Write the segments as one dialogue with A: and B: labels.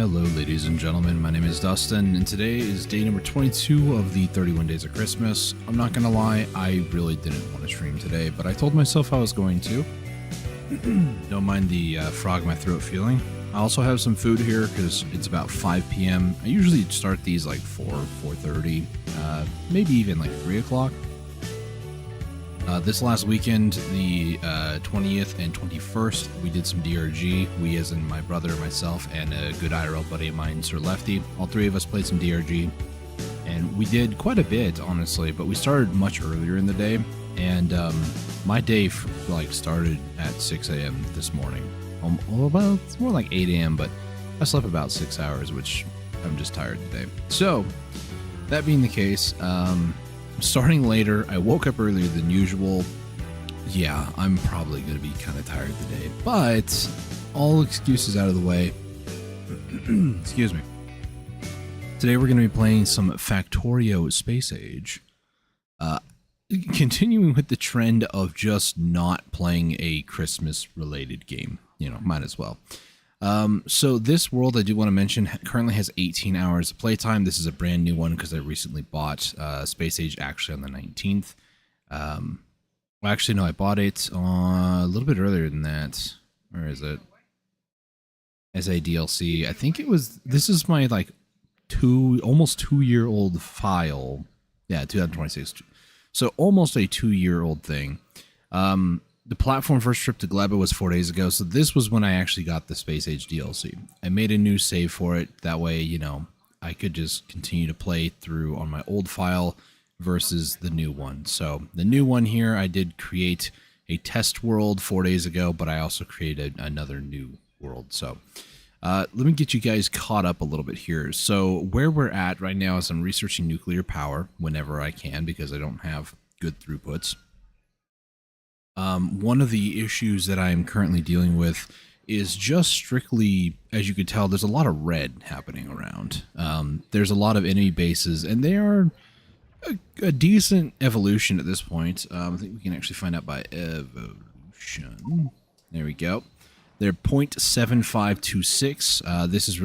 A: Hello, ladies and gentlemen. My name is Dustin, and today is day number 22 of the 31 Days of Christmas. I'm not gonna lie, I really didn't want to stream today, but I told myself I was going to. Don't mind the frog in my throat feeling. I also have some food here because it's about 5 p.m. I usually start these like 4:30, maybe even like 3 o'clock. This last weekend, the 20th and 21st, we did some DRG. We, as in my brother, myself, and a good IRL buddy of mine, Sir Lefty. All three of us played some DRG, and we did quite a bit, honestly. But we started much earlier in the day, and my day started at 6 a.m. this morning. Well, it's more like 8 a.m., but I slept about 6 hours, which I'm just tired today. So, that being the case, starting later, I woke up earlier than usual. Yeah, I'm probably going to be kind of tired today, but all excuses out of the way. Excuse me. Today we're going to be playing some Factorio Space Age. Continuing with the trend of just not playing a Christmas-related game. You know, might as well. So this world, I do want to mention, currently has 18 hours of playtime. This is a brand new one because I recently bought Space Age actually on the 19th. Well, actually, no, I bought it a little bit earlier than that. Where is it? As a DLC. I think it was, this is my like almost 2-year-old file. Yeah, 2026. So almost a 2-year-old thing. The platform first trip to Gleba was 4 days ago, so this was when I actually got the Space Age DLC. I made a new save for it, that way, you know, I could just continue to play through on my old file versus the new one. So the new one here, I did create a test world 4 days ago, but I also created another new world. So let me get you guys caught up a little bit here. So where we're at right now is I'm researching nuclear power whenever I can because I don't have good throughputs. One of the issues that I'm currently dealing with is just strictly, as you can tell, there's a lot of red happening around. There's a lot of enemy bases, and they are a decent evolution at this point. I think we can actually find out by evolution. There we go. They're 0.7526. This is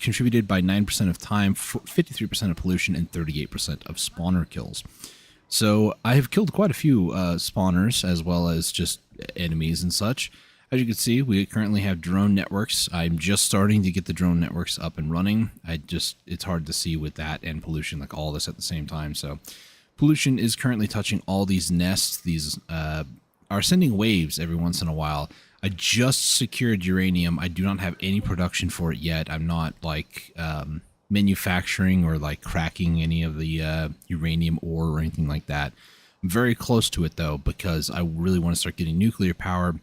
A: contributed by 9% of time, 53% of pollution, and 38% of spawner kills. So I have killed quite a few spawners as well as just enemies and such. As you can see, we currently have drone networks. I'm just starting to get the drone networks up and running. It's hard to see with that and pollution, like all this at the same time. So pollution is currently touching all these nests. These are sending waves every once in a while. I just secured uranium. I do not have any production for it yet. I'm not like manufacturing or like cracking any of the uranium ore or anything like that. I'm very close to it though, because I really want to start getting nuclear power,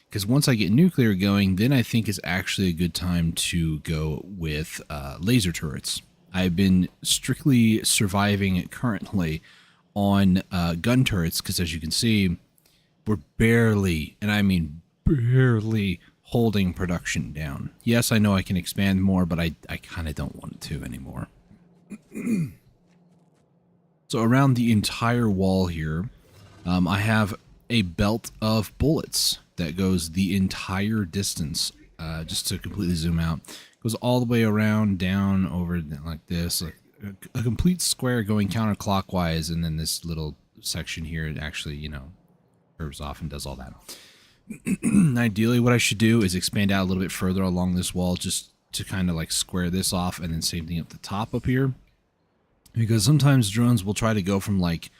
A: because once I get nuclear going, then I think is actually a good time to go with laser turrets. I've been strictly surviving currently on gun turrets, because as you can see, we're barely, and I mean barely, holding production down. Yes, I know I can expand more, but I kind of don't want to anymore. So around the entire wall here, I have a belt of bullets that goes the entire distance. Just to completely zoom out, goes all the way around, down, over like this, like a complete square going counterclockwise, and then this little section here, it actually, you know, curves off and does all that. Ideally, what I should do is expand out a little bit further along this wall just to kind of like square this off, and then same thing up the top up here. Because sometimes drones will try to go from like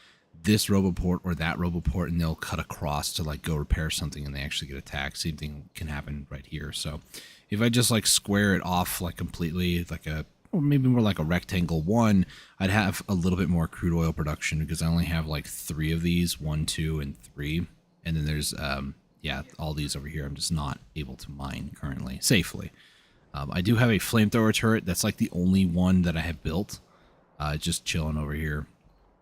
A: this roboport or that roboport, and they'll cut across to like go repair something, and they actually get attacked. Same thing can happen right here. So if I just like square it off like completely, like or maybe more like a rectangle one, I'd have a little bit more crude oil production, because I only have like 3 of these, 1, 2, and 3. And then there's yeah, all these over here I'm just not able to mine currently safely. I do have a flamethrower turret. That's like the only one that I have built. Just chilling over here.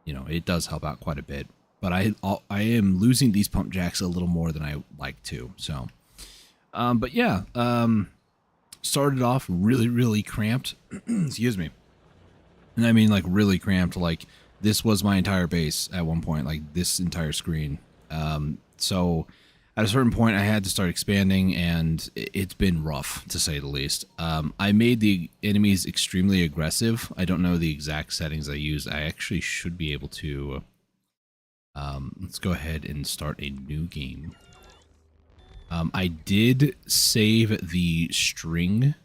A: You know, it does help out quite a bit. But I am losing these pump jacks a little more than I like to. So, but yeah, started off really cramped. Excuse me. And I mean like really cramped. Like this was my entire base at one point. Like this entire screen. So at a certain point I had to start expanding, and it's been rough to say the least. I made the enemies extremely aggressive. I don't know the exact settings I used. I actually should be able to. Let's go ahead and start a new game. I did save the string.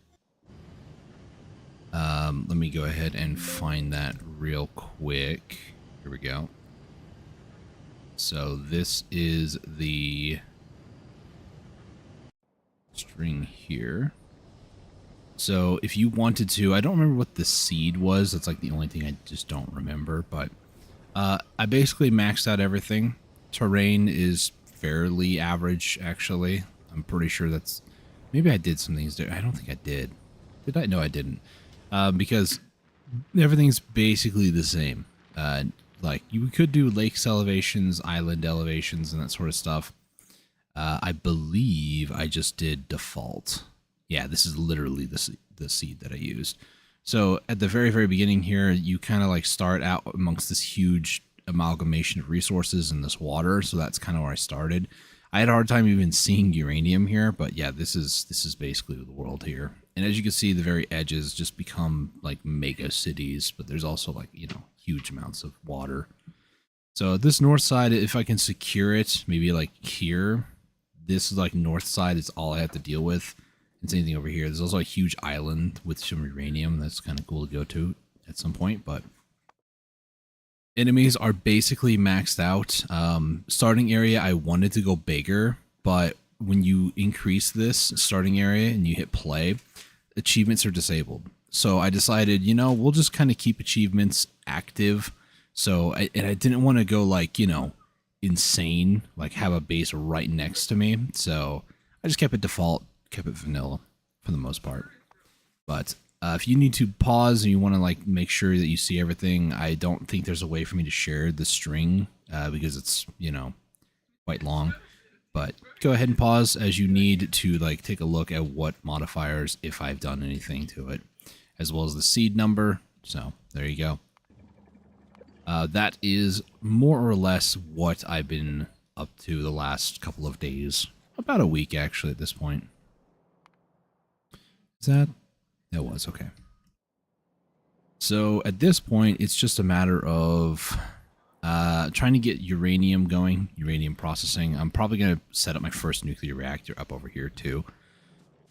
A: Let me go ahead and find that real quick. Here we go. So this is the string here. So if you wanted to, I don't remember what the seed was. That's like the only thing I just don't remember. But I basically maxed out everything. Terrain is fairly average, actually. I'm pretty sure that's... Maybe I did some things there. I don't think I did. Did I? No, I didn't. Because everything's basically the same. Like, you could do lakes elevations, island elevations, and that sort of stuff. I believe I just did default. Yeah, this is literally the seed that I used. So at the very, very beginning here, you kind of like start out amongst this huge amalgamation of resources in this water. So that's kind of where I started. I had a hard time even seeing uranium here, but yeah, this is basically the world here. And as you can see, the very edges just become like mega cities, but there's also like, you know, huge amounts of water. So this north side, if I can secure it, maybe like here, this is like north side is all I have to deal with. And same thing over here. There's also a huge island with some uranium. That's kind of cool to go to at some point, but enemies are basically maxed out. Starting area, I wanted to go bigger, but when you increase this starting area and you hit play, achievements are disabled. So I decided, you know, we'll just kind of keep achievements active. So I didn't want to go like, you know, insane, like have a base right next to me. So I just kept it default, kept it vanilla for the most part. But if you need to pause and you want to like make sure that you see everything, I don't think there's a way for me to share the string because it's, you know, quite long. But go ahead and pause as you need to like take a look at what modifiers, if I've done anything to it, as well as the seed number. So there you go. That is more or less what I've been up to the last couple of days. About a week, actually, at this point. Is that? That was, okay. So at this point, it's just a matter of trying to get uranium going, uranium processing. I'm probably going to set up my first nuclear reactor up over here, too.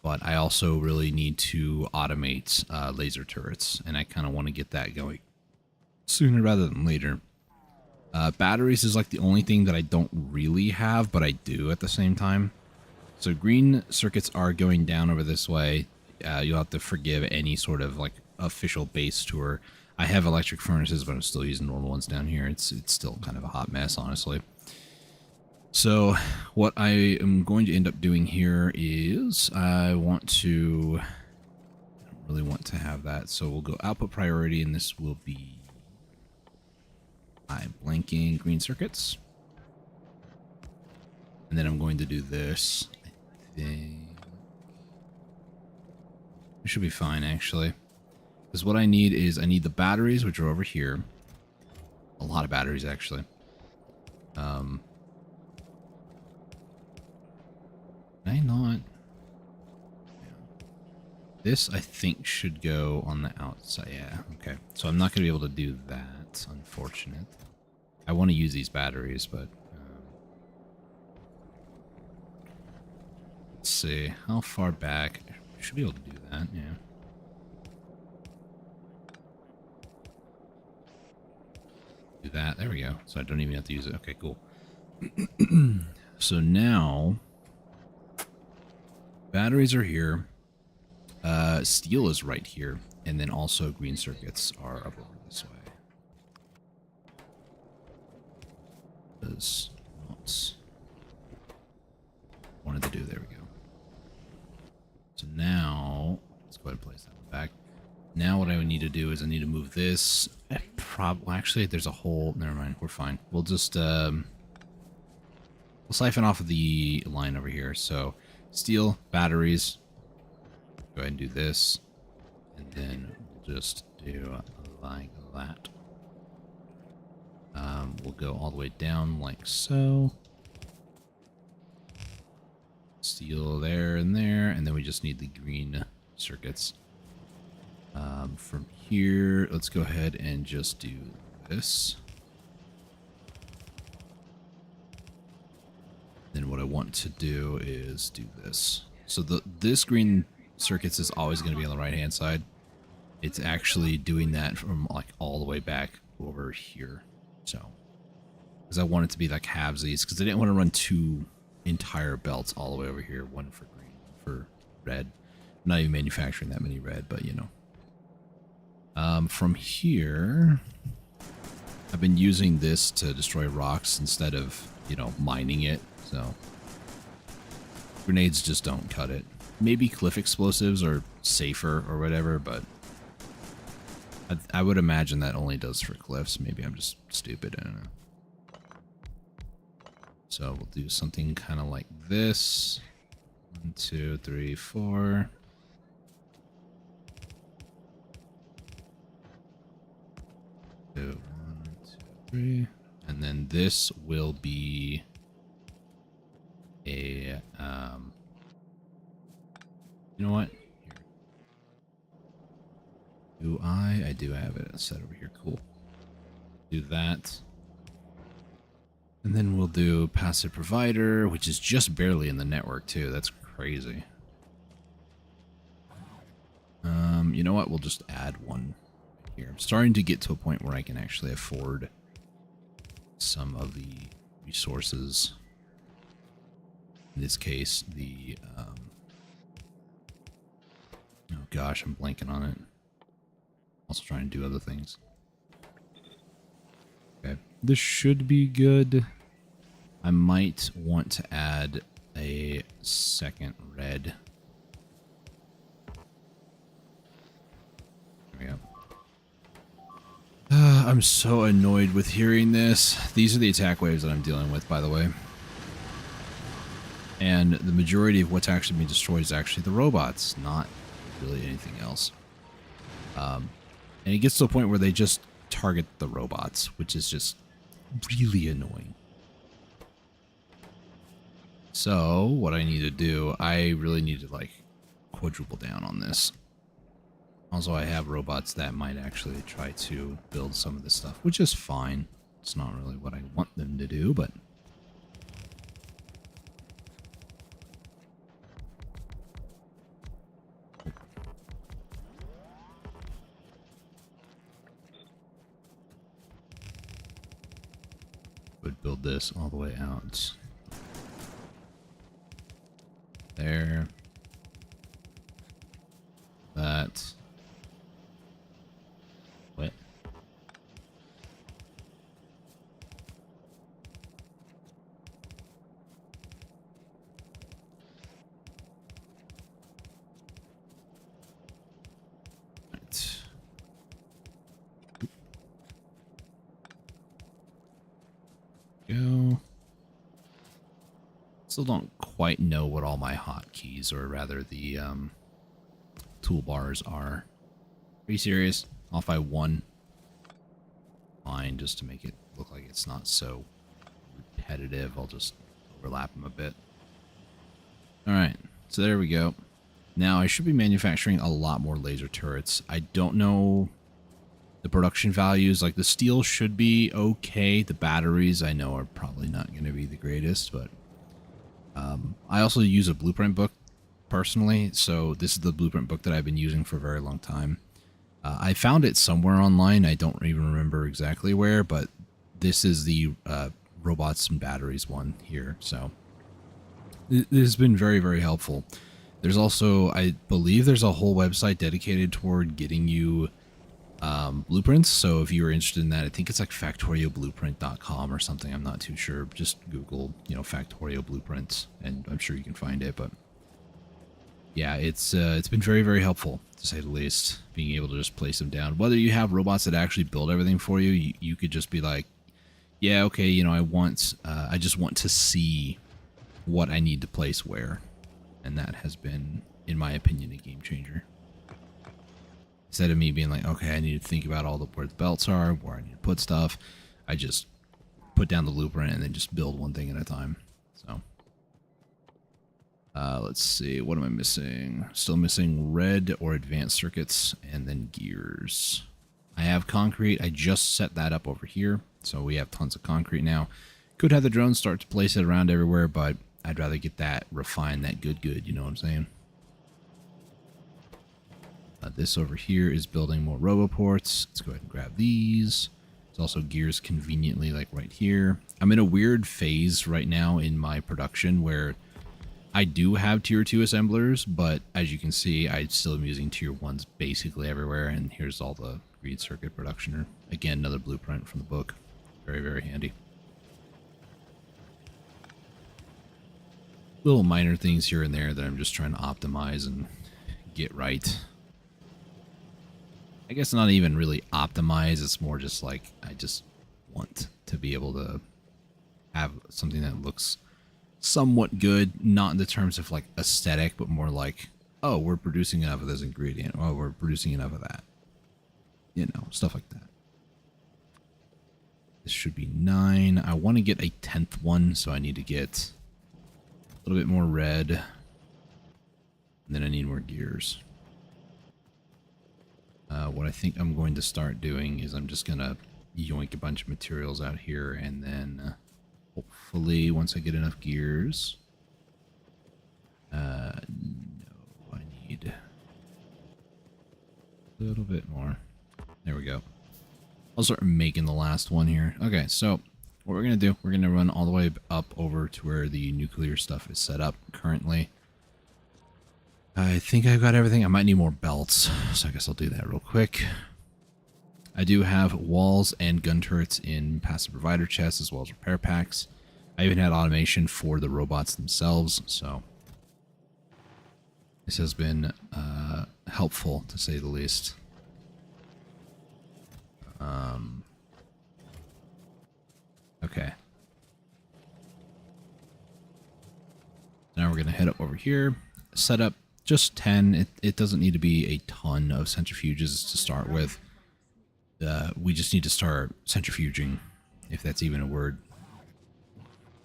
A: But I also really need to automate laser turrets, and I kind of want to get that going sooner rather than later. Batteries is like the only thing that I don't really have, but I do at the same time. So green circuits are going down over this way. You'll have to forgive any sort of like official base tour. I have electric furnaces, but I'm still using normal ones down here. It's still kind of a hot mess, honestly. So what I am going to end up doing here is I don't really want to have that. So we'll go output priority, and this will be I'm blanking green circuits. And then I'm going to do this. I think it should be fine, actually. Because what I need is I need the batteries, which are over here. A lot of batteries, actually. Can I not? This, I think, should go on the outside. Yeah, okay. So I'm not going to be able to do that, unfortunate. I want to use these batteries, but... let's see. How far back? I should be able to do that, yeah. Do that. There we go. So I don't even have to use it. Okay, cool. So now... batteries are here. Steel is right here. And then also green circuits are up over this way. Does not wanted to do. There we go. So now let's go ahead and place that one back. Now what I would need to do is I need to move this. Actually, there's a hole. Never mind. We're fine. We'll just we'll siphon off of the line over here. So steel, batteries. Go ahead and do this, and then we'll just do like that. We'll go all the way down like so. steel there and there, and then we just need the green circuits. From here, let's go ahead and just do this. Then what I want to do is do this. So this green circuits is always going to be on the right hand side. It's actually doing that from like all the way back over here. So, because I want it to be like halvesies, because I didn't want to run two entire belts all the way over here. One for green, one for red. I'm not even manufacturing that many red, but you know. From here, I've been using this to destroy rocks instead of, you know, mining it. So grenades just don't cut it. Maybe cliff explosives are safer or whatever, but I would imagine that only does for cliffs. Maybe I'm just stupid. I don't know. So we'll do something kind of like this. 1, 2, 3, 4. Two, 1, 2, 3. And then this will be a, you know what? Here. Do I do have it set over here. Cool. Do that. And then we'll do passive provider, which is just barely in the network too. That's crazy. You know what? We'll just add one here. I'm starting to get to a point where I can actually afford some of the resources. In this case, the, oh gosh, I'm blanking on it. Also trying to do other things. Okay, this should be good. I might want to add a second red. There we go. I'm so annoyed with hearing this. These are the attack waves that I'm dealing with, by the way. And the majority of what's actually being destroyed is actually the robots, not really anything else. And it gets to a point where they just target the robots, which is just really annoying. So what I need to do, I really need to like quadruple down on this. Also, I have robots that might actually try to build some of this stuff, which is fine. It's not really what I want them to do, but would build this all the way out. There. That. What? Right. Go. Still don't quite know what all my hotkeys, or rather the toolbars are. Are you serious? Off by 1. Fine, just to make it look like it's not so repetitive. I'll just overlap them a bit. Alright, so there we go. Now I should be manufacturing a lot more laser turrets. I don't know the production values. Like the steel should be okay. The batteries I know are probably not going to be the greatest, but I also use a blueprint book personally, so this is the blueprint book that I've been using for a very long time. I found it somewhere online. I don't even remember exactly where, but this is the robots and batteries one here. So this has been very, very helpful. There's also, I believe there's a whole website dedicated toward getting you blueprints. So if you were interested in that, I think it's like factorioblueprint.com or something. I'm not too sure. Just Google, you know, Factorio blueprints, and I'm sure you can find it. But yeah, it's been very, very helpful, to say the least, being able to just place them down. Whether you have robots that actually build everything for you, you could just be like, yeah, okay, you know, I just want to see what I need to place where. And that has been, in my opinion, a game changer. Instead of me being like, okay, I need to think about where the belts are, where I need to put stuff, I just put down the blueprint and then just build one thing at a time. So Let's see, what am I missing? Still missing red or advanced circuits, and then gears. I have concrete. I just set that up over here, so we have tons of concrete now. Could have the drone start to place it around everywhere, but I'd rather get that refined, that good, you know what I'm saying? This over here is building more roboports. Let's go ahead and grab these. There's also gears conveniently like right here. I'm in a weird phase right now in my production where I do have tier 2 assemblers, but as you can see, I still am using tier 1s basically everywhere, and here's all the reed circuit production. Again, another blueprint from the book. Very, very handy. Little minor things here and there that I'm just trying to optimize and get right. I guess not even really optimize, it's more just like I just want to be able to have something that looks somewhat good, not in the terms of like aesthetic, but more like, oh, we're producing enough of this ingredient, oh, we're producing enough of that. You know, stuff like that. This should be 9. I want to get a 10th one, so I need to get a little bit more red. And then I need more gears. What I think I'm going to start doing is I'm just going to yoink a bunch of materials out here, and then hopefully once I get enough gears... no, I need a little bit more. There we go. I'll start making the last one here. Okay, so what we're going to do, we're going to run all the way up over to where the nuclear stuff is set up currently. I think I've got everything. I might need more belts, so I guess I'll do that real quick. I do have walls and gun turrets in passive provider chests as well as repair packs. I even had automation for the robots themselves, so this has been helpful to say the least. Okay. Now we're going to head up over here. Set up just 10. It doesn't need to be a ton of centrifuges to start with. We just need to start centrifuging, if that's even a word.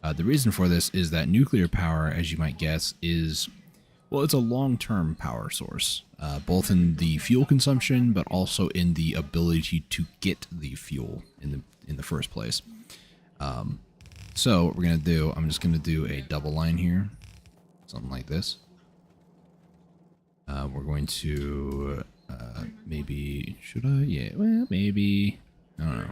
A: The reason for this is that nuclear power, as you might guess, is, well, it's a long-term power source, both in the fuel consumption, but also in the ability to get the fuel in the first place. So what we're going to do, I'm just going to do a double line here, something like this. We're going to maybe, should I? Yeah, well, maybe, I don't know.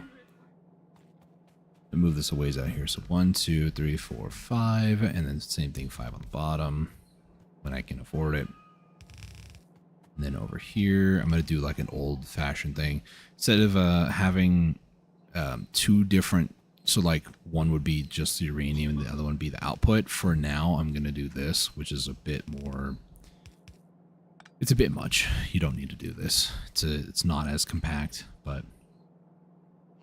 A: Move this a ways out here. So 1, 2, 3, 4, 5, and then same thing, 5 on the bottom when I can afford it. And then over here, I'm going to do like an old-fashioned thing. Instead of having 2 different, so like one would be just the uranium and the other one would be the output. For now, I'm going to do this, which is a bit more... It's a bit much. You don't need to do this. It's not as compact, but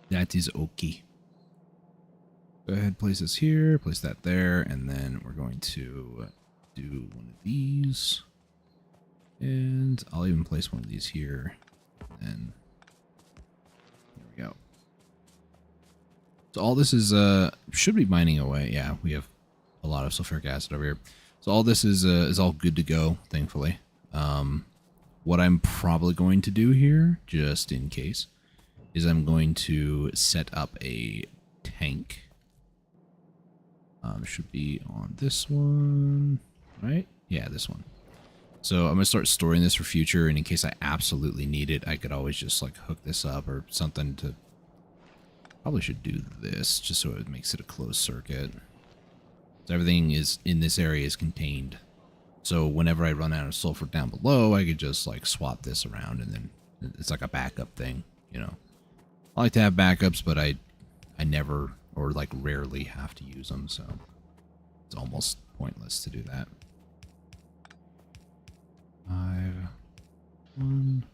A: that is okay. Go ahead, place this here, place that there, and then we're going to do one of these. And I'll even place one of these here. And there we go. So all this is should be mining away. Yeah, we have a lot of sulfuric acid over here. So all this is all good to go, thankfully. What I'm probably going to do here, just in case, is I'm going to set up a tank. Should be on this one, right? Yeah, this one. So I'm going to start storing this for future, and in case I absolutely need it, I could always just like hook this up or something to... Probably should do this, just so it makes it a closed circuit. So everything is in this area is contained. So whenever I run out of sulfur down below, I could just like swap this around, and then it's like a backup thing, you know. I like to have backups, but I never, or like rarely, have to use them, so it's almost pointless to do that. 5, 1.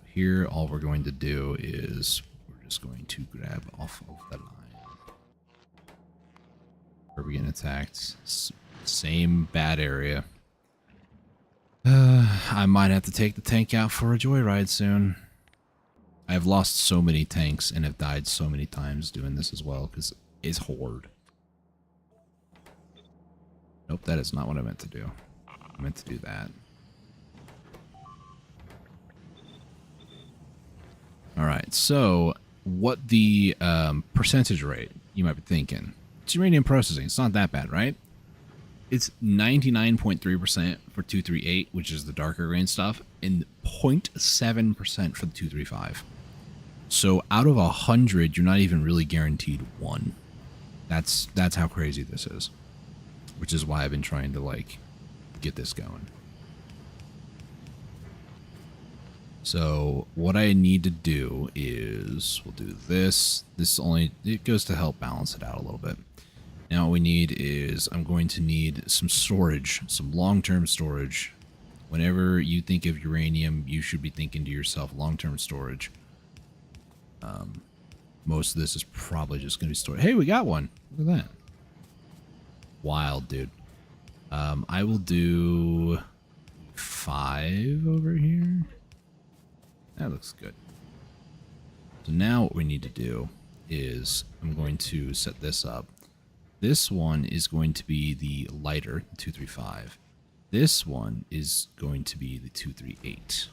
A: Here, all we're going to do is we're just going to grab off of the line. Where are we getting attacked? Same bad area. I might have to take the tank out for a joyride soon. I've lost so many tanks and have died so many times doing this as well, because it's hard. Nope, that is not what I meant to do. I meant to do that. All right, so what the percentage rate, you might be thinking. It's uranium processing. It's not that bad, right? It's 99.3% for 238, which is the darker grain stuff, and 0.7% for the 235. So out of 100, you're not even really guaranteed one. That's how crazy this is, which is why I've been trying to like get this going. So what I need to do is we'll do this. This only, it goes to help balance it out a little bit. Now what we need is I'm going to need some storage, some long-term storage. Whenever you think of uranium, you should be thinking to yourself long-term storage. Most of this is probably just going to be stored. Hey, we got one. Look at that. Wild, dude. I will do 5 over here. That looks good. So now what we need to do is I'm going to set this up. This one is going to be the lighter, the 235. This one is going to be the 238.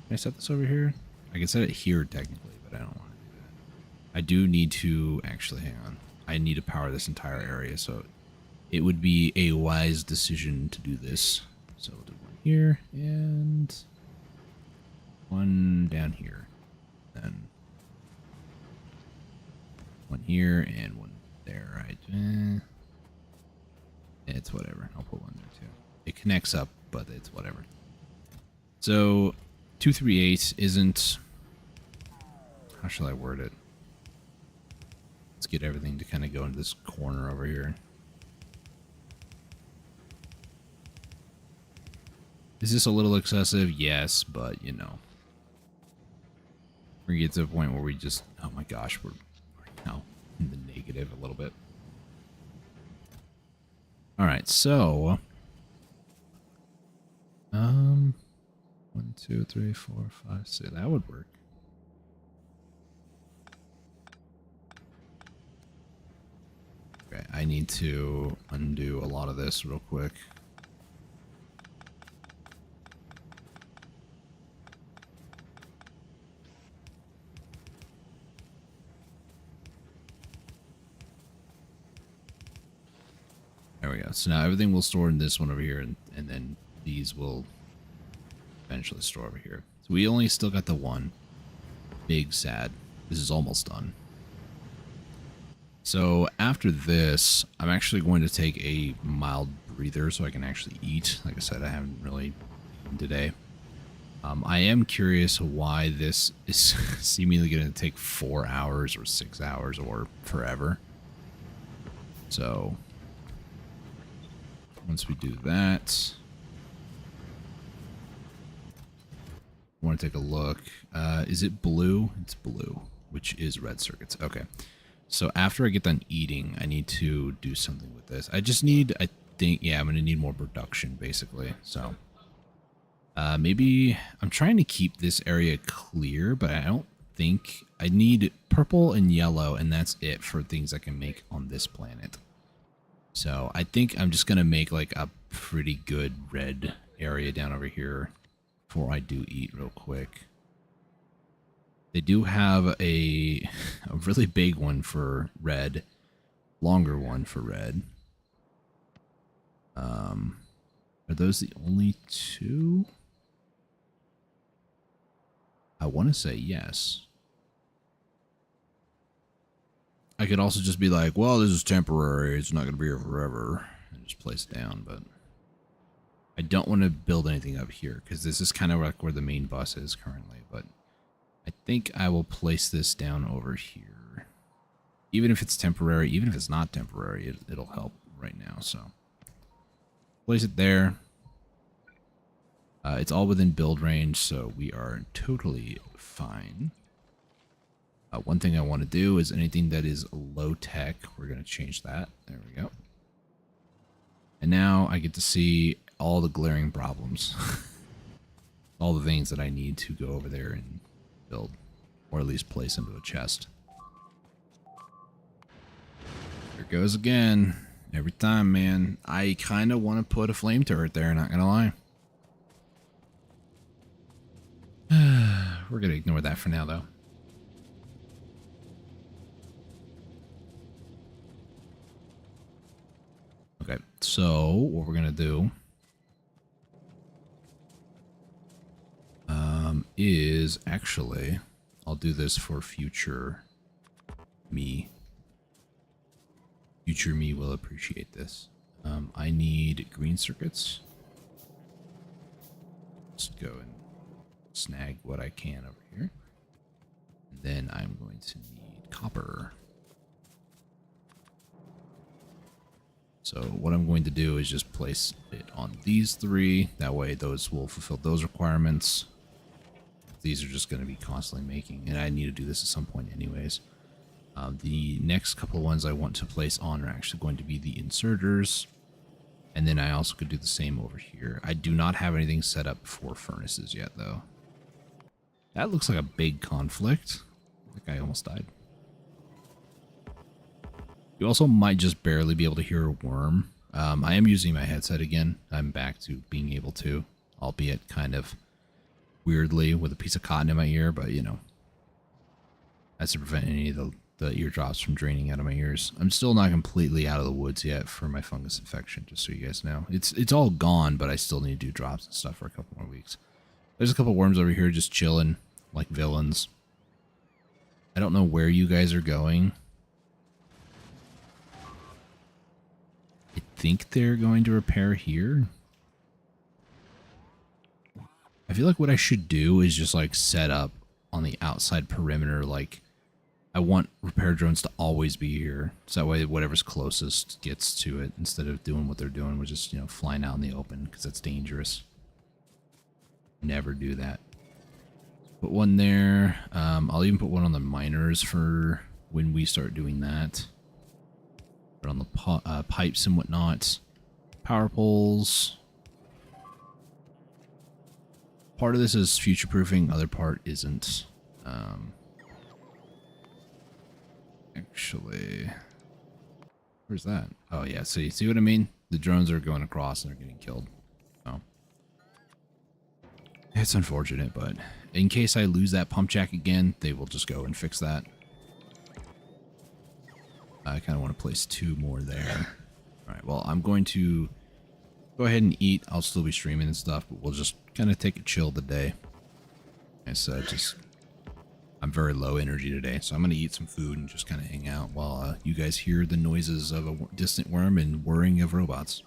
A: Can I set this over here? I can set it here technically, but I don't want to do that. I do need to actually, hang on. I need to power this entire area, so it would be a wise decision to do this. So we'll do one here and one down here. Then one here and one there, right? It's whatever. I'll put one there too. It connects up, but it's whatever. So 238 isn't, how shall I word it? Let's get everything to kind of go into this corner over here. Is this a little excessive? Yes, but you know, we get to a point where we just, oh my gosh, we're now in the negative a little bit. All right, so 1, 2, 3, 4, 5, 6. That would work. Okay, I need to undo a lot of this real quick. There we go. So now everything will store in this one over here, and then these will eventually store over here. So we only still got the one. Big sad. This is almost done. So after this, I'm actually going to take a mild breather so I can actually eat. Like I said, I haven't really eaten today. I am curious why this is seemingly going to take 4 hours or 6 hours or forever. So once we do that, I want to take a look. Is it blue? It's blue, which is red circuits. Okay. So after I get done eating, I need to do something with this. I just need, I think, yeah, I'm going to need more production, basically. So maybe I'm trying to keep this area clear, but I don't think I need purple and yellow, and that's it for things I can make on this planet. So I think I'm just going to make like a pretty good red area down over here before I do eat real quick. They do have a really big one for red, longer one for red. Are those the only two? I want to say yes. I could also just be like, well, this is temporary. It's not going to be here forever. And just place it down, but I don't want to build anything up here because this is kind of like where the main bus is currently, but I think I will place this down over here. Even if it's temporary, even if it's not temporary, it'll help right now. So place it there. It's all within build range, so we are totally fine. One thing I want to do is anything that is low tech, we're going to change that. There we go. And now I get to see all the glaring problems. All the things that I need to go over there and build, or at least place into a chest. goes again. Every time, man. I kind of want to put a flame turret there, not gonna lie. We're gonna ignore that for now, though. Okay, so what we're gonna do is actually, I'll do this for future me. Future me will appreciate this. I need green circuits. Let's go and snag what I can over here. And then I'm going to need copper. So what I'm going to do is just place it on these three. That way those will fulfill those requirements. These are just going to be constantly making, and I need to do this at some point anyways. The next couple of ones I want to place on are actually going to be the inserters. And then I also could do the same over here. I do not have anything set up for furnaces yet, though. That looks like a big conflict. That guy almost died. You also might just barely be able to hear a worm. I am using my headset again. I'm back to being able to, albeit kind of weirdly with a piece of cotton in my ear, but you know, that's to prevent any of the eardrops from draining out of my ears. I'm still not completely out of the woods yet for my fungus infection, just so you guys know. It's all gone, but I still need to do drops and stuff for a couple more weeks. There's a couple worms over here just chilling like villains. I don't know where you guys are going. I think they're going to repair here. I feel like what I should do is just like set up on the outside perimeter. Like I want repair drones to always be here. So that way whatever's closest gets to it instead of doing what they're doing, which is, you know, flying out in the open because that's dangerous. Never do that. Put one there. I'll even put one on the miners for when we start doing that. Put on the pipes and whatnot. Power poles. Part of this is future proofing, other part isn't. Actually, where's that? Oh yeah, see what I mean? The drones are going across and they're getting killed. Oh, it's unfortunate, but in case I lose that pump jack again, they will just go and fix that. I kind of want to place two more there. All right, well, I'm going to go ahead and eat. I'll still be streaming and stuff, but we'll just kind of take a chill today. I said, I'm very low energy today, so I'm going to eat some food and just kind of hang out while you guys hear the noises of a distant worm and whirring of robots.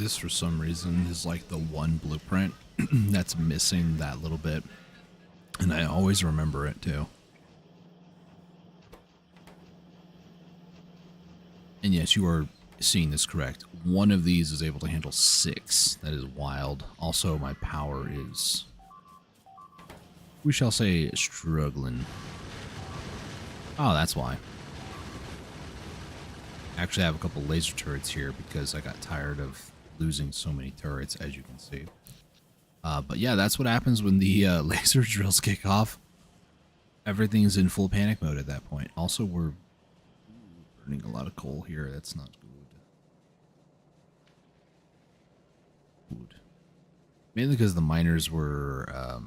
A: This, for some reason, is like the one blueprint that's missing that little bit. And I always remember it, too. And yes, you are seeing this correct. One of these is able to handle 6. That is wild. Also, my power is, we shall say, struggling. Oh, that's why. Actually, I have a couple laser turrets here because I got tired of losing so many turrets, as you can see. But yeah, that's what happens when the laser drills kick off. Everything's in full panic mode at that point. Also, we're burning a lot of coal here. That's not good. Mainly because the miners were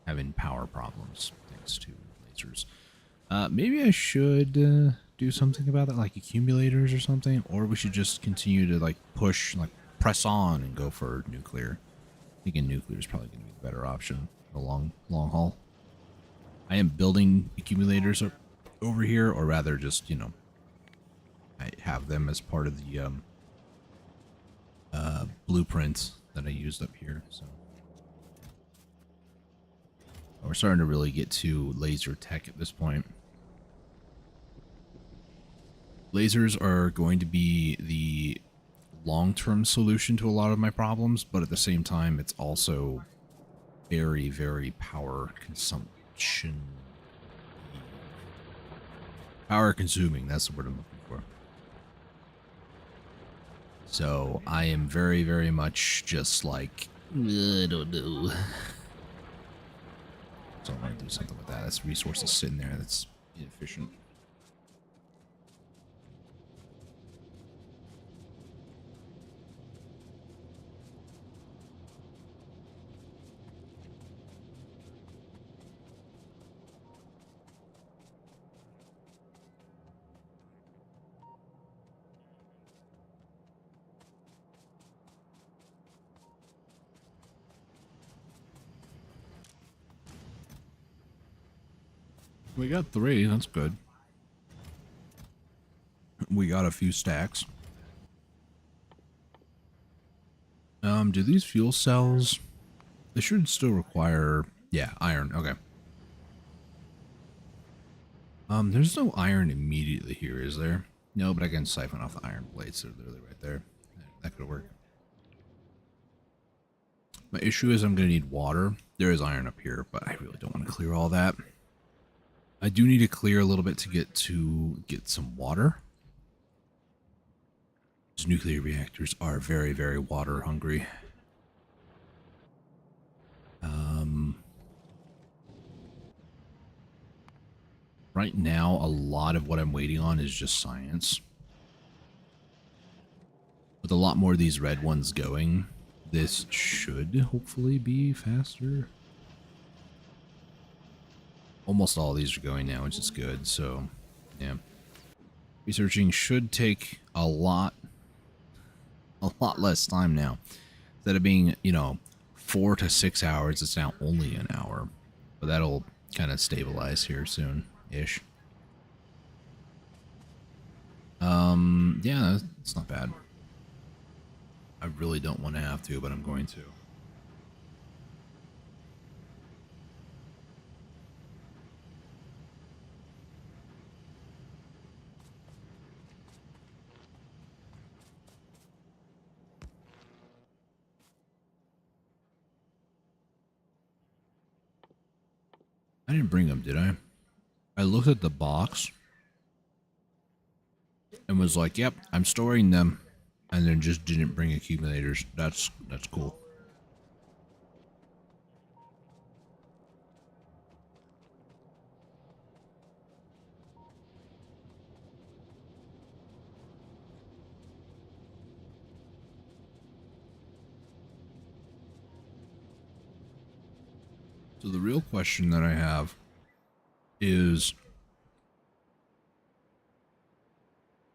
A: having power problems thanks to lasers. Maybe I should do something about that, like accumulators or something, or we should just continue to like push, like press on and go for nuclear. Thinking nuclear is probably going to be the better option in the long haul. I am building accumulators over here, or rather just, you know, I have them as part of the blueprint that I used up here. So we're starting to really get to laser tech at this point. Lasers are going to be the long-term solution to a lot of my problems, but at the same time, it's also very, very power consumption. Power consuming, that's the word I'm looking for. So I am very, very much just like, I don't know. So I'm going to do something with that. That's resources sitting there that's inefficient. We got 3, that's good. We got a few stacks. Do these fuel cells, they should still require, yeah, iron, okay. There's no iron immediately here, is there? No, but I can siphon off the iron plates. They're literally right there. That could work. My issue is I'm going to need water. There is iron up here, but I really don't want to clear all that. I do need to clear a little bit to get some water. These nuclear reactors are very, very water hungry. Right now, a lot of what I'm waiting on is just science. With a lot more of these red ones going, this should hopefully be faster. Almost all of these are going now, which is good, so yeah. Researching should take a lot less time now. Instead of being, you know, 4 to 6 hours, it's now only an hour. But that'll kind of stabilize here soon-ish. Yeah, it's not bad. I really don't want to have to, but I'm going to. I didn't bring them, did I? I looked at the box and was like, yep, I'm storing them, and then just didn't bring accumulators. That's cool. So the real question that I have is,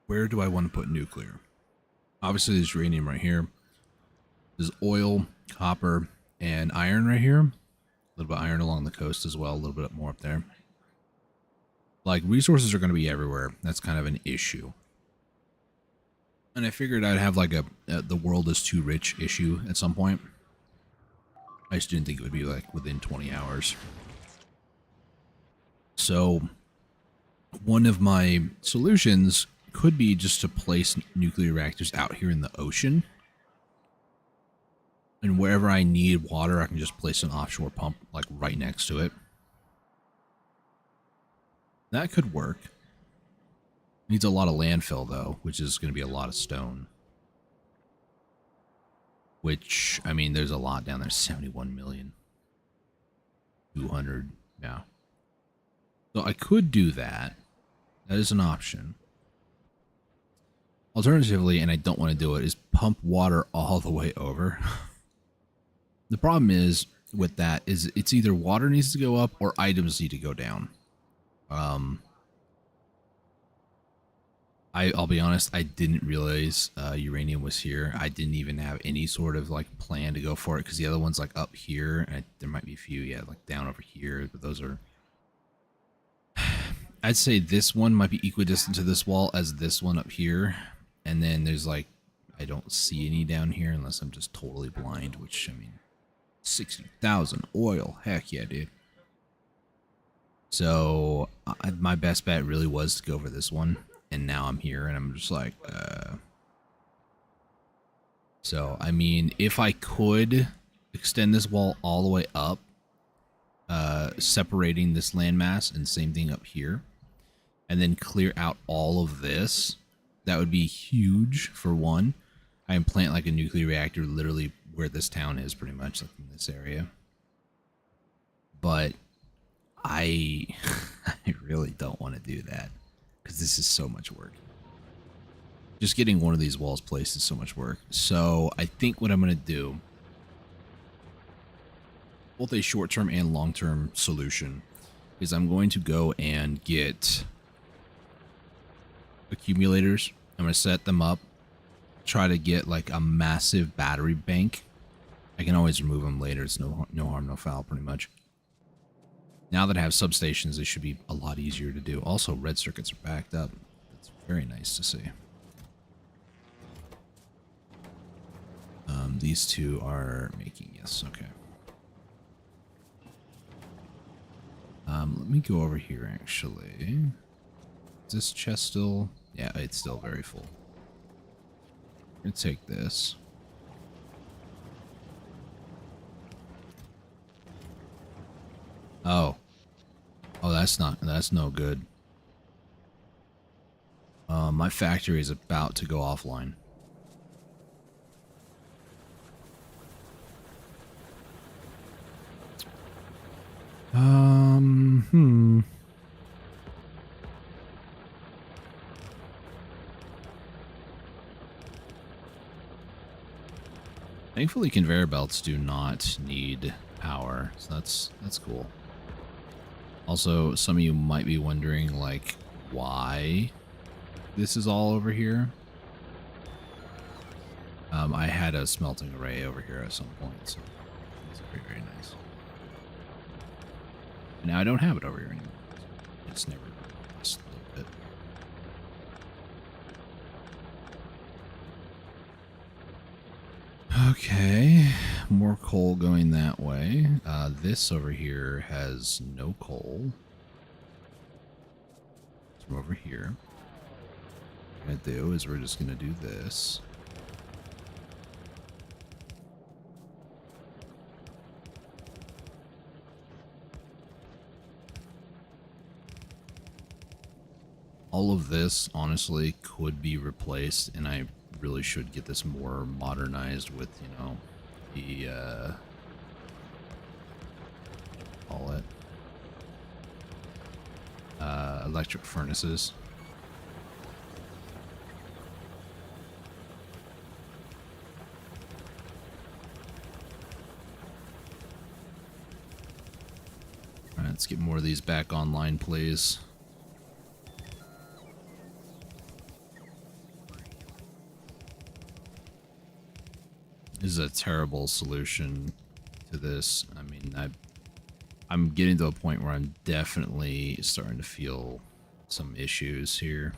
A: where do I want to put nuclear? Obviously, there's uranium right here. There's oil, copper, and iron right here. A little bit of iron along the coast as well, a little bit more up there. Like, resources are going to be everywhere. That's kind of an issue. And I figured I'd have like a the world is too rich issue at some point. I just didn't think it would be like within 20 hours. So one of my solutions could be just to place nuclear reactors out here in the ocean. And wherever I need water, I can just place an offshore pump like right next to it. That could work. Needs a lot of landfill though, which is going to be a lot of stone. Which, I mean, there's a lot down there. 71 million. 200. Yeah. So I could do that. That is an option. Alternatively, and I don't want to do it, is pump water all the way over. The problem is with that is it's either water needs to go up or items need to go down. I'll be honest, I didn't realize uranium was here. I didn't even have any sort of like plan to go for it because the other one's like up here, and there might be a few, yeah, like down over here, but those are... I'd say this one might be equidistant to this wall as this one up here, and then there's like, I don't see any down here unless I'm just totally blind, which, I mean, 60,000 oil, heck yeah, dude. So my best bet really was to go for this one. And now I'm here and I'm just like, So, I mean, if I could extend this wall all the way up, separating this landmass, and same thing up here, and then clear out all of this, that would be huge for one. I can plant like a nuclear reactor literally where this town is, pretty much, like in this area. But I really don't want to do that. Because this is so much work. Just getting one of these walls placed is so much work. So I think what I'm going to do, both a short-term and long-term solution, is I'm going to go and get accumulators. I'm going to set them up, try to get like a massive battery bank. I can always remove them later. It's no harm, no foul, pretty much. Now that I have substations, they should be a lot easier to do. Also, red circuits are backed up. That's very nice to see. These two are making, yes, okay. Let me go over here, actually. Is this chest still? Yeah, it's still very full. I'm gonna take this. Oh. Oh, that's no good. My factory is about to go offline. Thankfully, conveyor belts do not need power, so that's cool. Also, some of you might be wondering, like, why this is all over here. I had a smelting array over here at some point, so it's very, very nice. Now I don't have it over here anymore. It's never just a little bit. Okay, more coal going that way. This over here has no coal. From over here. What I'm gonna do is we're just gonna do this. All of this, honestly, could be replaced, and I really should get this more modernized with, you know, the, call it, electric furnaces. All right, let's get more of these back online, please. This is a terrible solution to this. I mean, I'm getting to a point where I'm definitely starting to feel some issues here.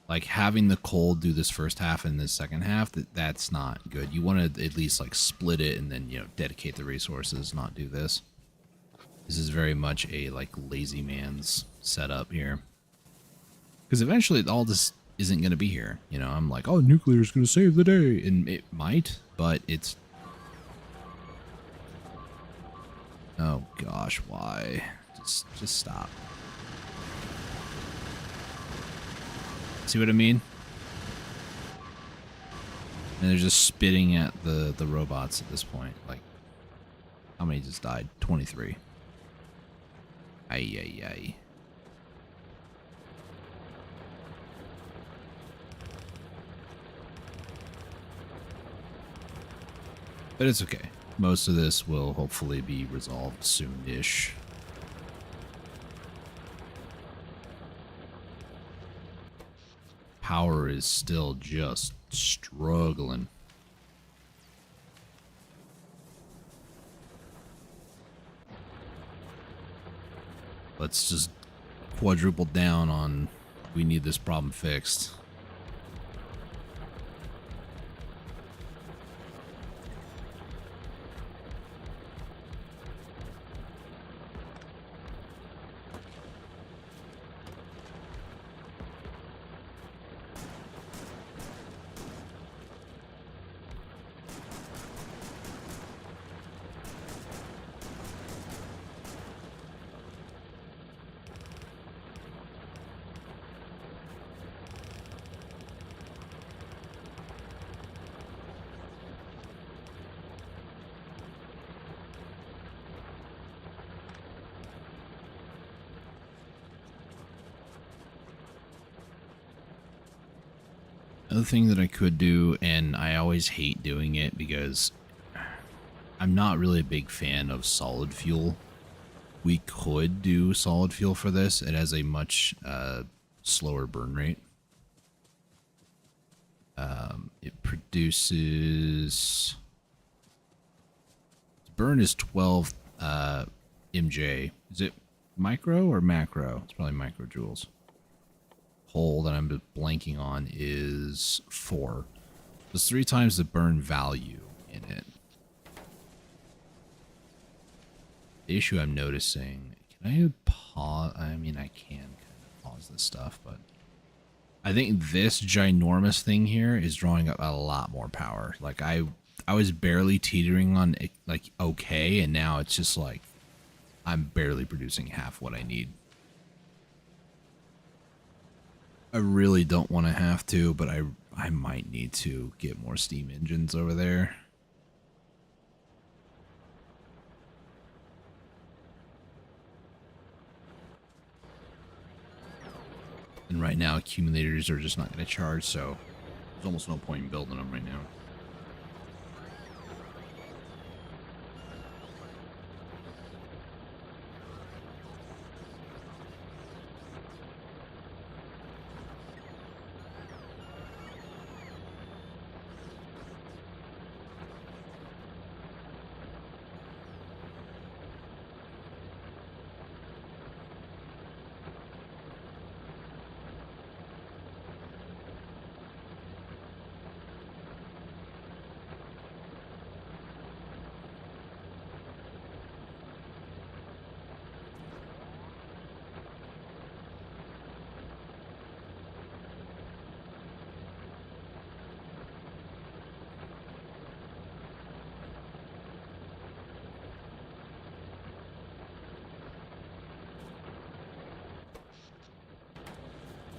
A: Like having the cold do this first half and the second half, that's not good. You want to at least like split it and then, dedicate the resources, not do this. This is very much a like lazy man's setup here. Because eventually all this isn't going to be here. I'm like, oh, nuclear is going to save the day. And it might, but it's... Oh gosh, why? Just stop. See what I mean? And they're just spitting at the robots at this point. Like, how many just died? 23. Ay, ay, ay. But it's okay. Most of this will hopefully be resolved soon-ish. Power is still just struggling. Let's just quadruple down on we need this problem fixed. Another thing that I could do, and I always hate doing it because I'm not really a big fan of solid fuel. We could do solid fuel for this. It has a much slower burn rate. It produces... Burn is 12 MJ. Is it micro or macro? It's probably microjoules. Whole that I'm blanking on is 4. There's 3 times the burn value in it. The issue I'm noticing, can I pause? I mean, I can kind of pause this stuff, but I think this ginormous thing here is drawing up a lot more power. Like I was barely teetering on like okay, and now it's just like I'm barely producing half what I need. I really don't want to have to, but I might need to get more steam engines over there. And right now, accumulators are just not going to charge, so there's almost no point in building them right now.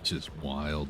A: It's just wild.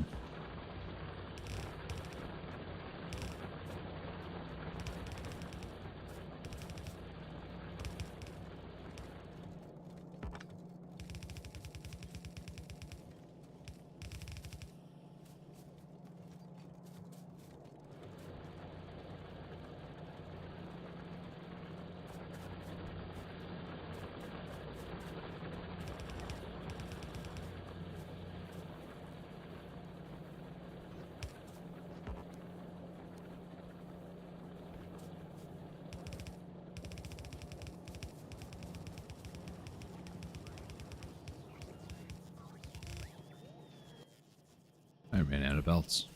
A: ran out of belts.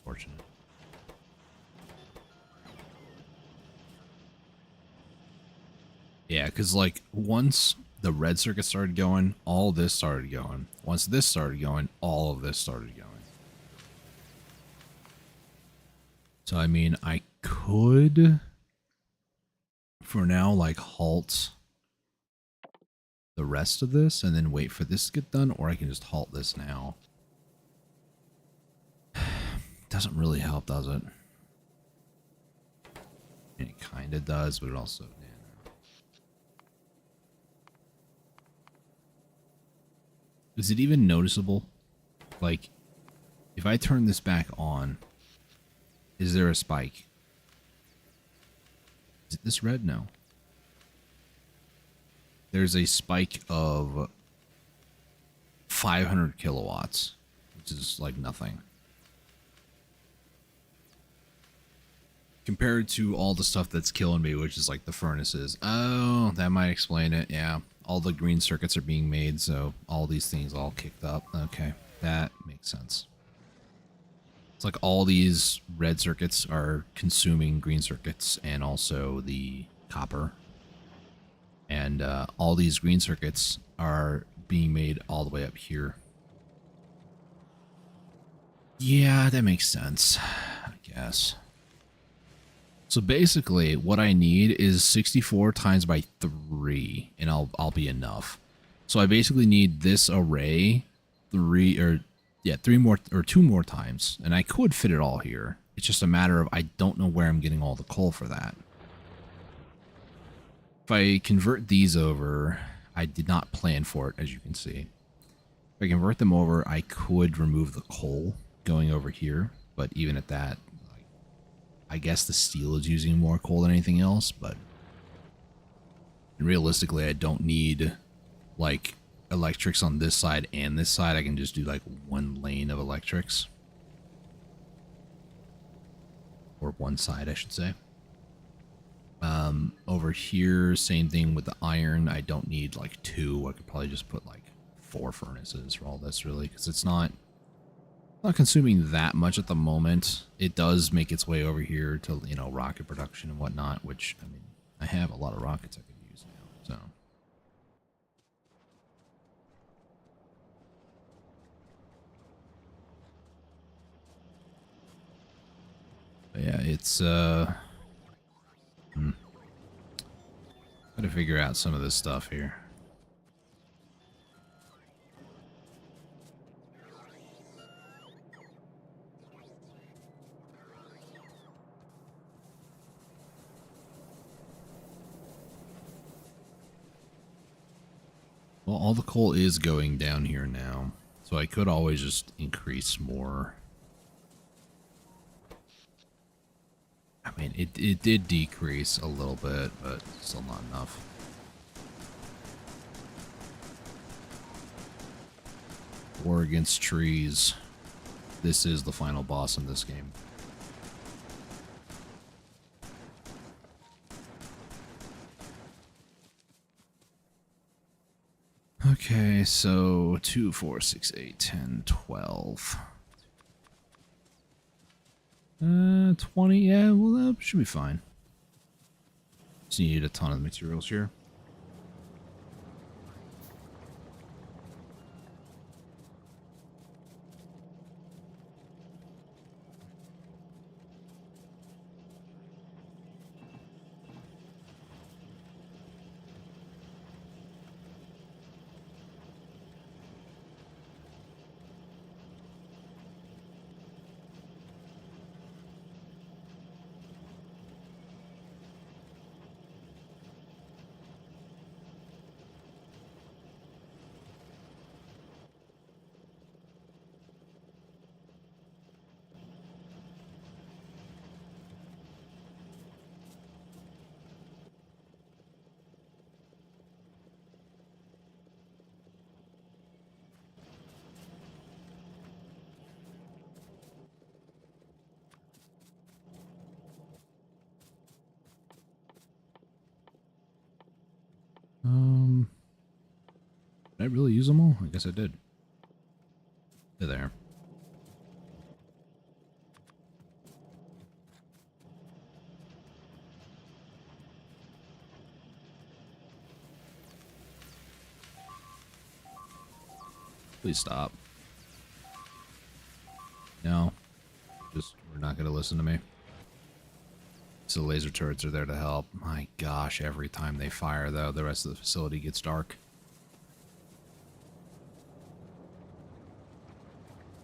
A: Fortunate. Yeah, because like once the red circuit started going, all this started going. Once this started going, all of this started going. So I mean, I could, for now, like halt the rest of this and then wait for this to get done, or I can just halt this now. Doesn't really help, does it? It kind of does, but it also... Yeah. Is it even noticeable? Like, if I turn this back on, is there a spike? Is it this red? No. There's a spike of 500 kilowatts, which is like nothing. Compared to all the stuff that's killing me, which is like the furnaces. Oh, that might explain it. Yeah. All the green circuits are being made, so all these things all kicked up. Okay. That makes sense. It's like all these red circuits are consuming green circuits and also the copper. And all these green circuits are being made all the way up here. Yeah, that makes sense, I guess. So basically, what I need is 64 times by 3, and I'll be enough. So I basically need this array 3 more or 2 more times, and I could fit it all here. It's just a matter of I don't know where I'm getting all the coal for that. If I convert these over, I did not plan for it, as you can see. If I convert them over, I could remove the coal going over here, but even at that, I guess the steel is using more coal than anything else, but realistically, I don't need, like, electrics on this side and this side. I can just do, like, one lane of electrics. Or one side, I should say. Over here, same thing with the iron. I don't need, like, 2. I could probably just put, like, 4 furnaces for all this, really, because it's not consuming that much at the moment. It does make its way over here to, you know, rocket production and whatnot, which, I mean, I have a lot of rockets I could use now, so. But yeah, it's, gotta figure out some of this stuff here. Well, all the coal is going down here now, so I could always just increase more. I mean, it did decrease a little bit, but still not enough. War against trees. This is the final boss in this game. Okay, so 2, 4, 6, 8, 10, 12. 20, yeah, well, that should be fine. Just need a ton of materials here. Did I really use them all? I guess I did. They're there. Please stop. No. Just, we're not going to listen to me. So the laser turrets are there to help. My gosh, every time they fire, though, the rest of the facility gets dark.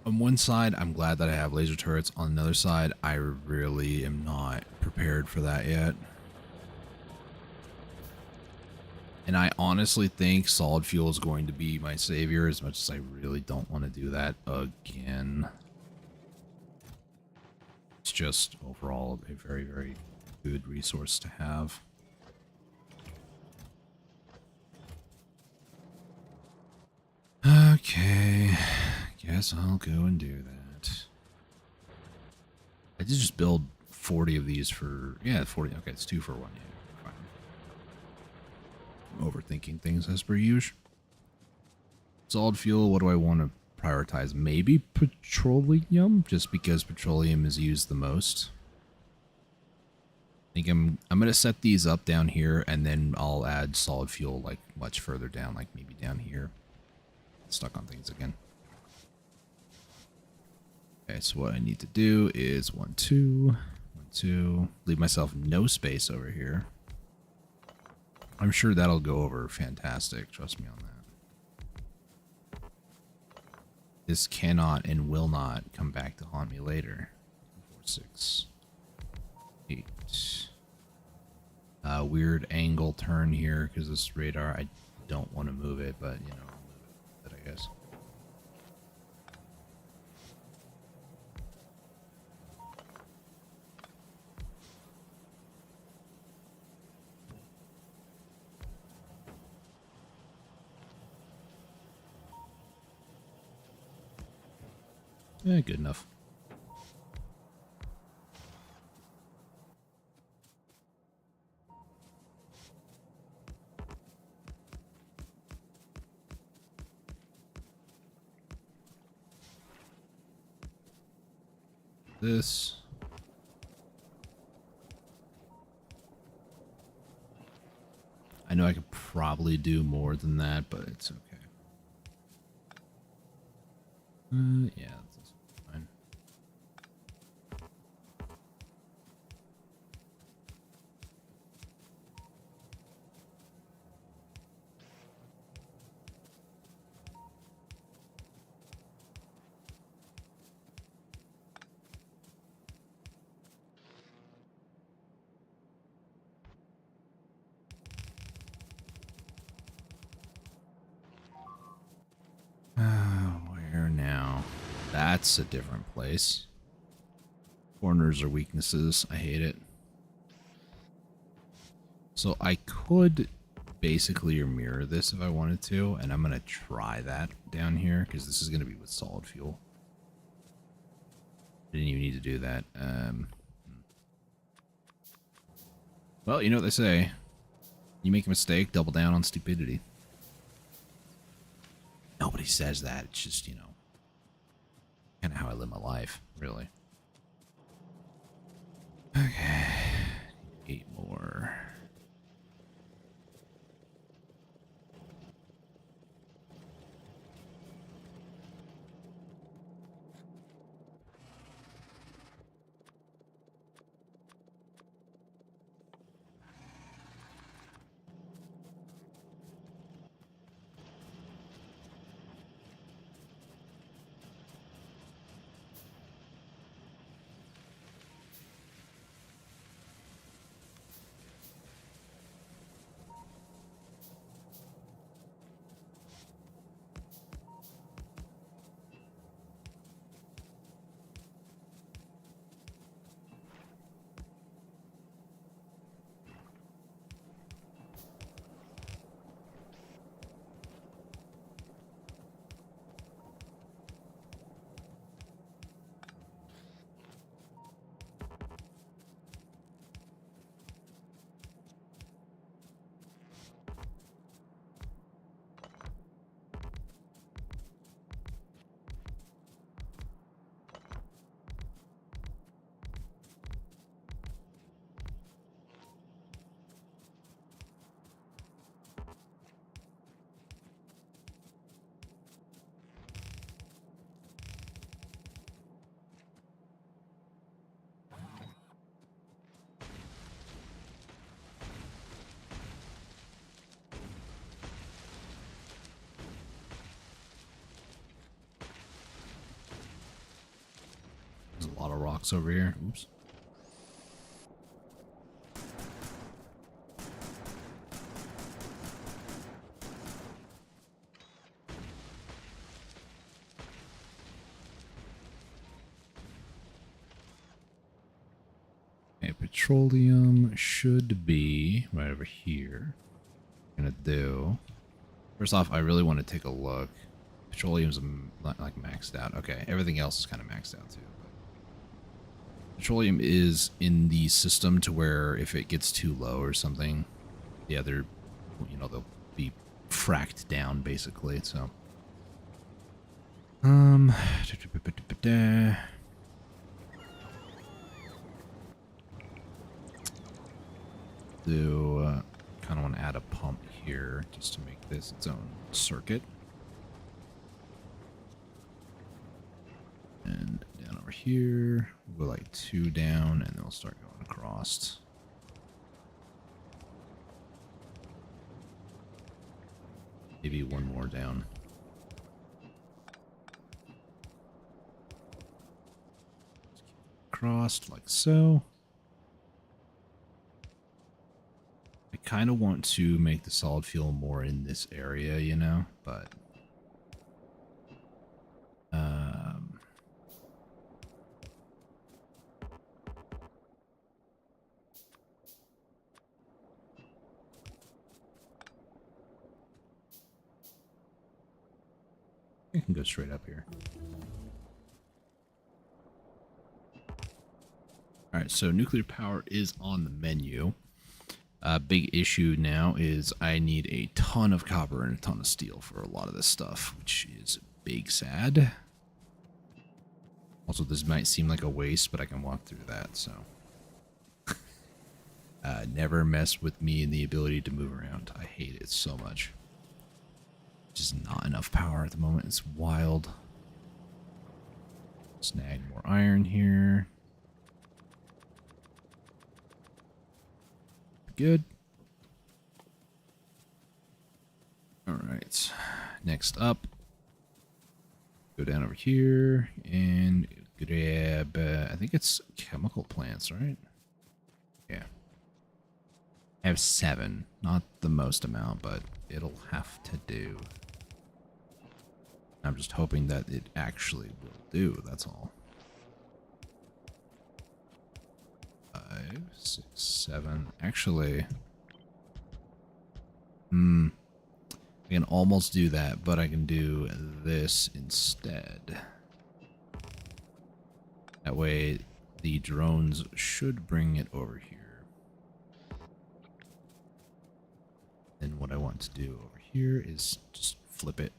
A: On one side, I'm glad that I have laser turrets. On another side, I really am not prepared for that yet. And I honestly think solid fuel is going to be my savior, as much as I really don't want to do that again. It's just overall a very, very good resource to have. Okay, guess I'll go and do that. I did just build 40 of these for, yeah, 40. Okay, it's 2 for 1. Yeah, fine. I'm overthinking things as per usual. Solid fuel, what do I want to prioritize? Maybe petroleum, just because petroleum is used the most. I think I'm gonna set these up down here, and then I'll add solid fuel like much further down, like maybe down here. Stuck on things again. Okay, so what I need to do is 1, 2, 1, 2. Leave myself no space over here. I'm sure that'll go over fantastic. Trust me on that. This cannot and will not come back to haunt me later. 4, 6, 8. Weird angle turn here because this radar, I don't want to move it, but you know, I'll move it, I guess. Yeah, good enough. This. I know I could probably do more than that, but it's okay. Yeah, that's fine. Where now? That's a different place. Corners are weaknesses. I hate it. So I could basically mirror this if I wanted to, and I'm going to try that down here, because this is going to be with solid fuel. Didn't even need to do that. Well, you know what they say. You make a mistake, double down on stupidity. Nobody says that. It's just, you know, kind of how I live my life, really. Okay. 8 more. lot of rocks over here. Oops. Okay, petroleum should be right over here. I'm gonna do. First off, I really want to take a look. Petroleum's like maxed out. Okay, everything else is kind of maxed out too. But petroleum is in the system to where if it gets too low or something, yeah, they're, you know, they'll be fracked down basically. So, do kind of want to add a pump here just to make this its own circuit. And down over here, we'll go like 2 down, and then we'll start going across. Maybe 1 more down. Crossed like so. I kind of want to make the solid fuel more in this area, you know, but I can go straight up here. All right, so nuclear power is on the menu. Big issue now is I need a ton of copper and a ton of steel for a lot of this stuff, which is big sad. Also, this might seem like a waste, but I can walk through that, so. Never mess with me and the ability to move around. I hate it so much. Just not enough power at the moment. It's wild. Snag more iron here. Good. All right. Next up, go down over here and grab, I think it's chemical plants, right? Yeah. I have 7. Not the most amount, but it'll have to do. I'm just hoping that it actually will do, that's all. 5, 6, 7. Actually, I can almost do that, but I can do this instead. That way, the drones should bring it over here. And what I want to do over here is just flip it.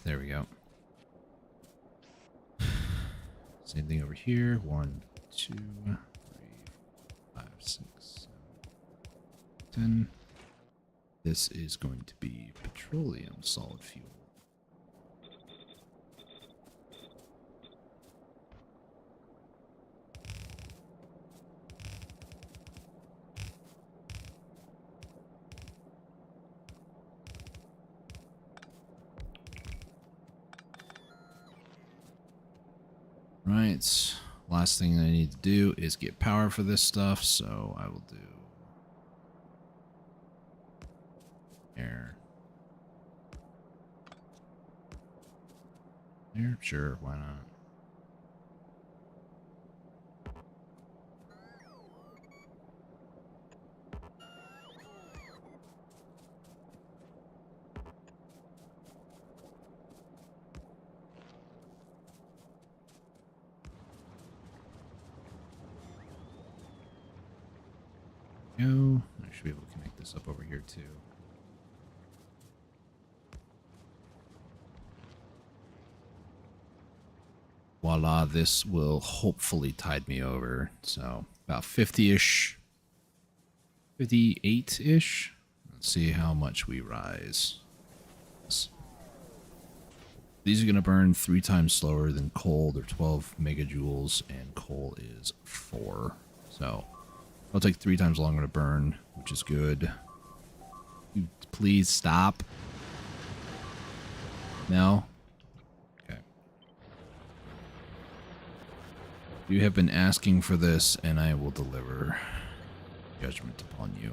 A: There we go. Same thing over here. 1, 2, 3, 5, 6, 7, 10. This is going to be petroleum solid fuel. Right, last thing I need to do is get power for this stuff, so I will do air. There, sure, why not? Go. I should be able to connect this up over here too. Voila, this will hopefully tide me over. So about 50-ish, 58-ish. Let's see how much we rise. These are going to burn 3 times slower than coal. They're 12 megajoules, and coal is 4. So it'll take 3 times longer to burn, which is good. Please stop. No? Okay. You have been asking for this, and I will deliver judgment upon you.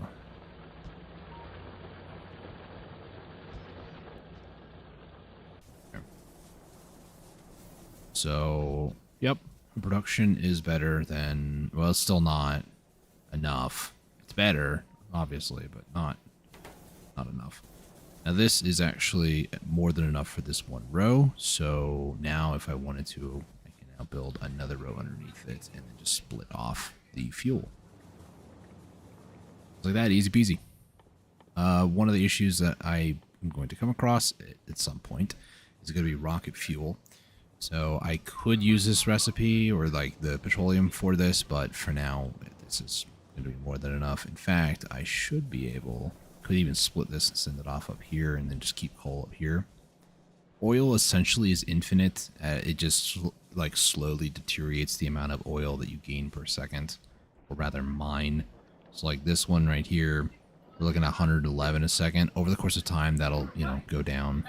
A: Okay. So, yep, production is better than, well, it's still not enough. It's better, obviously, but not enough. Now this is actually more than enough for this one row. So now if I wanted to, I can now build another row underneath it and then just split off the fuel. Like that, easy peasy. One of the issues that I am going to come across at some point is going to be rocket fuel. So I could use this recipe or like the petroleum for this, but for now, this is going to be more than enough. In fact, I should be able, could even split this and send it off up here and then just keep coal up here. Oil essentially is infinite. It just like slowly deteriorates the amount of oil that you gain per second, or rather mine. So like this one right here, we're looking at 111 a second. Over the course of time, that'll, you know, go down.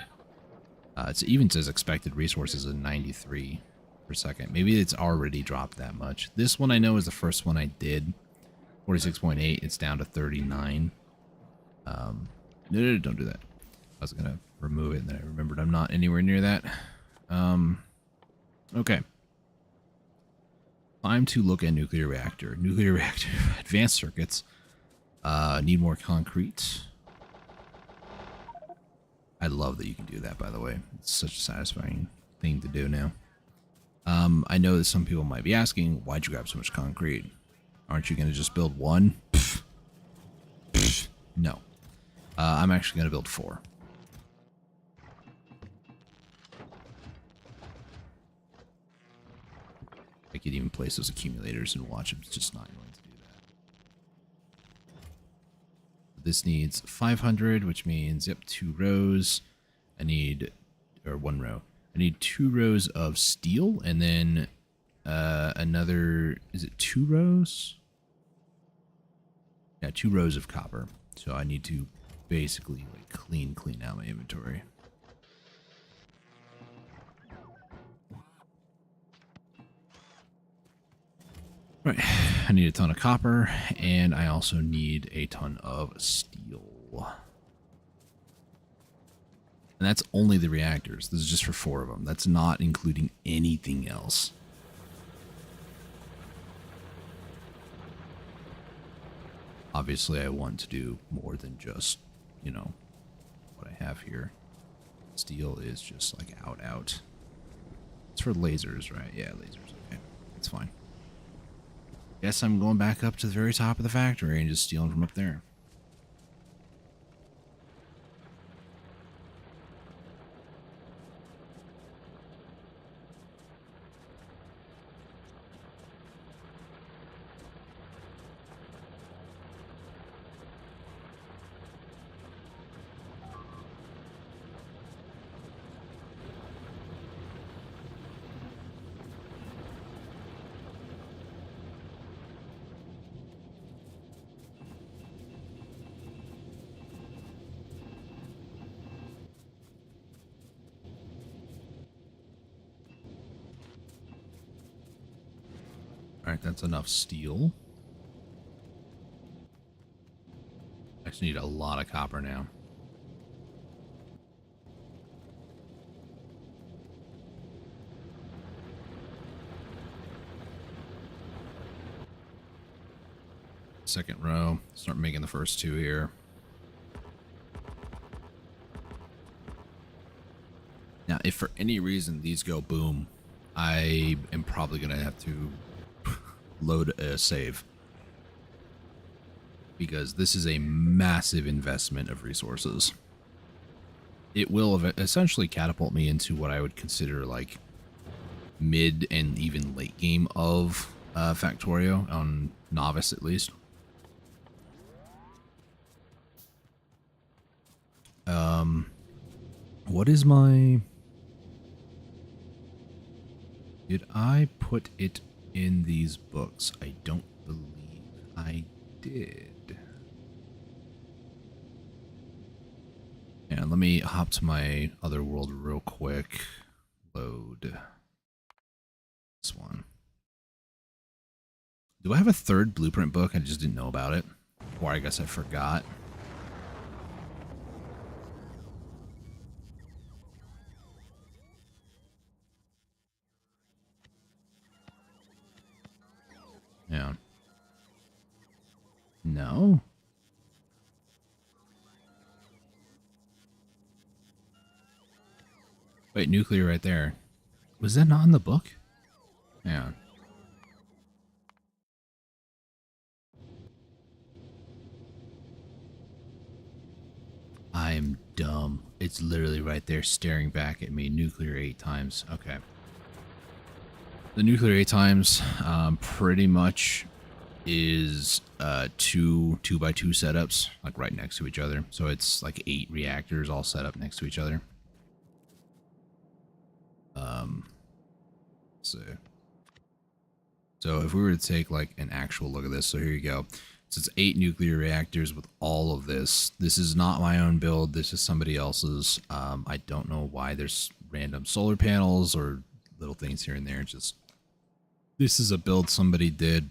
A: It even says expected resources of 93 per second. Maybe it's already dropped that much. This one I know is the first one I did. 46.8. It's down to 39. No, don't do that. I was going to remove it, and then I remembered I'm not anywhere near that. Okay. Time to look at nuclear reactor. Nuclear reactor advanced circuits. Need more concrete. I love that you can do that, by the way. It's such a satisfying thing to do now. I know that some people might be asking, why'd you grab so much concrete? Aren't you going to just build one? Pfft. Pfft. No. I'm actually going to build 4. I could even place those accumulators and watch them. It's just not going to do that. This needs 500, which means, yep, 2 rows. I need, or 1 row. I need 2 rows of steel, and then another, is it 2 rows? Yeah, 2 rows of copper. So I need to basically like clean out my inventory. Right, I need a ton of copper, and I also need a ton of steel. And that's only the reactors. This is just for 4 of them. That's not including anything else. Obviously, I want to do more than just, you know, what I have here. Steel is just like out. It's for lasers, right? Yeah, lasers. Okay, that's fine. Guess I'm going back up to the very top of the factory and just stealing from up there. Alright, that's enough steel. I just need a lot of copper now. Second row. Start making the first 2 here. Now, if for any reason these go boom, I am probably going to have to load a save. Because this is a massive investment of resources. It will essentially catapult me into what I would consider like mid and even late game of Factorio, on novice at least. What is my... Did I put it in these books? I don't believe I did. And let me hop to my other world real quick. Load this one. Do I have a third blueprint book? I just didn't know about it. Or I guess I forgot. Yeah. No? Wait, nuclear right there. Was that not in the book? Yeah. I'm dumb. It's literally right there staring back at me. Nuclear 8 times. Okay. The nuclear 8 times pretty much is two by two setups, like right next to each other. So it's like 8 reactors all set up next to each other. So if we were to take like an actual look at this, so here you go. So it's 8 nuclear reactors with all of this. This is not my own build. This is somebody else's. I don't know why there's random solar panels or little things here and there. Just this is a build somebody did.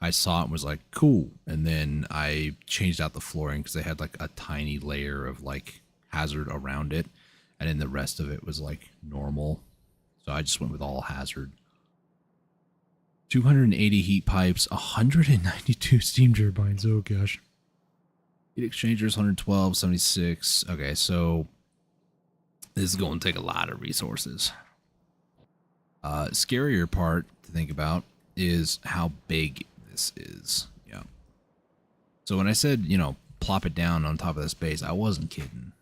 A: I saw it and was like, cool. And then I changed out the flooring because they had like a tiny layer of like hazard around it. And then the rest of it was like normal. So I just went with all hazard. 280 heat pipes, 192 steam turbines. Oh gosh. Heat exchangers, 112, 76. Okay, so this is going to take a lot of resources. Scarier part to think about is how big this is. Yeah. So when I said, you know, plop it down on top of this base, I wasn't kidding.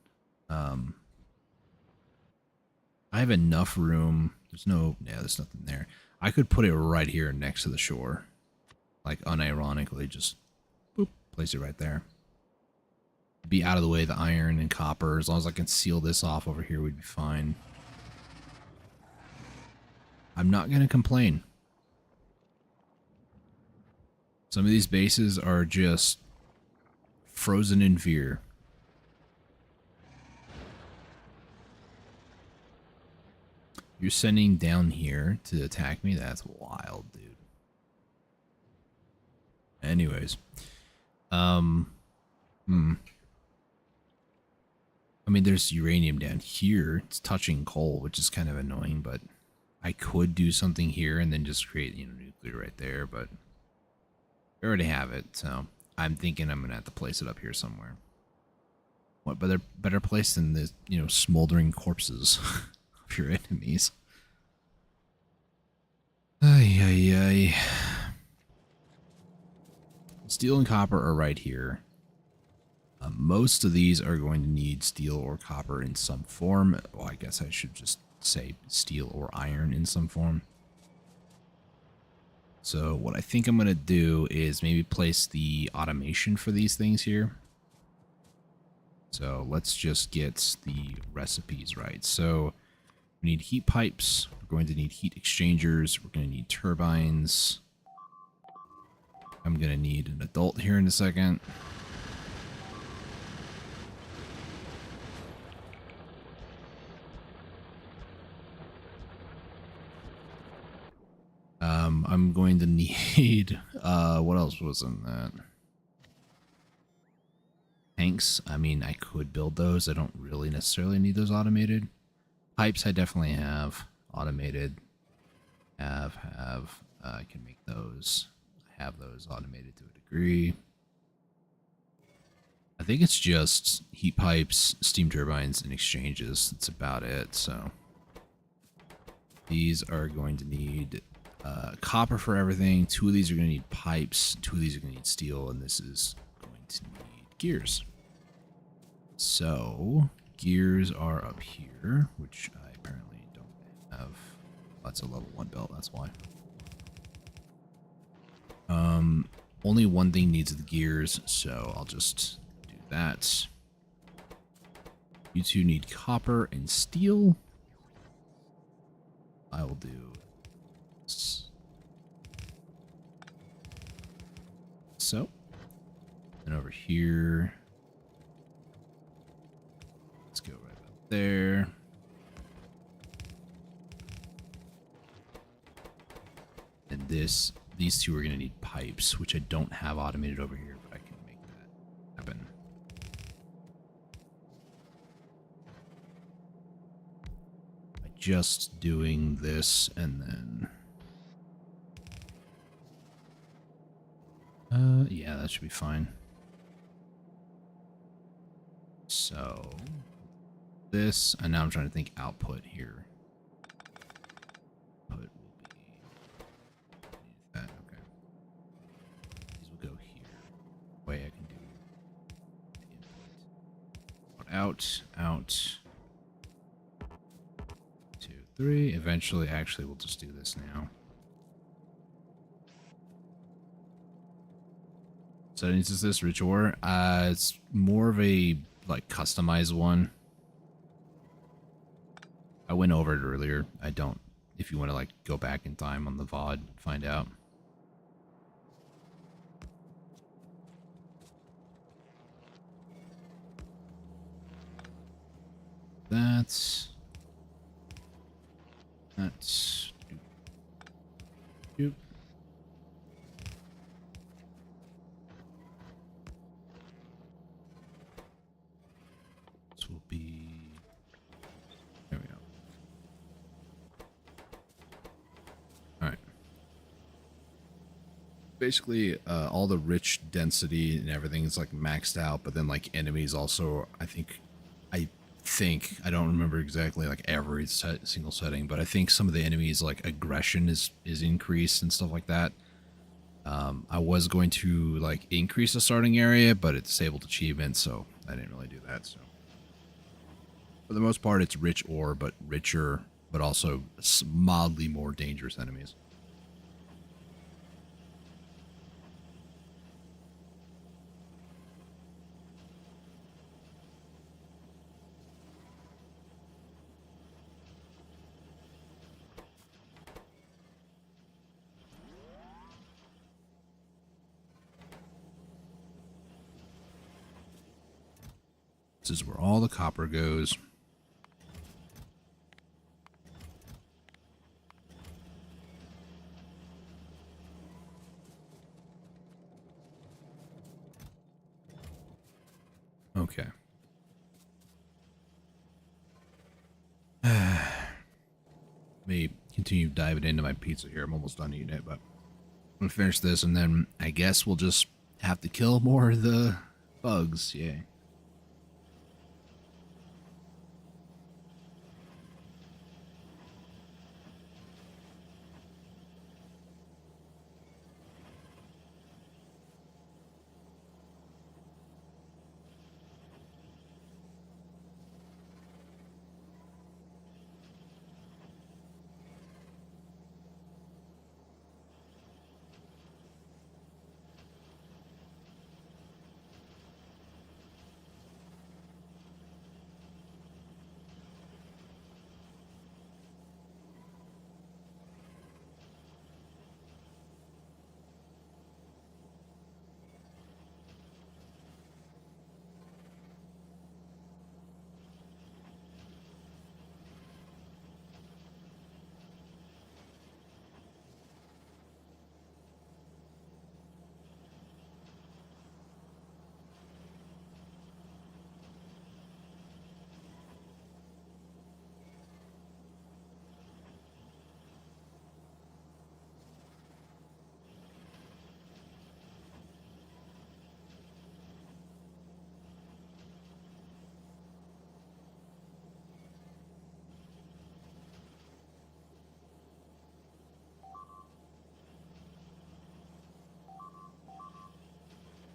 A: I have enough room. There's nothing there. I could put it right here next to the shore. Like unironically, just boop, place it right there. Be out of the way of the iron and copper. As long as I can seal this off over here, we'd be fine. I'm not going to complain. Some of these bases are just frozen in fear. You're sending down here to attack me? That's wild, dude. Anyways. I mean, there's uranium down here. It's touching coal, which is kind of annoying, but I could do something here and then just create, you know, nuclear right there, but we already have it, so I'm thinking I'm going to have to place it up here somewhere. What better place than the, you know, smoldering corpses of your enemies? Ay, ay, ay. Steel and copper are right here. Most of these are going to need steel or copper in some form. Well, I guess I should just say steel or iron in some form. So what I think I'm going to do is maybe place the automation for these things here. So let's just get the recipes right. So we need heat pipes. We're going to need heat exchangers. We're going to need turbines. I'm going to need an adult here in a second. I'm going to need, what else was in that? Tanks. I mean, I could build those. I don't really necessarily need those automated. Pipes I definitely have automated. I can make those. I have those automated to a degree. I think it's just heat pipes, steam turbines, and exchanges. That's about it. So these are going to need copper for everything. 2 of these are going to need pipes. 2 of these are going to need steel, and this is going to need gears. So gears are up here, which I apparently don't have. That's a level 1 belt. That's why. Only one thing needs the gears, so I'll just do that. You 2 need copper and steel. I will do so. And over here, there. And these two are going to need pipes, which I don't have automated over here, but I can make that happen. By just doing this and then... yeah, that should be fine. So, this, and now I'm trying to think output here. Output will be that, okay. These will go here. Way I can do input. Out, 2, 3. Eventually, actually, we'll just do this now. Settings is this rich ore? It's more of a like customized one. I went over it earlier. I don't. If you want to like go back in time on the VOD, find out. That's. Doop. This will be. There we go. All right. Basically, all the rich density and everything is like maxed out, but then like enemies also, I think, I don't remember exactly like every single setting, but I think some of the enemies like aggression is increased and stuff like that. I was going to like increase the starting area, but it disabled achievements, so I didn't really do that. So for the most part, it's rich ore, but richer, but also mildly more dangerous enemies. This is where all the copper goes. Okay. Let me continue diving into my pizza here. I'm almost done eating it, but I'm gonna finish this and then I guess we'll just have to kill more of the bugs. Yay.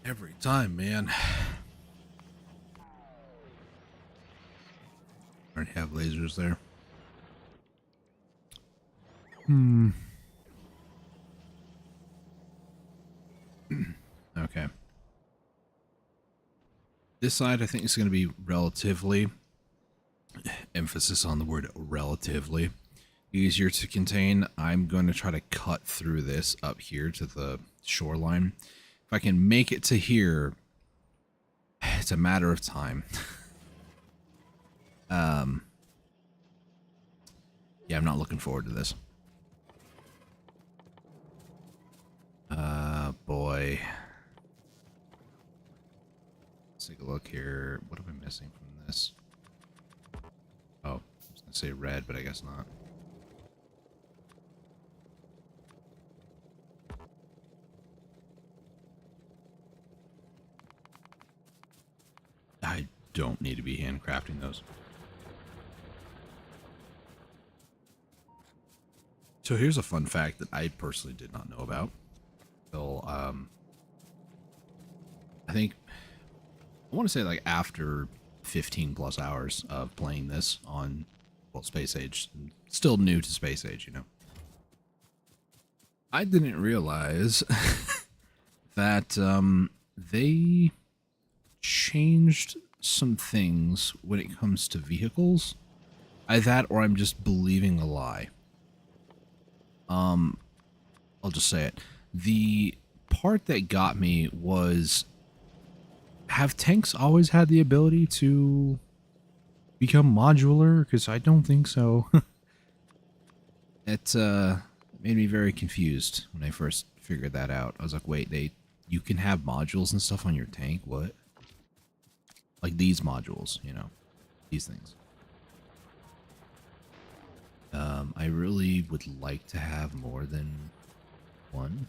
A: Every time, man. Already have lasers there. Okay. This side, I think, is going to be relatively, emphasis on the word relatively, easier to contain. I'm going to try to cut through this up here to the shoreline. If I can make it to here, it's a matter of time. Um, yeah, I'm not looking forward to this. Boy. Let's take a look here. What am I missing from this? Oh, I was going to say red, but I guess not. I don't need to be handcrafting those. So here's a fun fact that I personally did not know about. Till, I think, I want to say like after 15 plus hours of playing this on, well, Space Age. Still new to Space Age, you know. I didn't realize that they changed some things when it comes to vehicles. Either that or I'm just believing a lie. I'll just say it. The part that got me was, have tanks always had the ability to become modular? Because I don't think so. It made me very confused when I first figured that out. I was like, wait, you can have modules and stuff on your tank? What? Like these modules, you know, these things. I really would like to have more than one.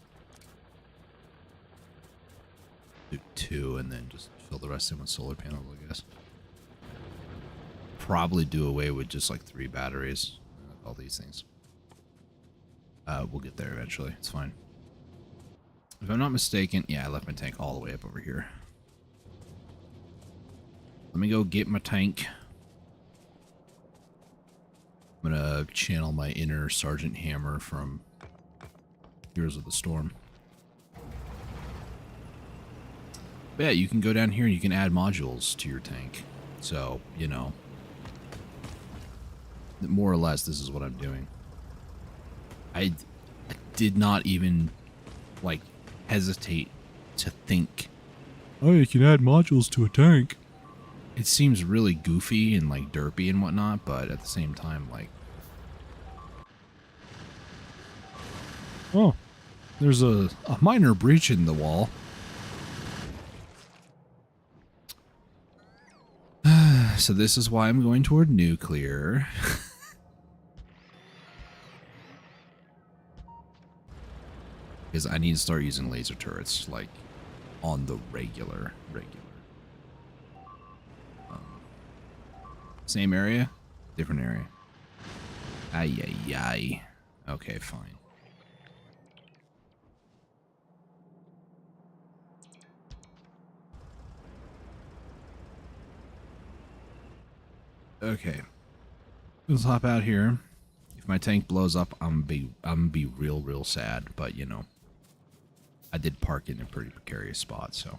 A: Do two and then just fill the rest in with solar panels, I guess. Probably do away with just like 3 batteries. All these things. We'll get there eventually. It's fine. If I'm not mistaken, yeah, I left my tank all the way up over here. Let me go get my tank. I'm gonna channel my inner Sergeant Hammer from Heroes of the Storm. But yeah, you can go down here and you can add modules to your tank. So, you know, more or less, this is what I'm doing. I did not even, like, hesitate to think, oh, you can add modules to a tank. It seems really goofy and, like, derpy and whatnot, but at the same time, like... Oh, there's a minor breach in the wall. So this is why I'm going toward nuclear. Because I need to start using laser turrets, like, on the regular. Same area? Different area. Ay. Okay, fine. Okay. Let's hop out here. If my tank blows up, I'm gonna be real sad, but you know, I did park in a pretty precarious spot, so.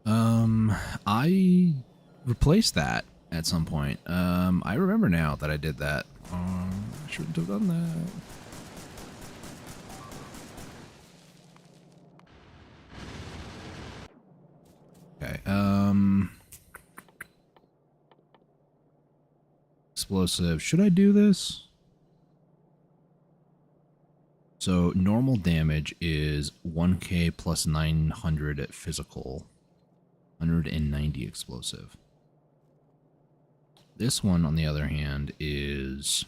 A: I replaced that at some point. I remember now that I did that. I shouldn't have done that. Okay, explosive. Should I do this? So normal damage is 1k plus 900 at physical, 190 explosive. This one, on the other hand, is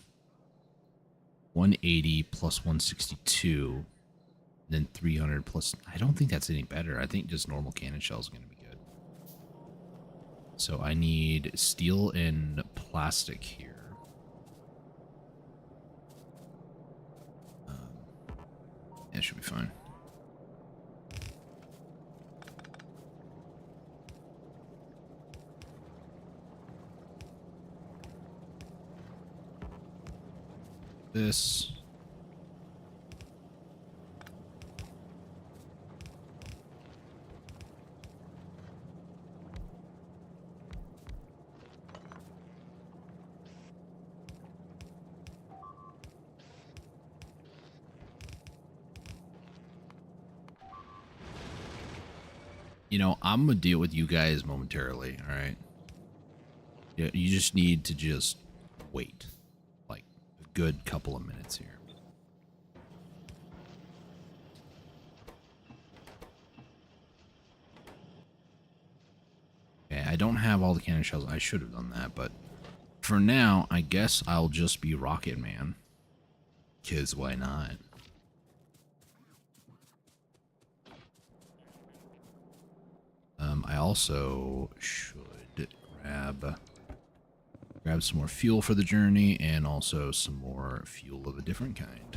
A: 180 plus 162, then 300 plus... I don't think that's any better. I think just normal cannon shells are going to be good. So I need steel and plastic here. That should be fine. This. You know, I'm gonna deal with you guys momentarily, all right? Yeah, you just need to just wait, like a good couple of minutes here. Okay, I don't have all the cannon shells. I should have done that, but for now, I guess I'll just be Rocket Man. 'Cause why not? I also should grab some more fuel for the journey and also some more fuel of a different kind.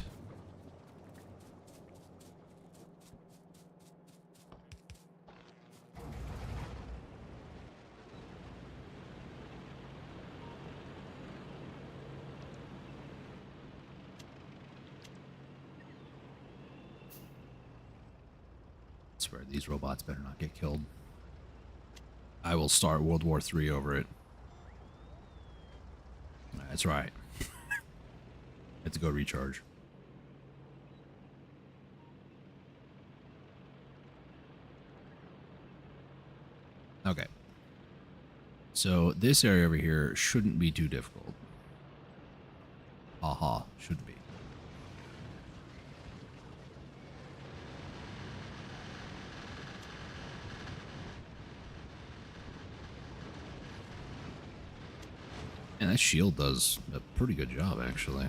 A: I swear, these robots better not get killed. I will start World War III over it. That's right. Had to go recharge. Okay. So this area over here shouldn't be too difficult. Aha, shouldn't be. And that shield does a pretty good job, actually.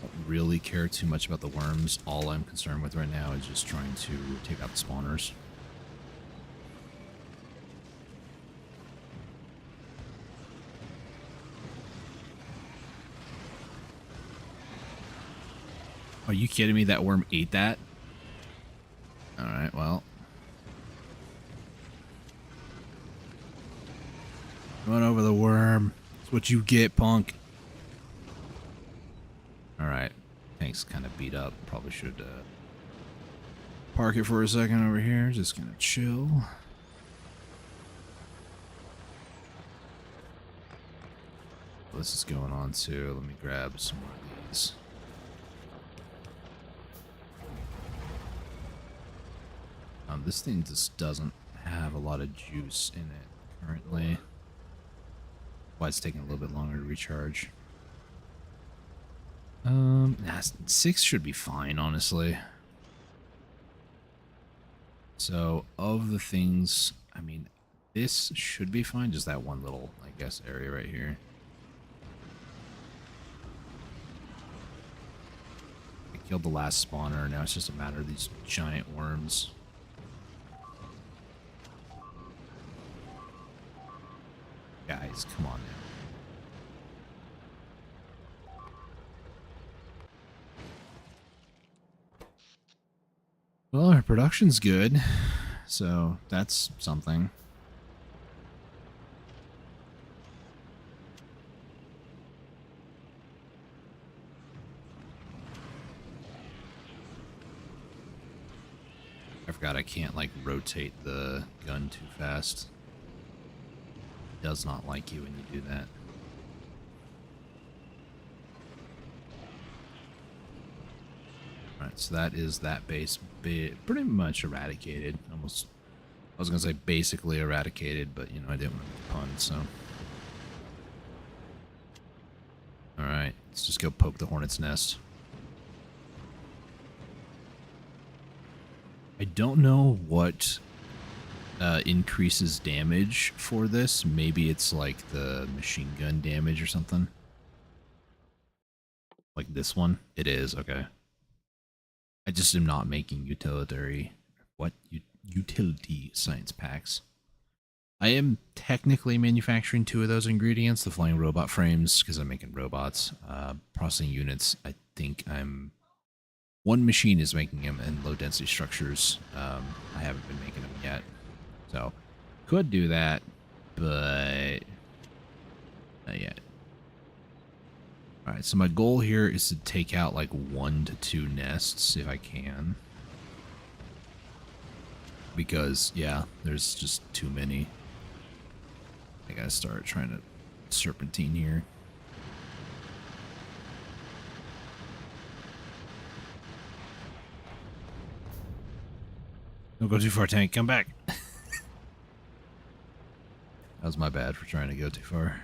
A: Don't really care too much about the worms. All I'm concerned with right now is just trying to take out the spawners. Are you kidding me? That worm ate that? Alright, well. Run over the worm. That's what you get, punk. Alright. Tank's kind of beat up. Probably should park it for a second over here. Just gonna chill. This is going on too. Let me grab some more of these. This thing just doesn't have a lot of juice in it currently. Why it's taking a little bit longer to recharge. Nah, 6 should be fine, honestly. So, of the things, I mean, this should be fine. Just that one little, I guess, area right here. I killed the last spawner. Now it's just a matter of these giant worms. Guys, come on now. Well, our production's good, so that's something. I forgot I can't, like, rotate the gun too fast. It does not like you when you do that. Alright, so that is that base pretty much eradicated. Almost, I was going to say basically eradicated, but, you know, I didn't want to pun, so. Alright, let's just go poke the hornet's nest. I don't know what increases damage for this. Maybe it's like the machine gun damage or something. Like this one? It is, okay. I just am not making utility science packs. I am technically manufacturing 2 of those ingredients, the flying robot frames, because I'm making robots. Processing units, I think I'm... One machine is making them in low density structures. I haven't been making them yet. So, could do that, but not yet. Alright, so my goal here is to take out like 1 to 2 nests if I can. Because, yeah, there's just too many. I gotta start trying to serpentine here. Don't go too far, tank. Come back. That was my bad for trying to go too far.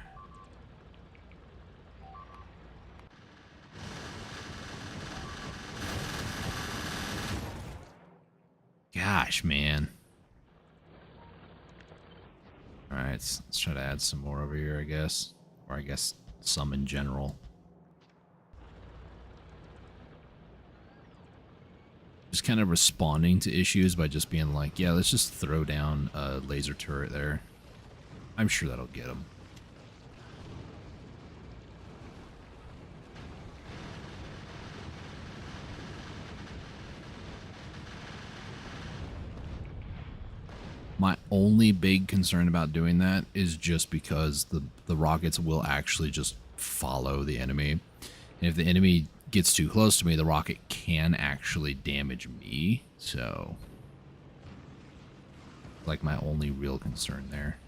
A: Gosh, man. Alright, let's try to add some more over here, I guess. Or I guess some in general. Just kind of responding to issues by just being like, yeah, let's just throw down a laser turret there. I'm sure that'll get them. My only big concern about doing that is just because the rockets will actually just follow the enemy. And if the enemy gets too close to me, the rocket can actually damage me. So, like, my only real concern there.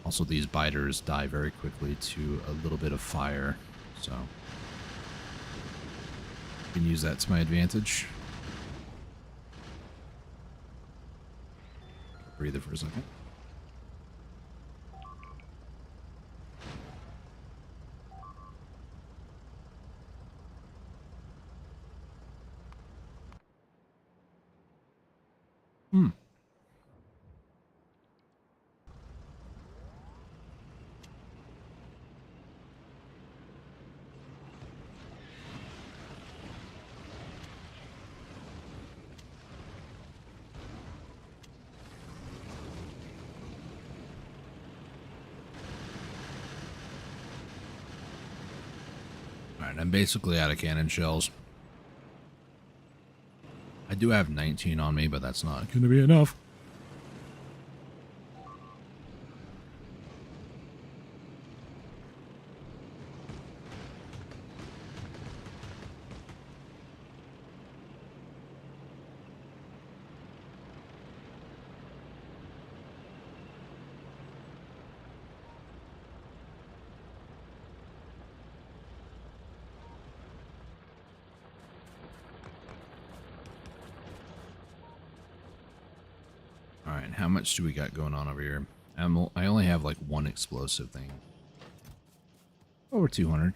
A: Also, these biters die very quickly to a little bit of fire, so I can use that to my advantage. Breathe it for a second. Alright, I'm basically out of cannon shells. I do have 19 on me, but that's not going to be enough. Alright, how much do we got going on over here? I only have like one explosive thing. Over 200.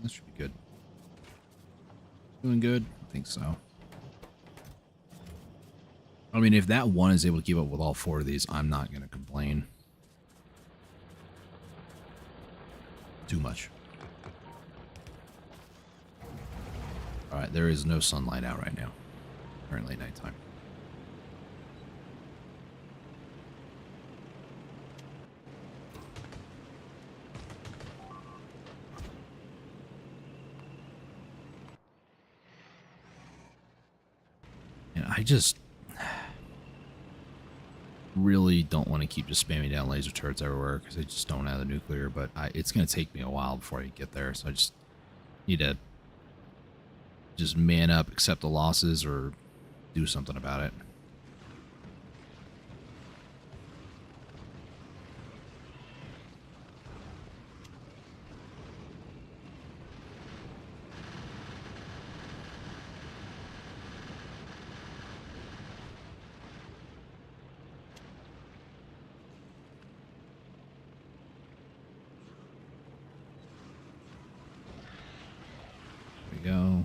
A: That should be good. Doing good? I think so. I mean, if that one is able to keep up with all four of these, I'm not going to complain. Too much. Alright, there is no sunlight out right now. Currently nighttime. And I just really don't want to keep just spamming down laser turrets everywhere because I just don't have the nuclear, but it's going to take me a while before I get there, so I just need to just man up, accept the losses, or do something about it. There we go.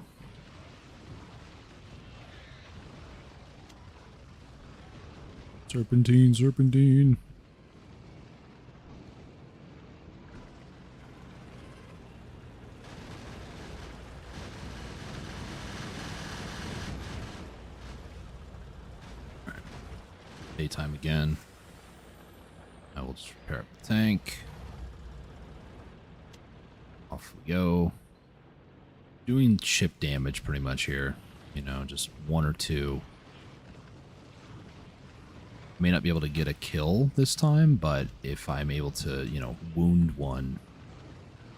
A: Serpentine, serpentine. All right. Daytime again. I will just repair up the tank. Off we go. Doing chip damage pretty much here. You know, just one or two. May not be able to get a kill this time, but if I'm able to, you know, wound one,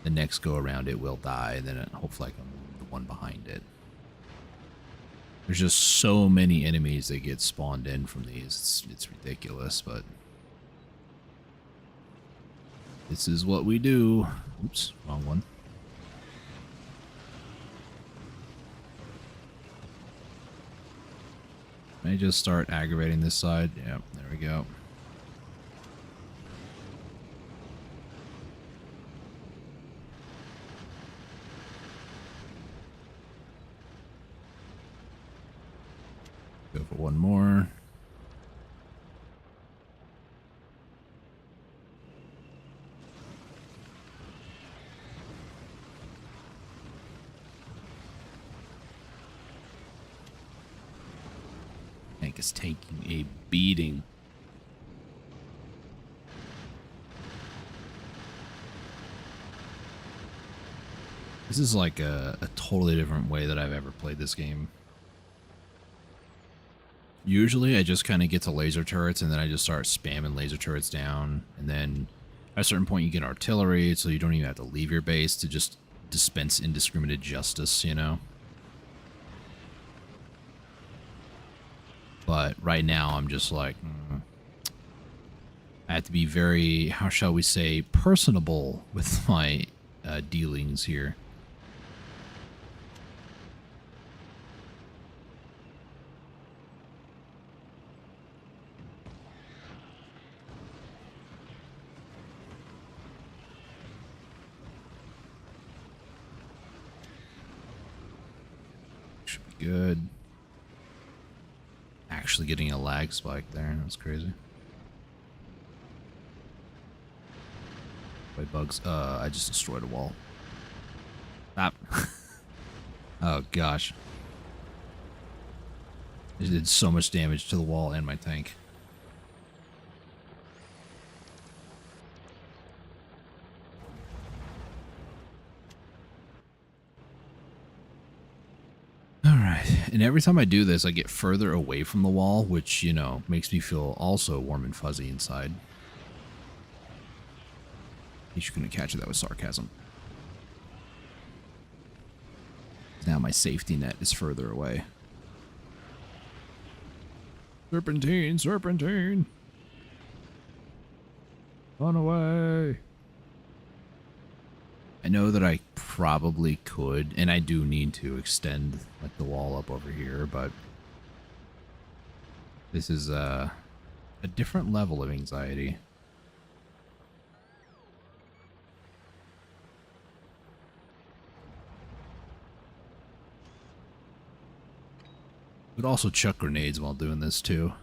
A: the next go around it will die, and then hopefully I can wound the one behind it. There's just so many enemies that get spawned in from these. It's ridiculous, but this is what we do. Oops, wrong one. May just start aggravating this side. Yep, there we go. Go for one more. Tank is taking a beating. This is like a totally different way that I've ever played this game. Usually I just kind of get to laser turrets and then I just start spamming laser turrets down. And then at a certain point you get artillery, so you don't even have to leave your base to just dispense indiscriminate justice, you know? But right now I'm just like, I have to be very, how shall we say, personable with my dealings here. Should be good. Actually getting a lag spike there. That's crazy. Wait, bugs. I just destroyed a wall. Stop. Oh, gosh. It did so much damage to the wall and my tank. Alright, and every time I do this, I get further away from the wall, which, you know, makes me feel also warm and fuzzy inside. You couldn't catch it, that was sarcasm. Now my safety net is further away. Serpentine, serpentine! Run away! I know that I probably could, and I do need to extend like the wall up over here, but this is a different level of anxiety. Would also chuck grenades while doing this too.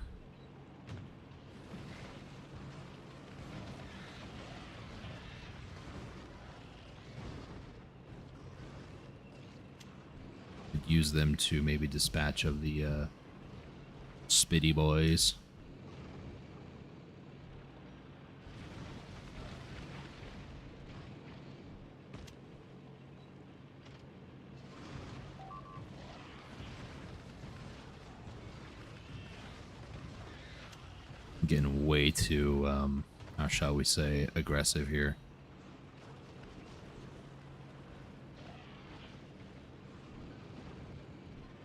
A: Could use them to maybe dispatch of the Spitty boys. Getting way too, how shall we say, aggressive here.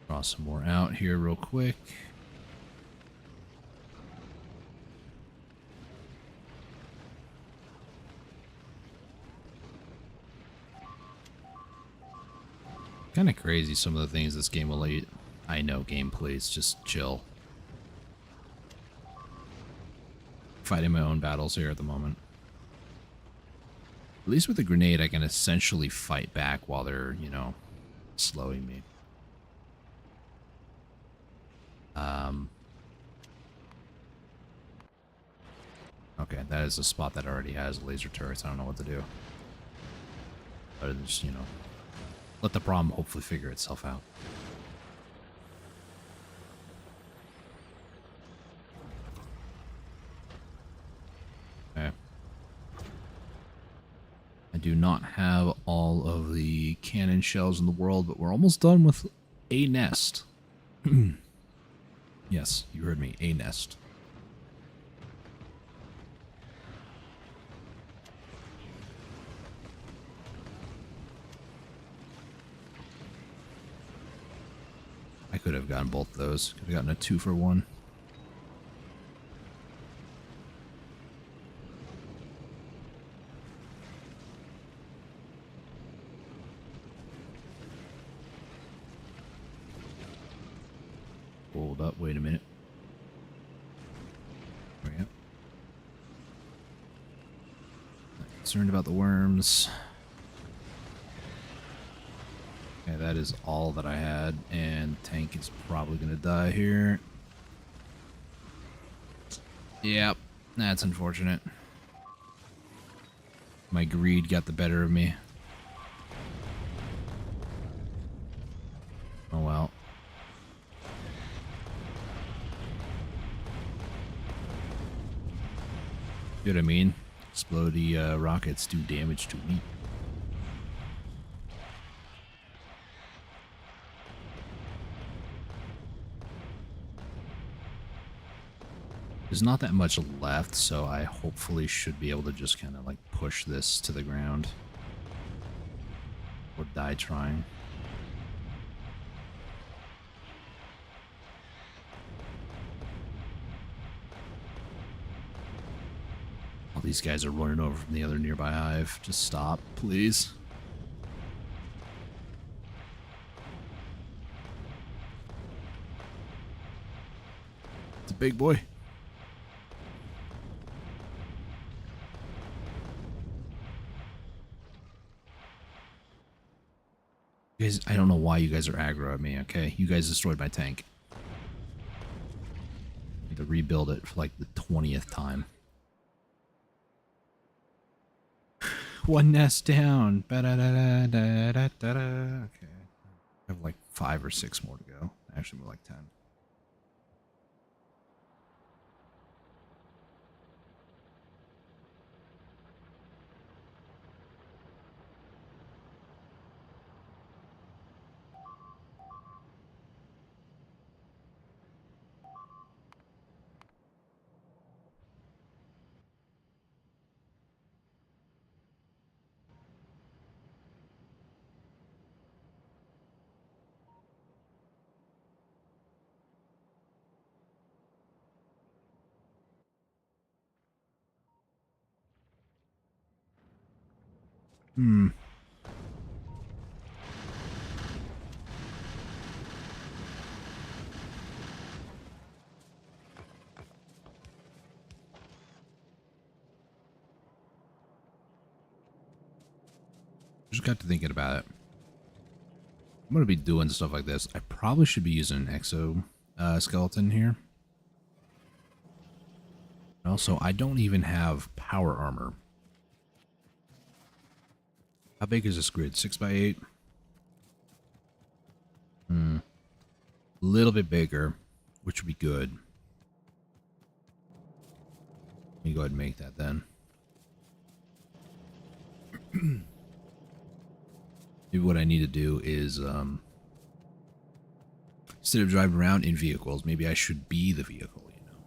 A: Draw some more out here real quick. Kind of crazy some of the things this game will let you. I know gameplay is just chill. Fighting my own battles here at the moment. At least with the grenade, I can essentially fight back while they're, you know, slowing me. Okay, that is a spot that already has laser turrets. I don't know what to do. Other than just, you know, let the problem hopefully figure itself out. Okay. I do not have all of the cannon shells in the world, but we're almost done with a nest. Yes, you heard me, a nest. I could have gotten both of those. Could have gotten a 2-for-1. Hold up, wait a minute. There we go. Not concerned about the worms. Okay, that is all that I had, and the tank is probably gonna die here. Yep, that's unfortunate. My greed got the better of me. Oh well. You know what I mean? Explodey rockets do damage to me. There's not that much left, so I hopefully should be able to just kind of like push this to the ground. Or die trying. All these guys are running over from the other nearby hive. Just stop, please. It's a big boy. You guys, I don't know why you guys are aggro at me, okay? You guys destroyed my tank. I need to rebuild it for like the 20th time. One nest down. Ba-da-da-da-da-da-da. Okay. I have like 5 or 6 more to go. Actually, more like 10. Hmm. Just got to thinking about it. I'm going to be doing stuff like this. I probably should be using an exo skeleton here. Also, I don't even have power armor. How big is this grid? 6x8? A little bit bigger, which would be good. Let me go ahead and make that then. Maybe what I need to do is, instead of driving around in vehicles, maybe I should be the vehicle, you know?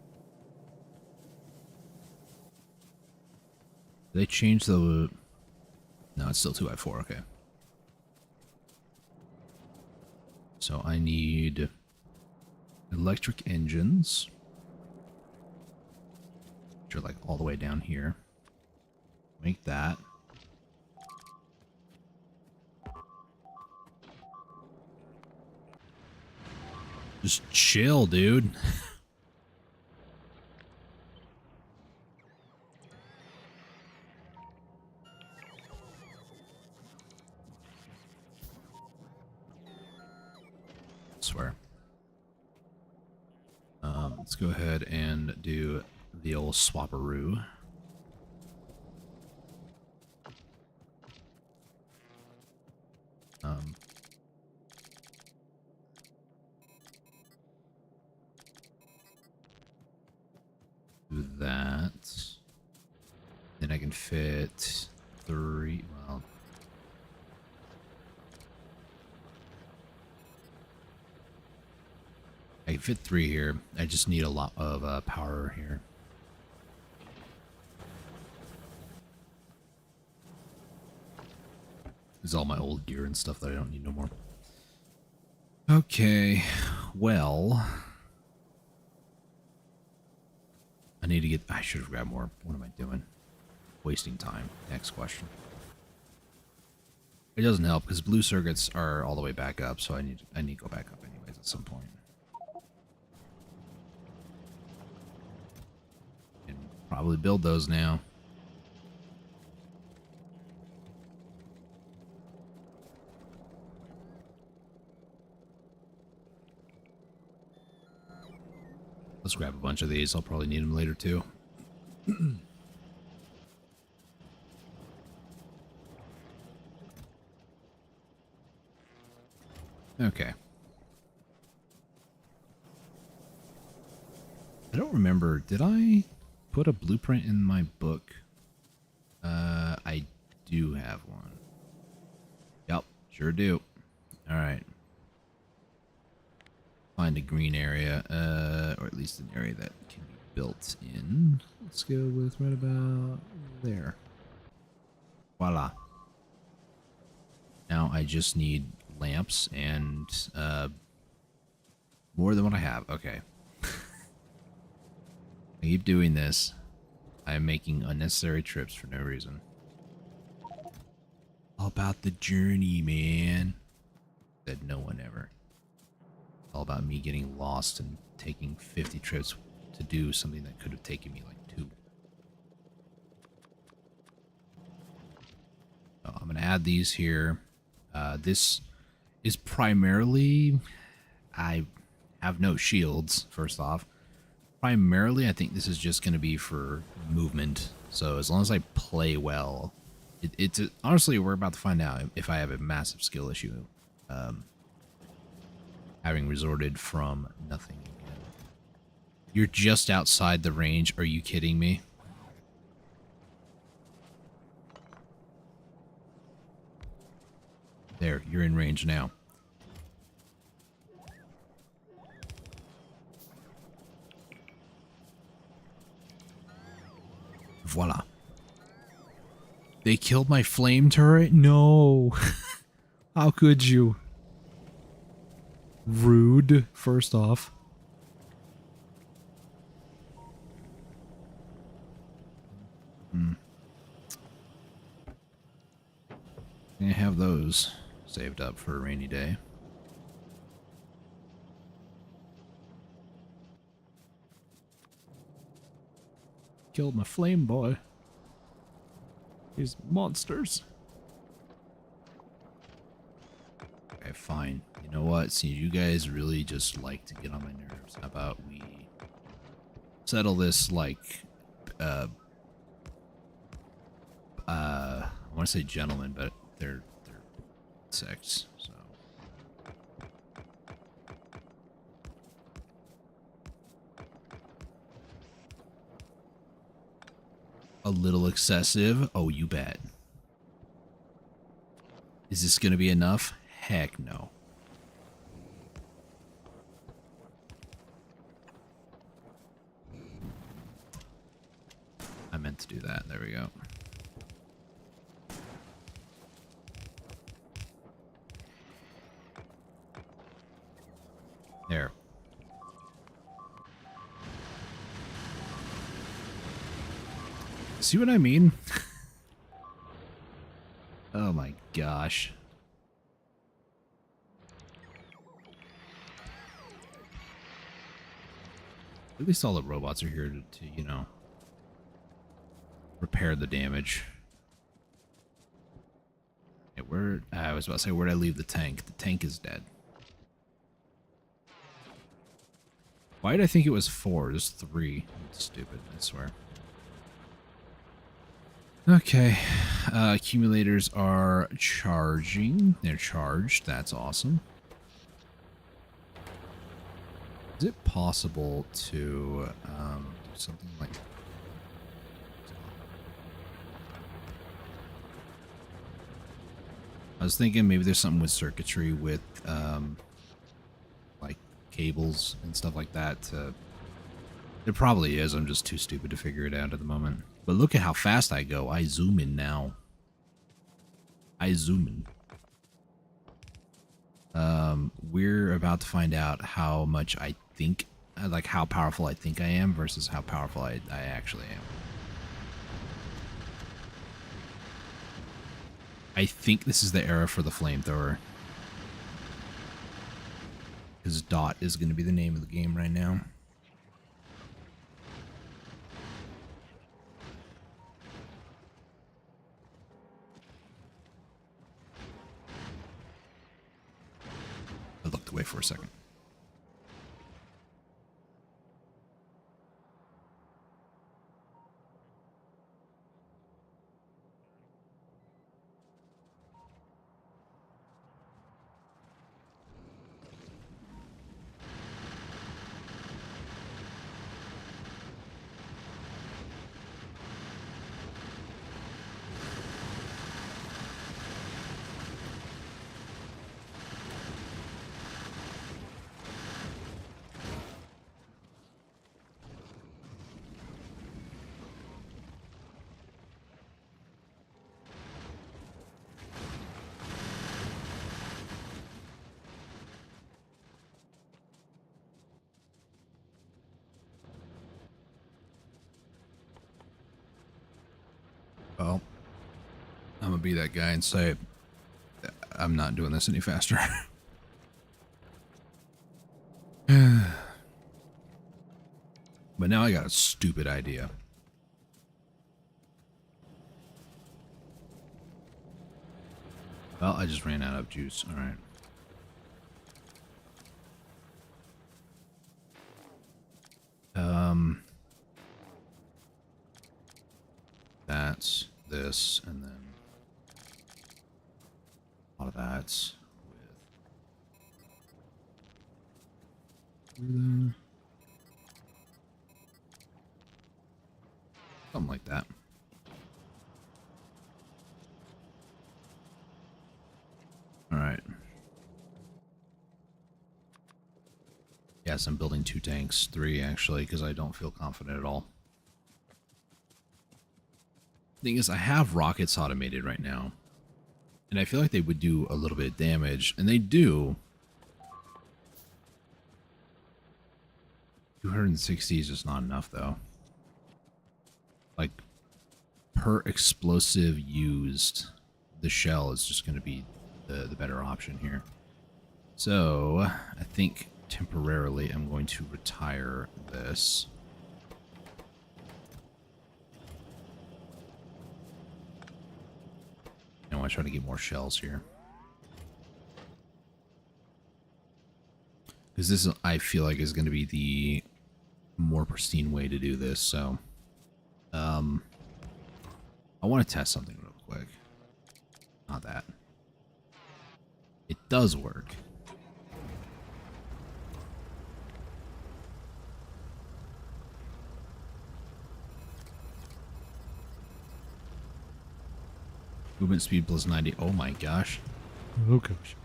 A: They changed the... No, it's still 2x4, okay. So I need electric engines, which are like all the way down here. Make that. Just chill, dude. I swear. Let's go ahead and do the old swapperoo. Do that. Then I can fit 3, well... I can fit 3 here. I just need a lot of power here. This is all my old gear and stuff that I don't need no more. Okay, well... I need to get... I should have grabbed more. What am I doing? Wasting time. Next question. It doesn't help because blue circuits are all the way back up, so I need to go back up anyways at some point. Probably build those now. Let's grab a bunch of these. I'll probably need them later too. Okay. I don't remember. Did I put a blueprint in my book? I do have one. Yep, sure do. All right. Find a green area, or at least an area that can be built in. Let's go with right about there. Voila. Now I just need lamps and more than what I have. Okay. I keep doing this. I'm making unnecessary trips for no reason. All about the journey, man. Said no one ever. All about me getting lost and taking 50 trips to do something that could have taken me like 2. So I'm going to add these here. This is primarily... I have no shields, first off. Primarily, I think this is just going to be for movement. So as long as I play well, it's honestly, we're about to find out if I have a massive skill issue. Having resorted from nothing again. You're just outside the range. Are you kidding me? There, you're in range now. Voila. They killed my flame turret? No. How could you? Rude, first off. I have those saved up for a rainy day. Killed my flame boy. These monsters. Okay, fine. You know what? See, you guys really just like to get on my nerves. How about we settle this like, I want to say gentlemen, but they're sex, so. A little excessive? Oh, you bet. Is this gonna be enough? Heck no. I meant to do that. There we go. There. See what I mean? Oh my gosh. At least all the robots are here to you know, repair the damage. Yeah, where I was about to say, where'd I leave the tank? The tank is dead. Why did I think it was 4? There's 3. That's stupid, I swear. Okay. Accumulators are charging. They're charged. That's awesome. Is it possible to do something like... I was thinking maybe there's something with circuitry with like cables and stuff like that. There probably is. I'm just too stupid to figure it out at the moment. But look at how fast I go. I zoom in now. I zoom in. We're about to find out how much I think, like how powerful I think I am versus how powerful I actually am. I think this is the era for the flamethrower. Because Dot is going to be the name of the game right now. for a second. Well, I'm gonna be that guy and say I'm not doing this any faster. But now I got a stupid idea. Well, I just ran out of juice. All right. That's this, and then a lot of that with something like that. All right. Yes, I'm building 2 tanks, 3 actually, because I don't feel confident at all. Thing is, I have rockets automated right now, and I feel like they would do a little bit of damage, and they do. 260 is just not enough, though. Like, per explosive used, the shell is just going to be the better option here. So, I think temporarily I'm going to retire this. I want to try to get more shells here. Because this, I feel like, is going to be the more pristine way to do this, so... I want to test something real quick. Not that. It does work. Movement speed plus 90. Oh my gosh. Oh gosh.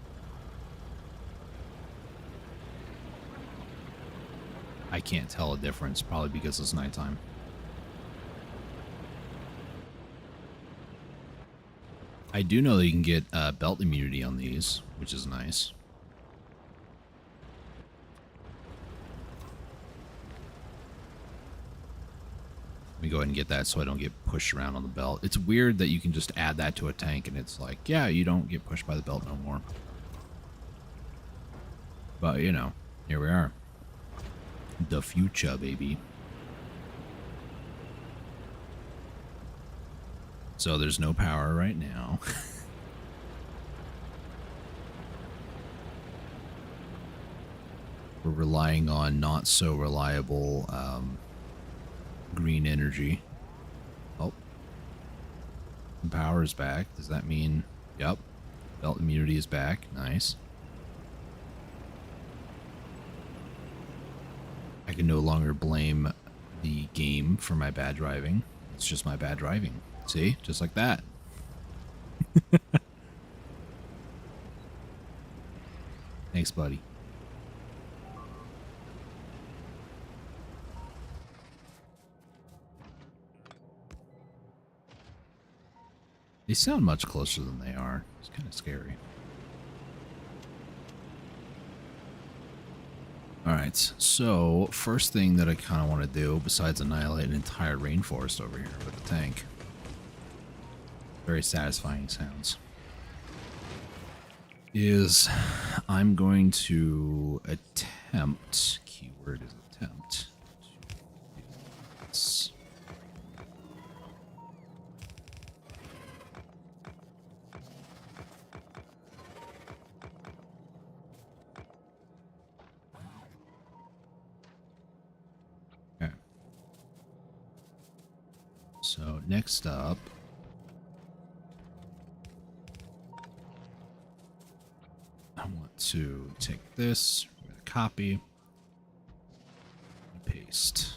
A: I can't tell a difference, probably because it's nighttime. I do know that you can get belt immunity on these, which is nice. Let me go ahead and get that so I don't get pushed around on the belt. It's weird that you can just add that to a tank and it's like, yeah, you don't get pushed by the belt no more. But, you know, here we are. The future, baby. So there's no power right now. We're relying on not so reliable green energy. Oh. Power is back. Does that mean... Yep. Belt immunity is back. Nice. I can no longer blame the game for my bad driving. It's just my bad driving. See? Just like that. Thanks, buddy. They sound much closer than they are. It's kind of scary. Alright, so first thing that I kind of want to do, besides annihilate an entire rainforest over here with the tank. Very satisfying sounds. Is I'm going to attempt, keyword is attempt, to do this. So next up, I want to take this, copy, paste.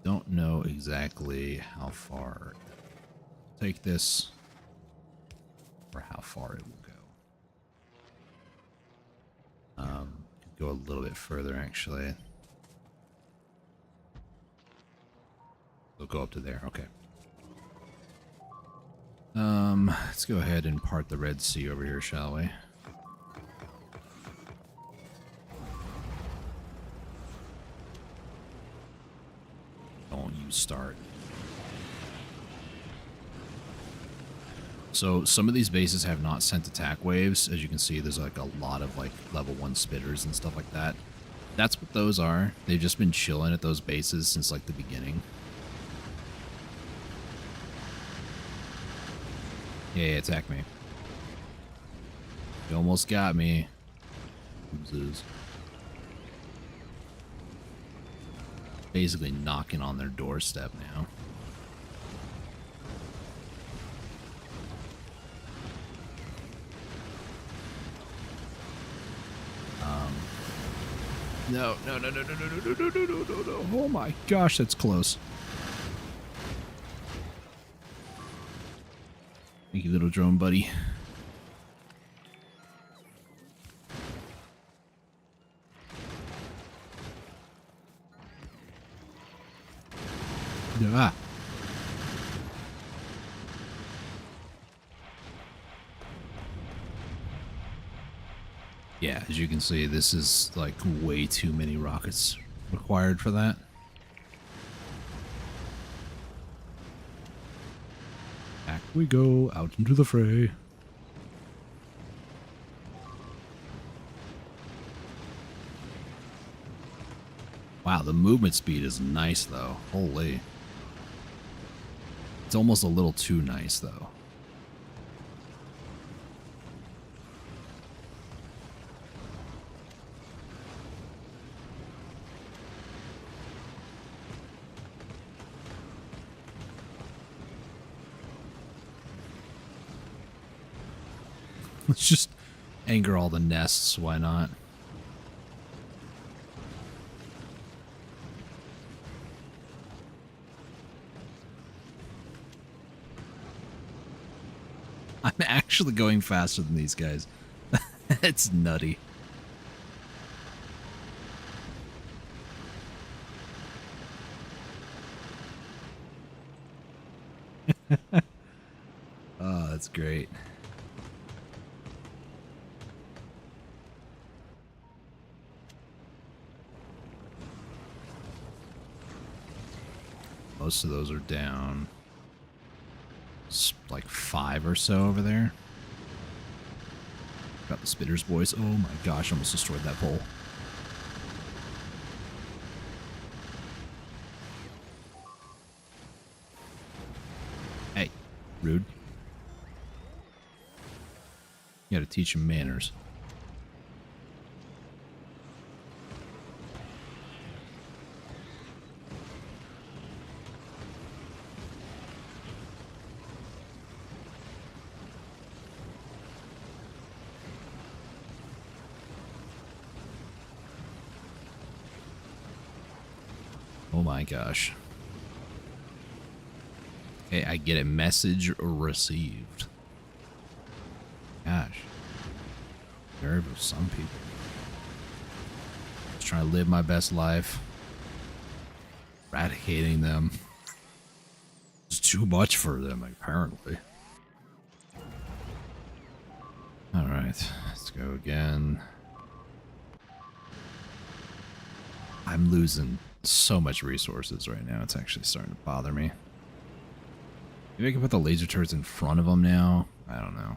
A: Don't know exactly how far. Take this, or how far it will go. Go a little bit further, actually. We'll go up to there. Okay. Let's go ahead and part the Red Sea over here, shall we? Don't you start. So some of these bases have not sent attack waves. As you can see, there's like a lot of like level 1 spitters and stuff like that. That's what those are. They've just been chilling at those bases since like the beginning. Yeah, attack me. You almost got me. Oopsies. Basically knocking on their doorstep now. No. Oh my gosh, that's close. Thank you, little drone buddy. Ah. Yeah, as you can see, this is like way too many rockets required for that. Back we go, out into the fray. Wow, the movement speed is nice though. Holy. It's almost a little too nice though. Let's just anger all the nests, why not? I'm actually going faster than these guys. It's nutty. Oh, that's great. Most of those are down. It's like 5 or so over there. Got the spitters, boys. Oh my gosh, almost destroyed that pole. Hey, rude. You gotta teach him manners. Oh my gosh. Okay, I get a message received. Gosh. Very for some people. Just trying to live my best life. Eradicating them. It's too much for them, apparently. Alright, let's go again. I'm losing so much resources right now. It's actually starting to bother me. Maybe I can put the laser turrets in front of them now. I don't know.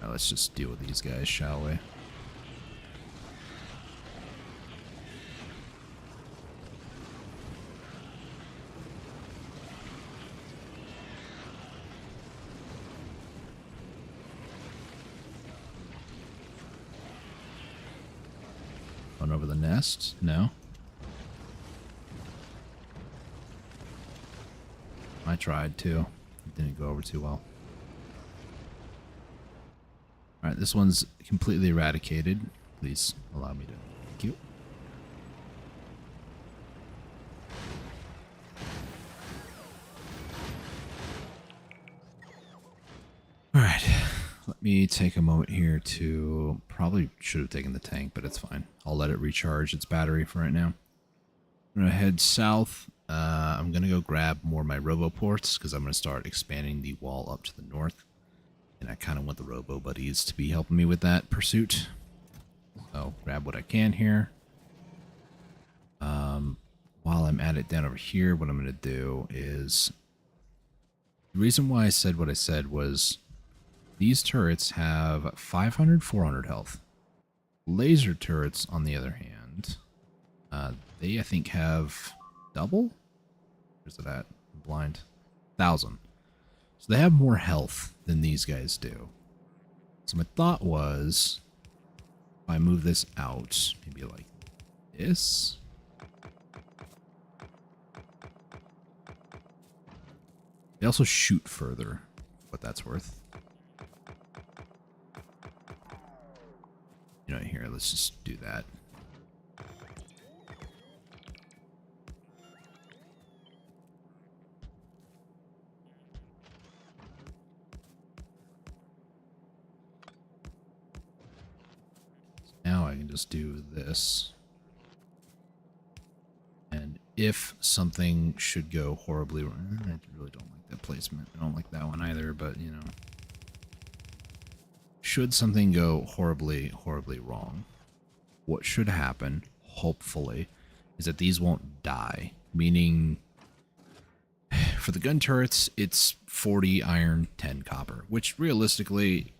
A: Right, let's just deal with these guys, shall we? Oh over the nest? No. I tried to. It didn't go over too well. Alright, this one's completely eradicated. Please allow me to. Thank you. Alright, let me take a moment here to... Probably should have taken the tank, but it's fine. I'll let it recharge its battery for right now. I'm going to head south. I'm going to go grab more of my roboports because I'm going to start expanding the wall up to the north. And I kind of want the robo buddies to be helping me with that pursuit. So grab what I can here. While I'm at it down over here, what I'm going to do is... The reason why I said what I said was these turrets have 500, 400 health. Laser turrets, on the other hand, they, I think, have double? Where's it at? I'm blind. 1,000. So they have more health than these guys do. So my thought was, if I move this out, maybe like this. They also shoot further, what that's worth. You know, here, let's just do that. Now I can just do this. And if something should go horribly wrong, I really don't like that placement. I don't like that one either, but you know. Should something go horribly, horribly wrong, what should happen, hopefully, is that these won't die. Meaning, for the gun turrets, it's 40 iron, 10 copper, which realistically,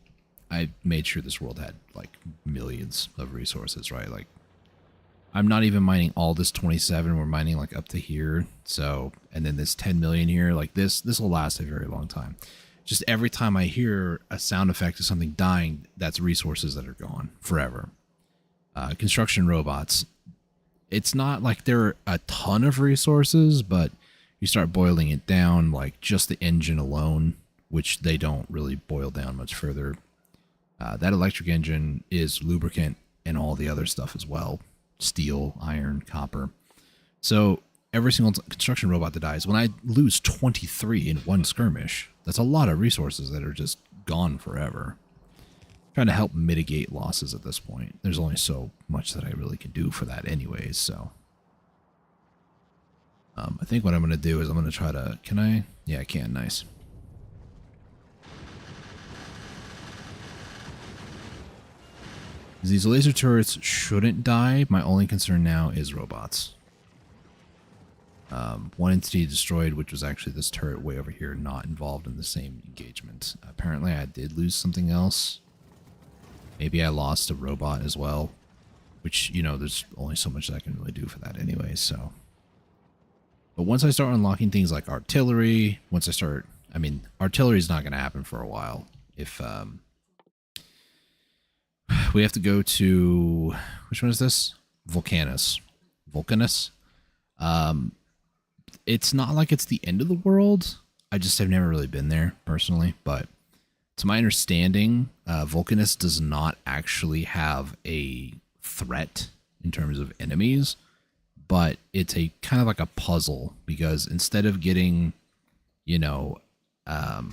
A: I made sure this world had like millions of resources, right? Like, I'm not even mining all this 27. We're mining like up to here. So, and then this 10 million here, like this will last a very long time. Just every time I hear a sound effect of something dying, that's resources that are gone forever. Construction robots, it's not like there are a ton of resources, but you start boiling it down, like just the engine alone, which they don't really boil down much further. That electric engine is lubricant and all the other stuff as well. Steel, iron, copper. So every single construction robot that dies, when I lose 23 in one skirmish, that's a lot of resources that are just gone forever. I'm trying to help mitigate losses at this point. There's only so much that I really can do for that anyways, so. I think what I'm going to do is I'm going to try to... Can I? Yeah, I can. Nice. These laser turrets shouldn't die. My only concern now is robots. One entity destroyed, which was actually this turret way over here, not involved in the same engagement. Apparently I did lose something else. Maybe I lost a robot as well, which, you know, there's only so much that I can really do for that anyway, so. But once I start unlocking things like artillery, once I start, I mean, artillery is not going to happen for a while. If, we have to go to, which one is this? Vulcanus. Vulcanus. It's not like it's the end of the world. I just have never really been there personally, but to my understanding, Vulcanus does not actually have a threat in terms of enemies, but it's a kind of like a puzzle because instead of getting, you know, what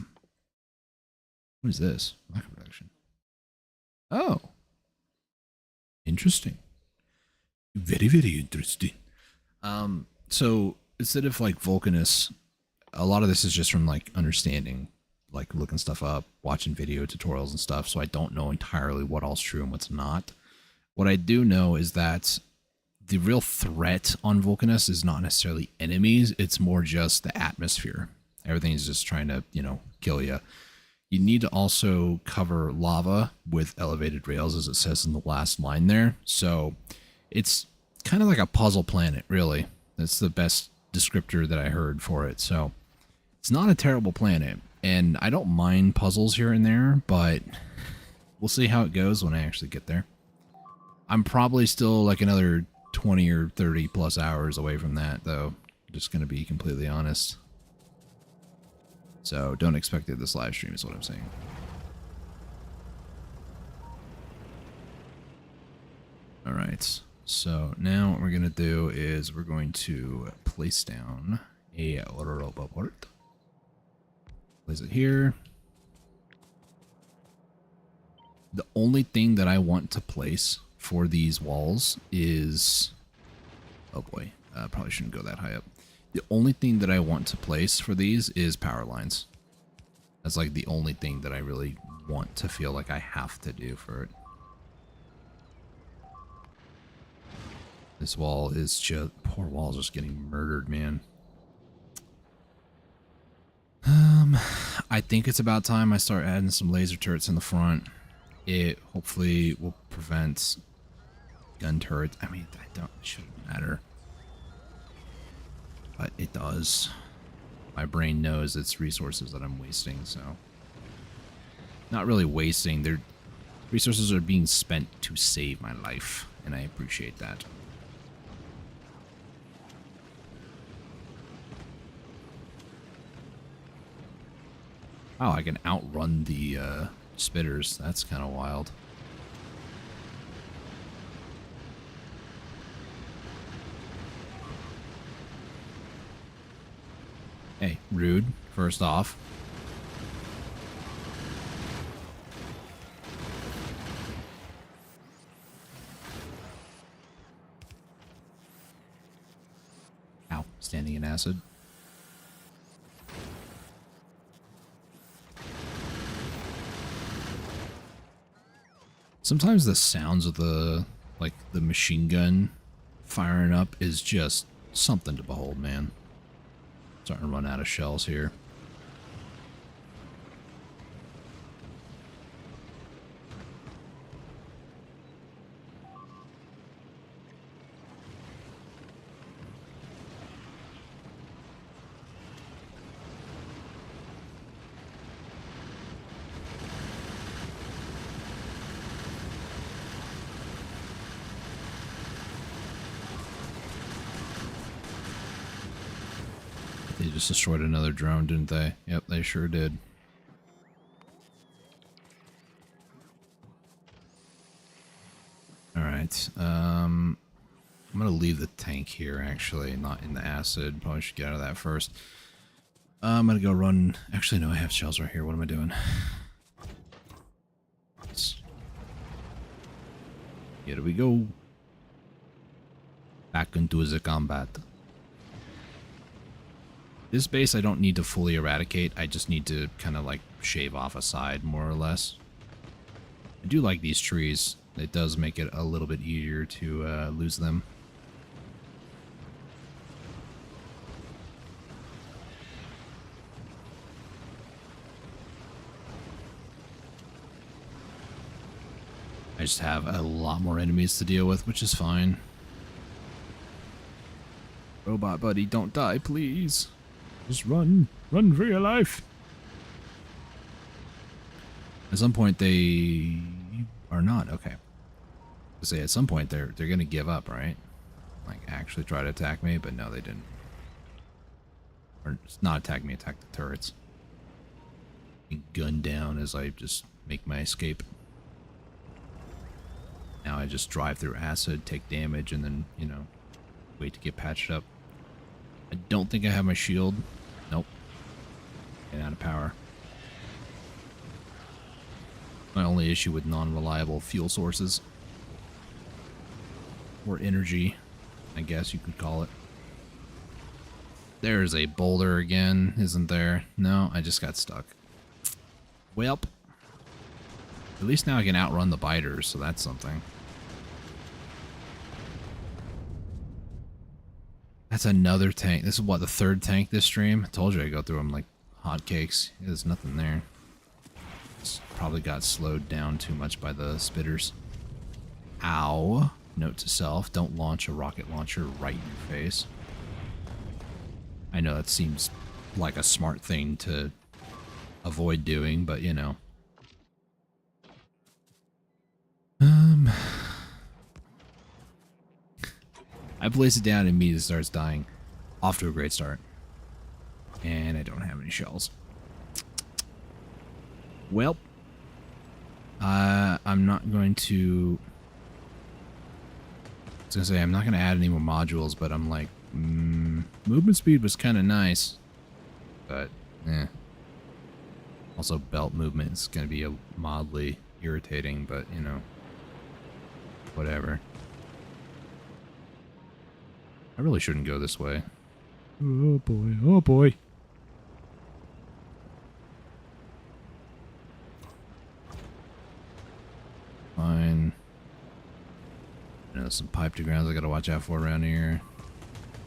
A: is this? Lack of production. Oh, interesting. Very, very interesting. So instead of like Vulcanus, a lot of this is just from like understanding, like looking stuff up, watching video tutorials and stuff. So I don't know entirely what all's true and what's not. What I do know is that the real threat on Vulcanus is not necessarily enemies. It's more just the atmosphere. Everything's just trying to, you know, kill you. You need to also cover lava with elevated rails, as it says in the last line there. So it's kind of like a puzzle planet, really. That's the best descriptor that I heard for it. So it's not a terrible planet. And I don't mind puzzles here and there, but we'll see how it goes when I actually get there. I'm probably still like another 20 or 30 plus hours away from that, though. Just going to be completely honest. So don't expect it this live stream is what I'm saying. All right. So now what we're going to do is we're going to place down a roboport. Place it here. The only thing that I want to place for these walls is... Oh boy, probably shouldn't go that high up. The only thing that I want to place for these is power lines. That's like the only thing that I really want to feel like I have to do for it. This wall is just... Poor wall's just getting murdered, man. I think it's about time I start adding some laser turrets in the front. It hopefully will prevent gun turrets. I mean, it shouldn't matter. But it does. My brain knows it's resources that I'm wasting, so... Not really wasting. Their resources are being spent to save my life, and I appreciate that. Oh, I can outrun the spitters. That's kind of wild. Hey, rude, first off. Ow, standing in acid. Sometimes the sounds of the machine gun firing up is just something to behold, man. Starting to run out of shells here. They just destroyed another drone, didn't they? Yep, they sure did. Alright, I'm gonna leave the tank here, actually, not in the acid. Probably should get out of that first. I'm gonna go run... Actually, no, I have shells right here. What am I doing? Here we go. Back into the combat. This base I don't need to fully eradicate. I just need to kind of like shave off a side, more or less. I do like these trees. It does make it a little bit easier to lose them. I just have a lot more enemies to deal with, which is fine. Robot buddy, don't die, please. Just run. Run for your life. At some point they are not. Okay. To say at some point they're gonna give up, right? Like actually try to attack me, but no, they didn't. Or not attack me, attack the turrets. Gun down as I just make my escape. Now I just drive through acid, take damage, and then, you know, wait to get patched up. I don't think I have my shield. Nope. Getting out of power. My only issue with non-reliable fuel sources. Or energy, I guess you could call it. There's a boulder again, isn't there? No, I just got stuck. Welp. At least now I can outrun the biters, so that's something. That's another tank. This is what, the third tank this stream? I told you I go through them like hotcakes. There's nothing there. It's probably got slowed down too much by the spitters. Ow. Note to self, don't launch a rocket launcher right in your face. I know that seems like a smart thing to avoid doing, but you know. I place it down and immediately starts dying. Off to a great start. And I don't have any shells. Well, I'm not going to... I was going to say, I'm not going to add any more modules, but I'm like, movement speed was kind of nice. But, eh. Also, belt movement is going to be mildly irritating, but, you know, whatever. I really shouldn't go this way. Oh boy, oh boy. Fine. You know, some piped grounds I gotta watch out for around here.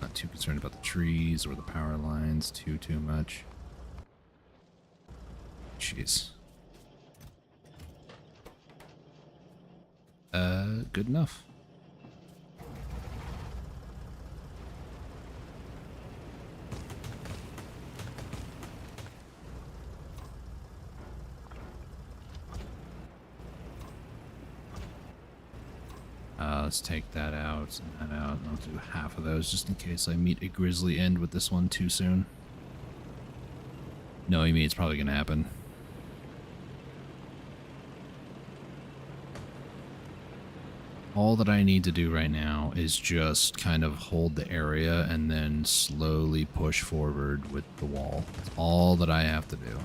A: Not too concerned about the trees or the power lines too much. Jeez. Good enough. Let's take that out and that out, and I'll do half of those just in case I meet a grisly end with this one too soon. Knowing me, it's probably going to happen. All that I need to do right now is just kind of hold the area and then slowly push forward with the wall. That's all that I have to do.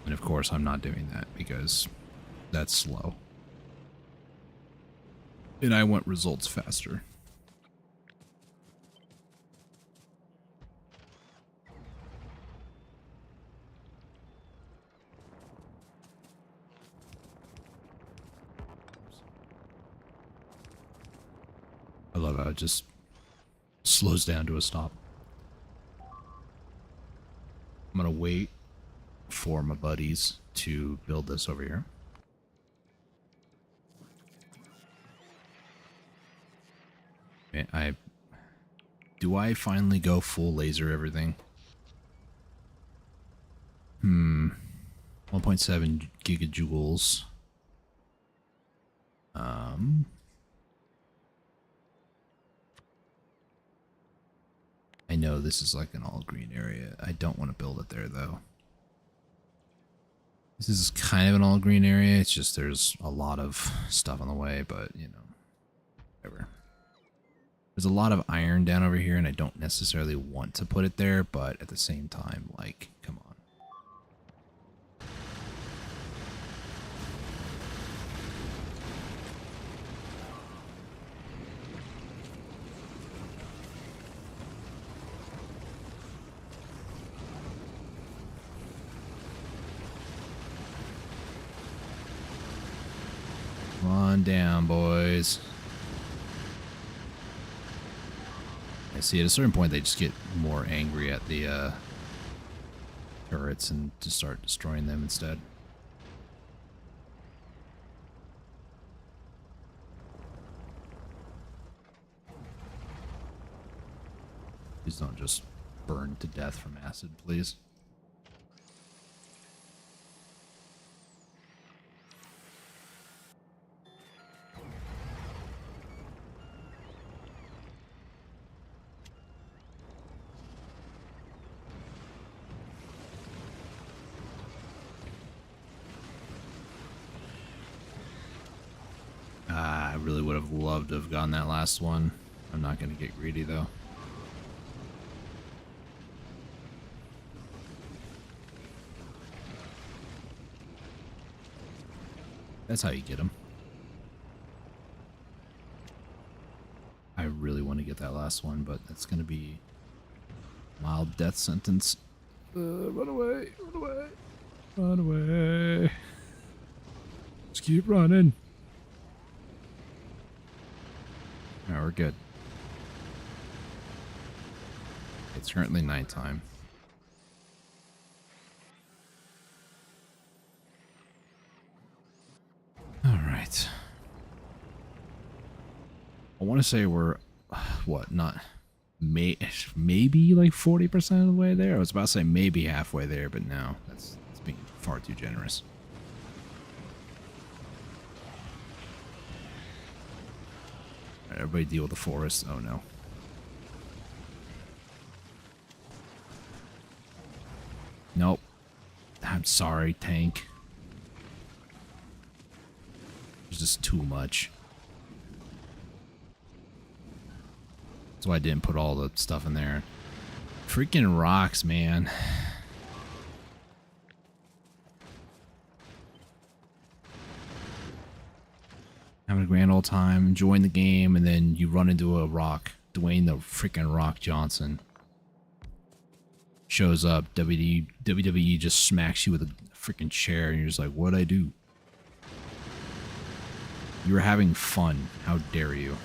A: And of course, I'm not doing that because that's slow. And I want results faster. I love how it just slows down to a stop. I'm gonna wait for my buddies to build this over here. Do I finally go full laser everything? 1.7 gigajoules. I know this is like an all green area. I don't want to build it there though. This is kind of an all green area. It's just there's a lot of stuff on the way, but you know, whatever. There's a lot of iron down over here, and I don't necessarily want to put it there, but at the same time, like, come on. Come on down, boys. I see at a certain point they just get more angry at the turrets and just start destroying them instead. Please don't just burn to death from acid, please. I really would have loved to have gotten that last one. I'm not going to get greedy, though. That's how you get them. I really want to get that last one, but that's going to be mild death sentence. Run away, run away, run away. Just keep running. All right, we're good. It's currently nighttime. All right. I want to say we're, what, not, maybe like 40% of the way there? I was about to say maybe halfway there, but no, that's being far too generous. everybody deal with the forest. Oh no. Nope. I'm sorry, tank. There's just too much. That's why I didn't put all the stuff in there. Freaking rocks, man. Having a grand old time, enjoying the game, and then you run into a rock. Dwayne the freaking Rock Johnson shows up. WWE just smacks you with a freaking chair, and you're just like, what'd I do? You were having fun. How dare you?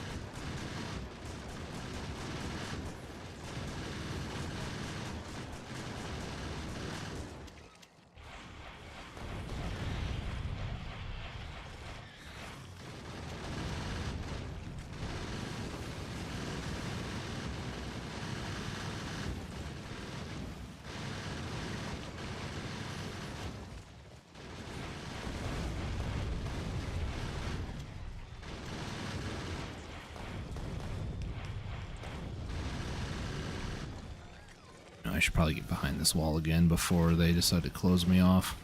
A: I should probably get behind this wall again before they decide to close me off.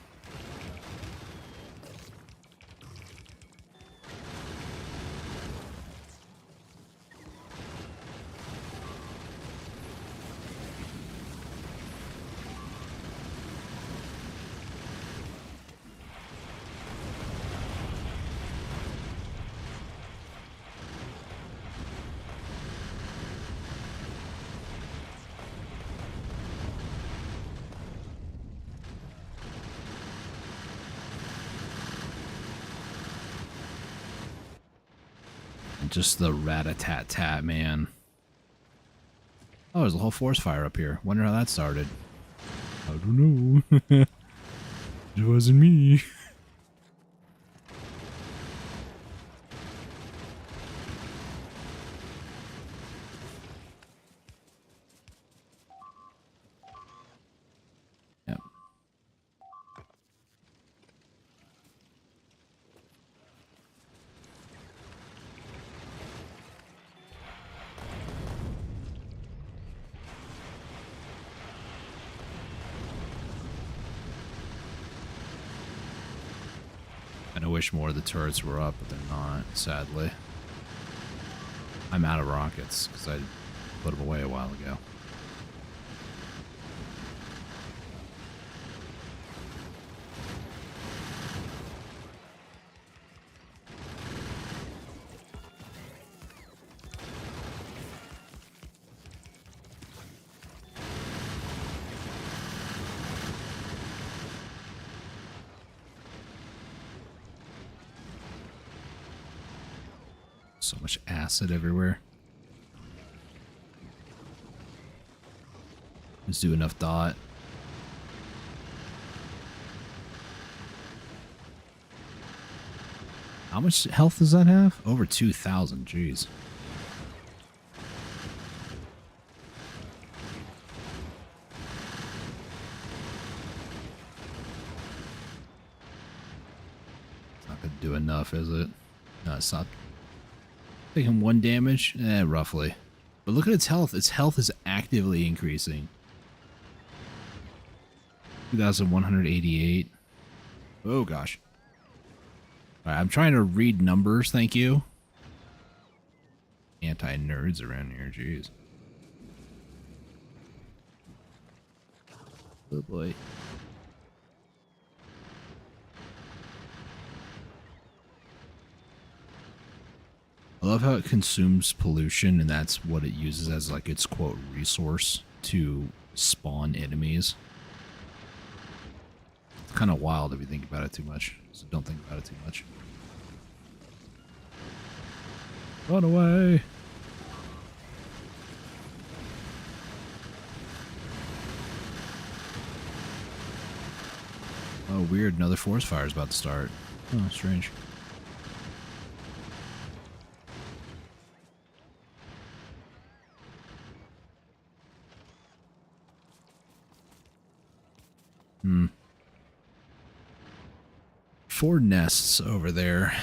A: Just the rat-a-tat-tat, man. Oh, there's a whole forest fire up here. Wonder how that started. I don't know. It wasn't me. Yep. I wish more of the turrets were up, but they're not, sadly. I'm out of rockets, because I put them away a while ago. So much acid everywhere. Just do enough dot. How much health does that have? Over 2,000, jeez. It's not gonna do enough, is it? No, it's not. Taking 1 damage? Roughly. But look at its health. Its health is actively increasing. 2,188. Oh, gosh. Alright, I'm trying to read numbers, thank you. Anti-nerds around here, jeez. Oh, boy. I love how it consumes pollution, and that's what it uses as, like, its, quote, resource to spawn enemies. It's kind of wild if you think about it too much, so don't think about it too much. Run away! Oh, weird, another forest fire is about to start. Oh, strange. Hmm. 4 nests over there.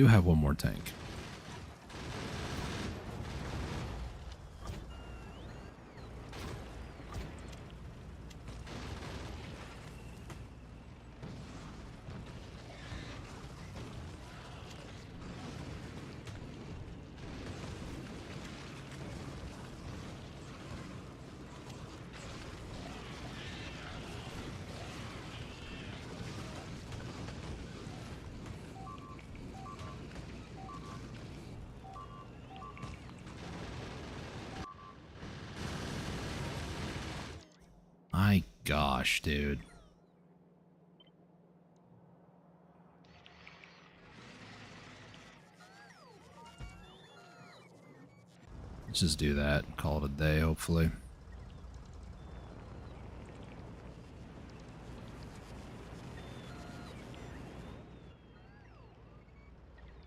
A: do have one more tank. My gosh, dude. Let's just do that. Call it a day, hopefully. At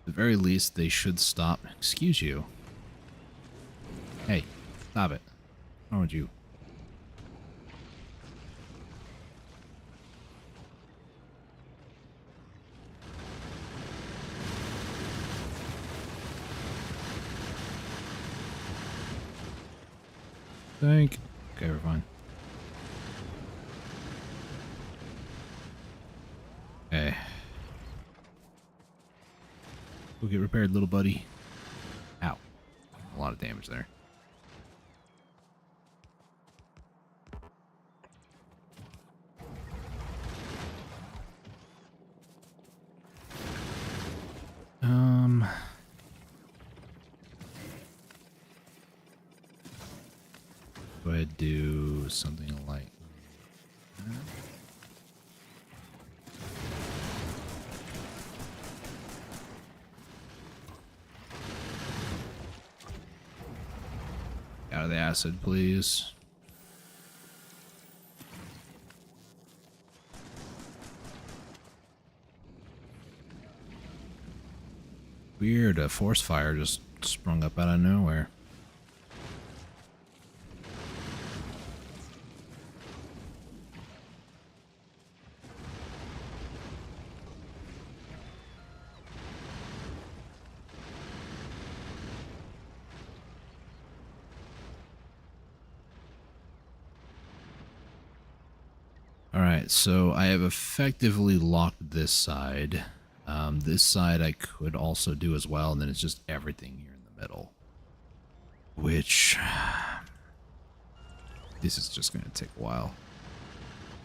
A: the very least, they should stop. Excuse you. Hey, stop it. What's wrong with you? Think. Okay, we're fine. Okay. Go get repaired, little buddy. Ow. A lot of damage there. Go ahead and do something like that. Out of the acid, please. Weird, a force fire just sprung up out of nowhere. Alright, so I have effectively locked this side. This side I could also do as well, and then it's just everything here in the middle. Which... this is just going to take a while.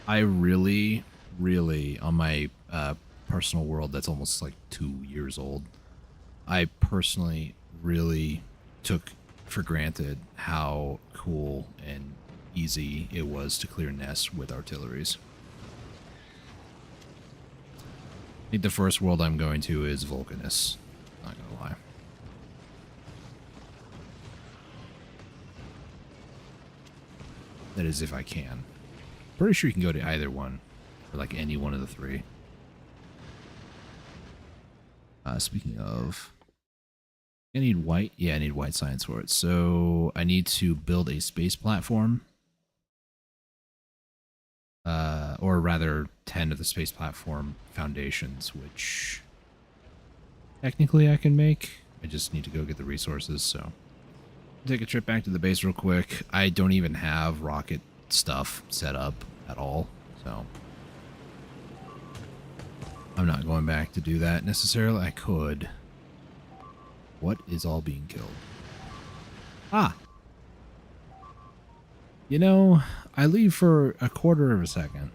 A: I really, on my personal world that's almost like 2 years old, I personally really took for granted how cool and easy it was to clear nests with artilleries. I think the first world I'm going to is Vulcanus. Not gonna lie. That is if I can. Pretty sure you can go to either one, or like any one of the three. Speaking of, I need white. Yeah, I need white science for it. So I need to build a space platform. Or rather 10 of the space platform foundations, which technically I can make. I just need to go get the resources, so take a trip back to the base real quick. I don't even have rocket stuff set up at all, so I'm not going back to do that necessarily. I could. What is all being killed? Ah! You know, I leave for a quarter of a second.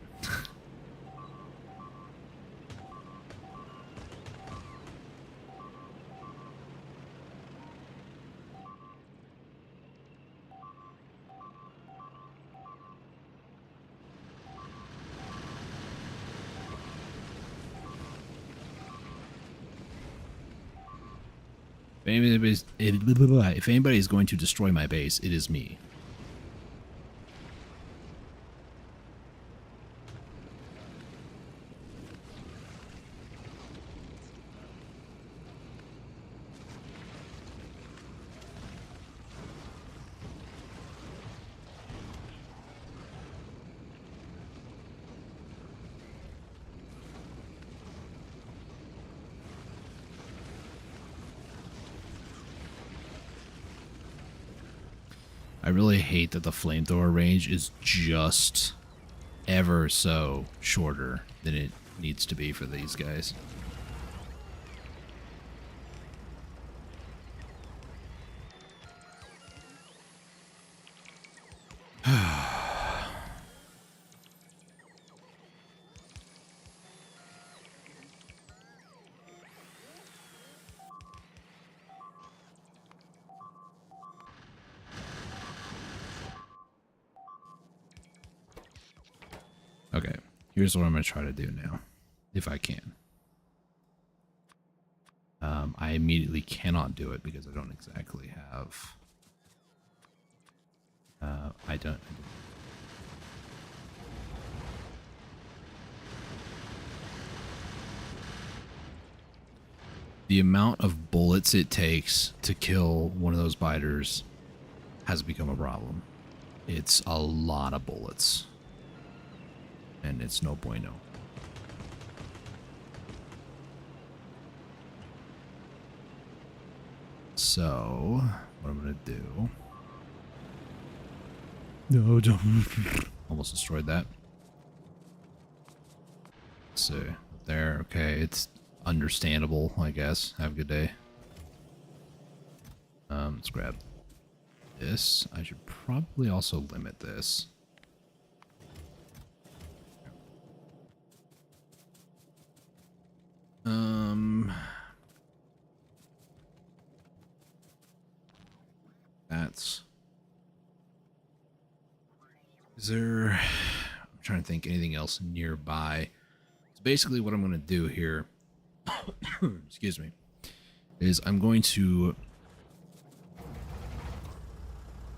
A: If anybody is going to destroy my base, it is me. I really hate that the flamethrower range is just ever so shorter than it needs to be for these guys. Okay, here's what I'm going to try to do now, if I can. I immediately cannot do it because I don't exactly have... I don't... The amount of bullets it takes to kill one of those biters has become a problem. It's a lot of bullets. And it's no bueno. So, what I'm going to do... No, don't... Almost destroyed that. Let's see. There, okay, it's understandable, I guess. Have a good day. Let's grab this. I should probably also limit this. That's... Is there... I'm trying to think anything else nearby. So basically what I'm going to do here, excuse me, is I'm going to...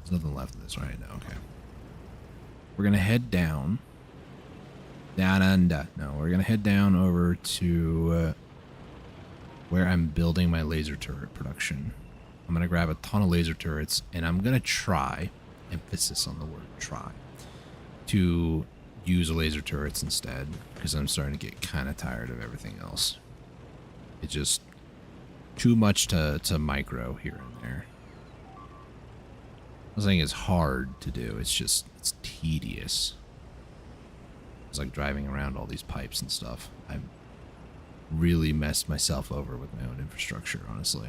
A: There's nothing left of this right now, okay. We're going to head down. Down under. No, we're going to head down over to where I'm building my laser turret production. I'm going to grab a ton of laser turrets, and I'm going to try, emphasis on the word try, to use laser turrets instead, because I'm starting to get kind of tired of everything else. It's just too much to micro here and there. I'm not saying it's hard to do, it's just, it's tedious. It's like driving around all these pipes and stuff. I've really messed myself over with my own infrastructure, honestly.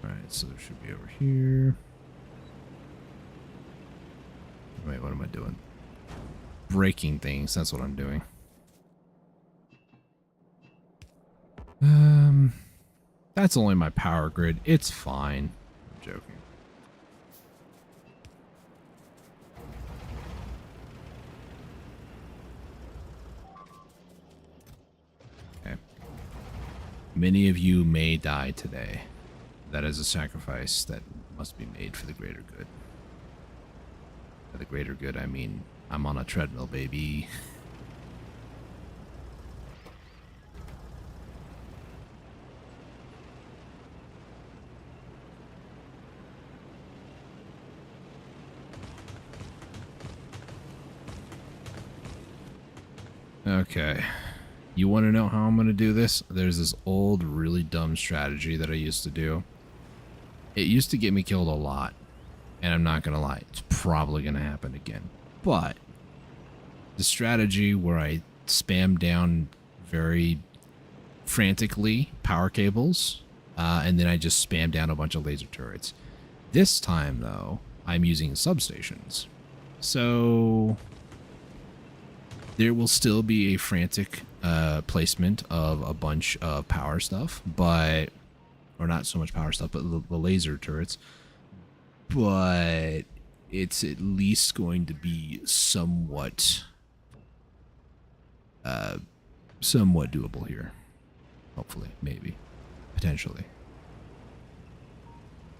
A: Alright, so there should be over here. Wait, what am I doing? Breaking things, that's what I'm doing. That's only my power grid. It's fine. I'm joking. Okay. Many of you may die today. That is a sacrifice that must be made for the greater good. By the greater good, I mean, I'm on a treadmill, baby. Okay. You want to know how I'm going to do this? There's this old, really dumb strategy that I used to do. It used to get me killed a lot. And I'm not going to lie, it's probably going to happen again. But the strategy where I spam down very frantically power cables, and then I just spam down a bunch of laser turrets. This time, though, I'm using substations. So there will still be a frantic placement of a bunch of power stuff, but, or not so much power stuff, but the laser turrets. But it's at least going to be somewhat doable here. Hopefully, maybe, potentially.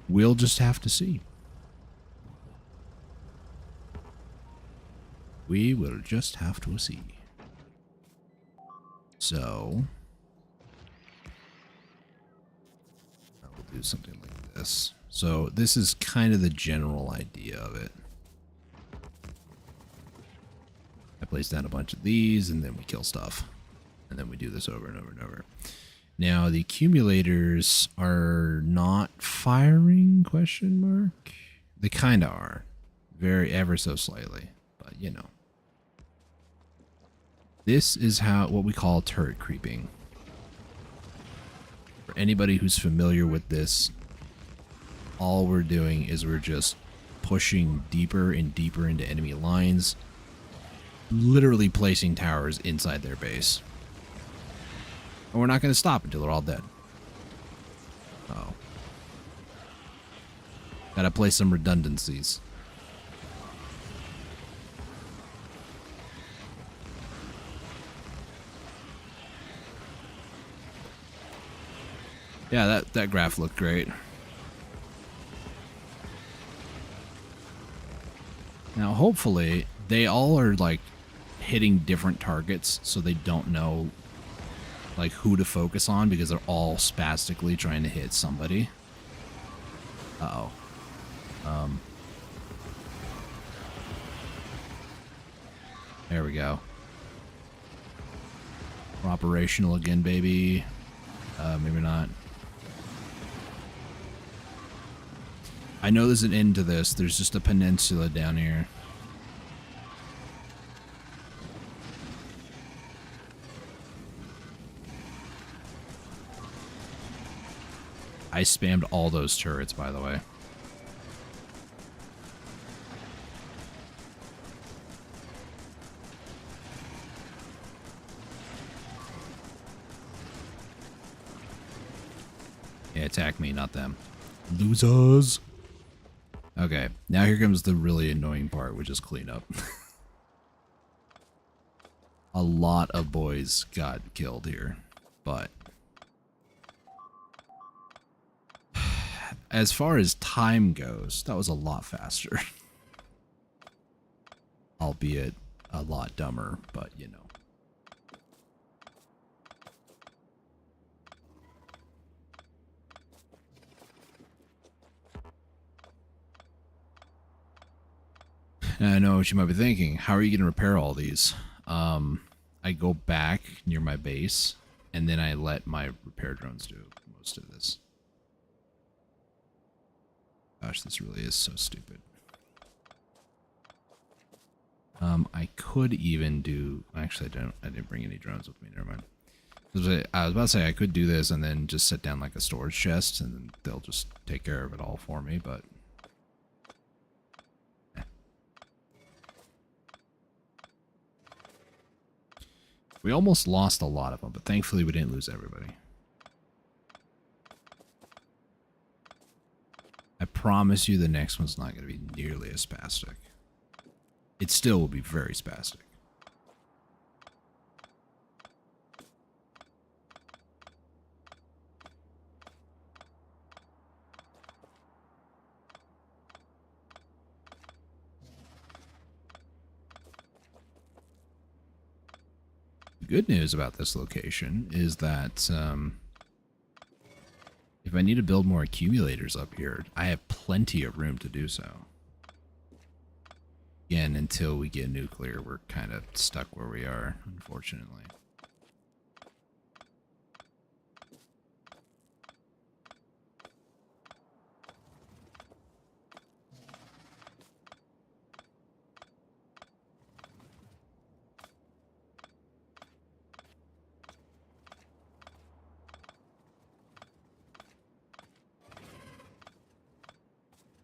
A: We'll just have to see. We will just have to see. So, I will do something like this. So this is kind of the general idea of it. I place down a bunch of these, and then we kill stuff. And then we do this over and over and over. Now the accumulators are not firing, question mark? They kind of are. Very ever so slightly, but you know. This is how what we call turret creeping. For anybody who's familiar with this, all we're doing is we're just pushing deeper and deeper into enemy lines, literally placing towers inside their base. And we're not going to stop until they're all dead. Uh-oh. Gotta place some redundancies. Yeah, that graph looked great. Now, hopefully, they all are, like, hitting different targets, so they don't know, like, who to focus on, because they're all spastically trying to hit somebody. Uh-oh. There we go. We're operational again, baby. Maybe not. I know there's an end to this. There's just a peninsula down here. I spammed all those turrets, by the way. Yeah, attack me, not them. Losers! Okay, now here comes the really annoying part, which is cleanup. A lot of boys got killed here, but as far as time goes, that was a lot faster. Albeit a lot dumber, but you know. And I know what you might be thinking. How are you going to repair all these? I go back near my base, and then I let my repair drones do most of this. Gosh, this really is so stupid. I could even do... Actually, I didn't bring any drones with me. Never mind. I was about to say I could do this and then just set down like a storage chest, and then they'll just take care of it all for me, but... We almost lost a lot of them, but thankfully we didn't lose everybody. I promise you the next one's not going to be nearly as spastic. It still will be very spastic. The good news about this location is that if I need to build more accumulators up here, I have plenty of room to do so. Again, until we get nuclear, we're kind of stuck where we are, unfortunately.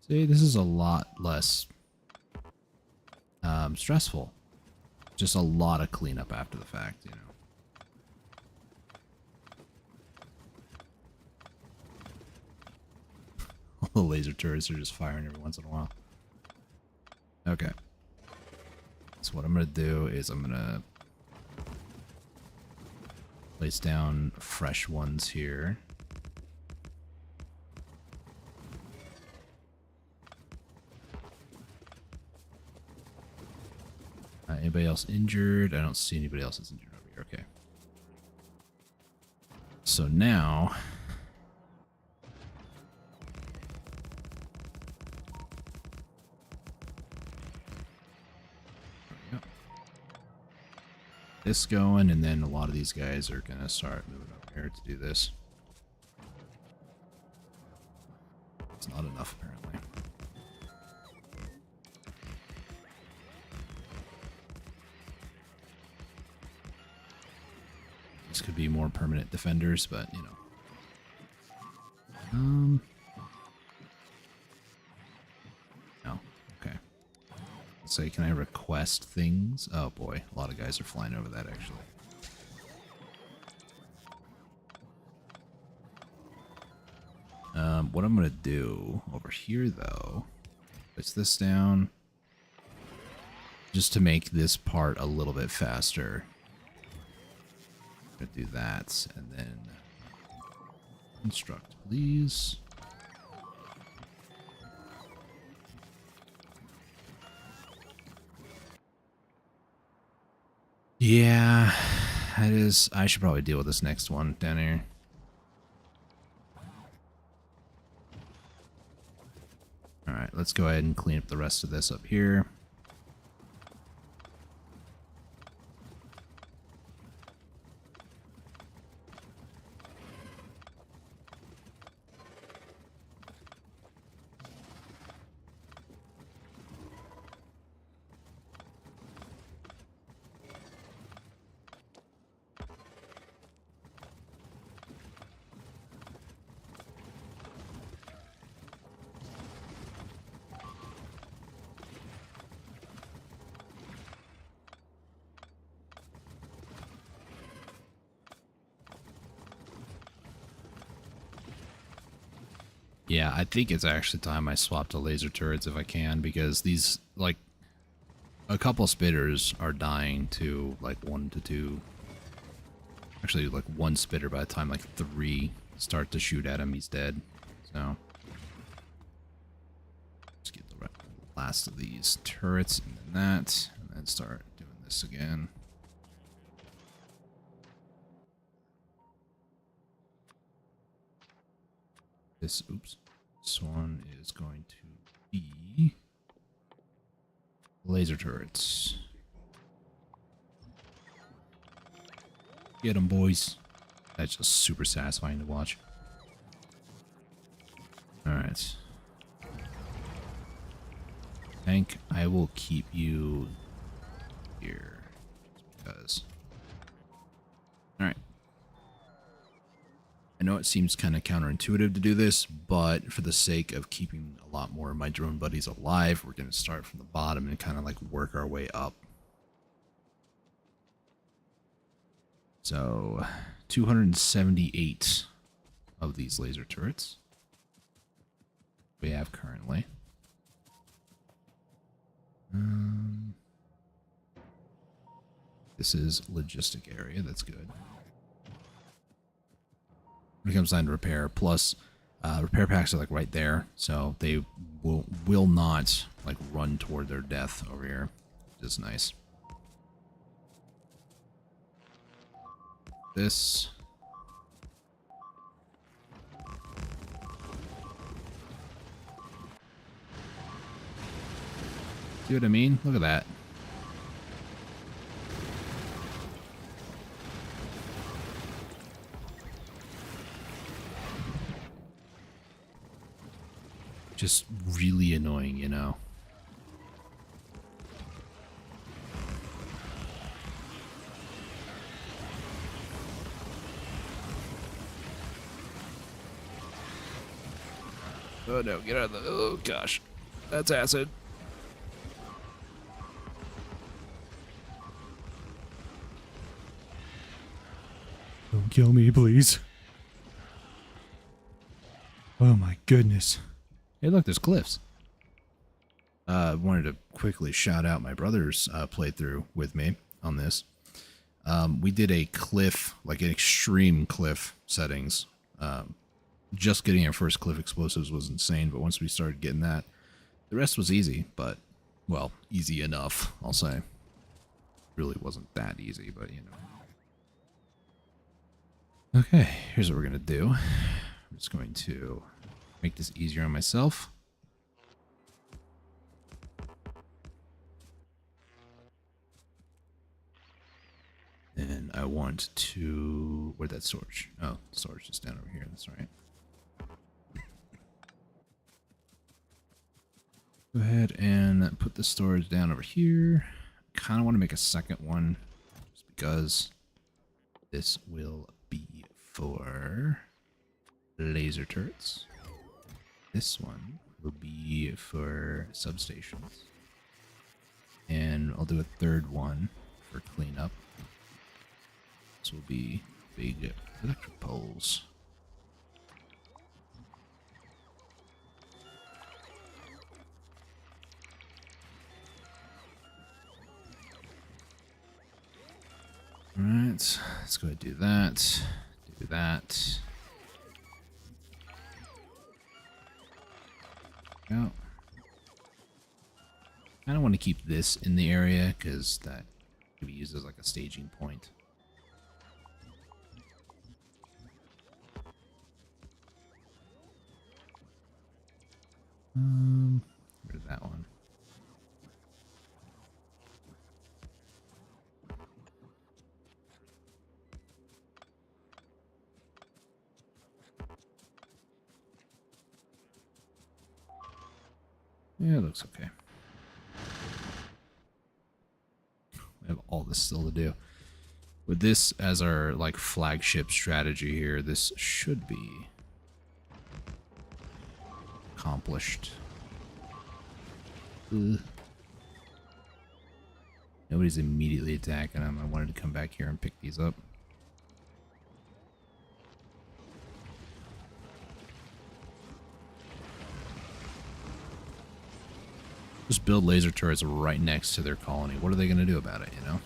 A: See, this is a lot less stressful. Just a lot of cleanup after the fact, you know. All the laser turrets are just firing every once in a while. Okay. So what I'm going to do is I'm going to place down fresh ones here. Anybody else injured? I don't see anybody else that's injured over here. Okay. So now... This going, and then a lot of these guys are going to start moving up. here to do this. It's not enough, apparently. These could be more permanent defenders, but, you know. No. Okay. Let's say, can I request things? Oh, boy. A lot of guys are flying over that, actually. What I'm going to do over here, though, place this down just to make this part a little bit faster. I'm going to do that, and then construct, please. Yeah, it is. I should probably deal with this next one down here. Alright, let's go ahead and clean up the rest of this up here. Yeah, I think it's actually time I swap to laser turrets if I can, because these, like, a couple spitters are dying to, like, 1 to 2. Actually, like, 1 spitter by the time, like, 3 start to shoot at him, he's dead. So, let's get the last of these turrets, and then that, and then start doing this again. This one is going to be laser turrets. Get them, boys. That's just super satisfying to watch. Alright. Tank, I will keep you here. Just because. Alright. I know it seems kind of counterintuitive to do this, but for the sake of keeping a lot more of my drone buddies alive, we're going to start from the bottom and kind of like work our way up. So, 278 of these laser turrets we have currently. This is logistic area. That's good. When it comes time to repair, plus repair packs are like right there, so they will not like run toward their death over here, which is nice. This. See what I mean? Look at that. Just really annoying, you know. Oh no, get out of the... Oh gosh. That's acid. Don't kill me, please. Oh my goodness. Hey, look, there's cliffs. Wanted to quickly shout out my brother's playthrough with me on this. We did a cliff, like an extreme cliff settings. Just getting our first cliff explosives was insane, but once we started getting that, the rest was easy, but, well, easy enough, I'll say. Really wasn't that easy, but, you know. Okay, here's what we're going to do. I'm just going to make this easier on myself. And I want to... Where'd that storage? Oh, storage is down over here. That's right. Go ahead and put the storage down over here. Kind of want to make a second one just because this will be for laser turrets. This one will be for substations. And I'll do a third one for cleanup. This will be big electric poles. Alright, let's go ahead and do that. Do that. Go. I don't want to keep this in the area because that could be used as like a staging point. Where's that one? Yeah, it looks okay. We have all this still to do. With this as our like flagship strategy here, this should be accomplished. Ugh. Nobody's immediately attacking them. I wanted to come back here and pick these up. Just build laser turrets right next to their colony. What are they going to do about it, you know?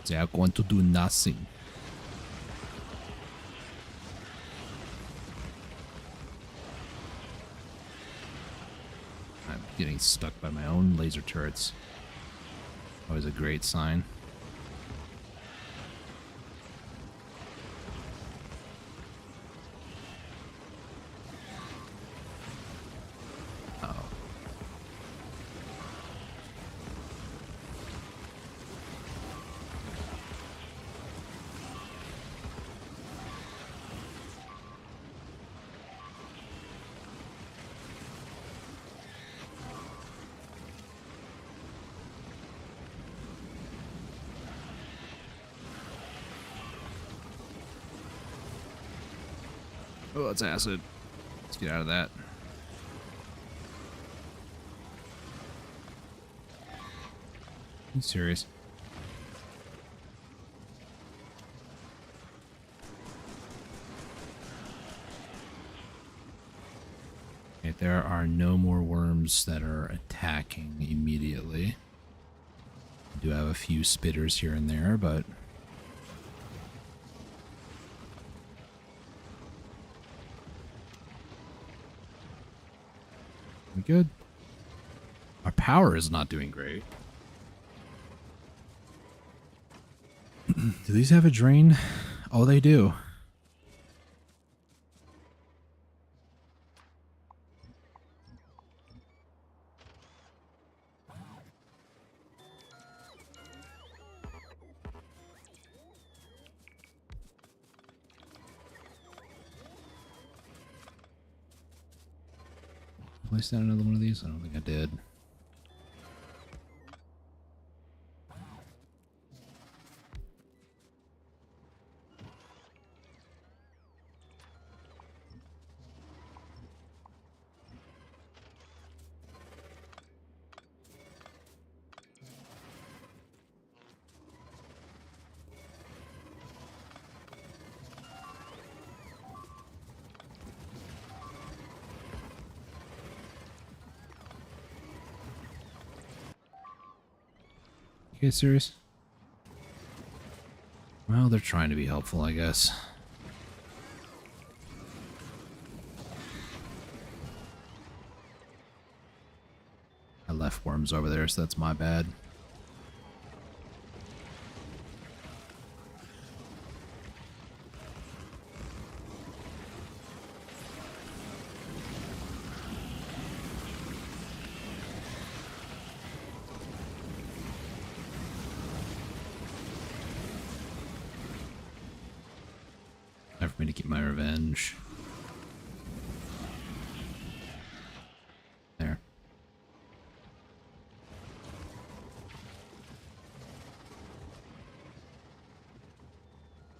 A: They are going to do nothing. I'm getting stuck by my own laser turrets. Always a great sign. Oh, it's acid. Let's get out of that. Are you serious? Okay, there are no more worms that are attacking immediately. I do have a few spitters here and there, but we're good. Our power is not doing great. Do these have a drain? Oh, they do. Place down another one of these? I don't think I did. You guys serious? Well, they're trying to be helpful, I guess. I left worms over there, so that's my bad. Time for me to get my revenge. There.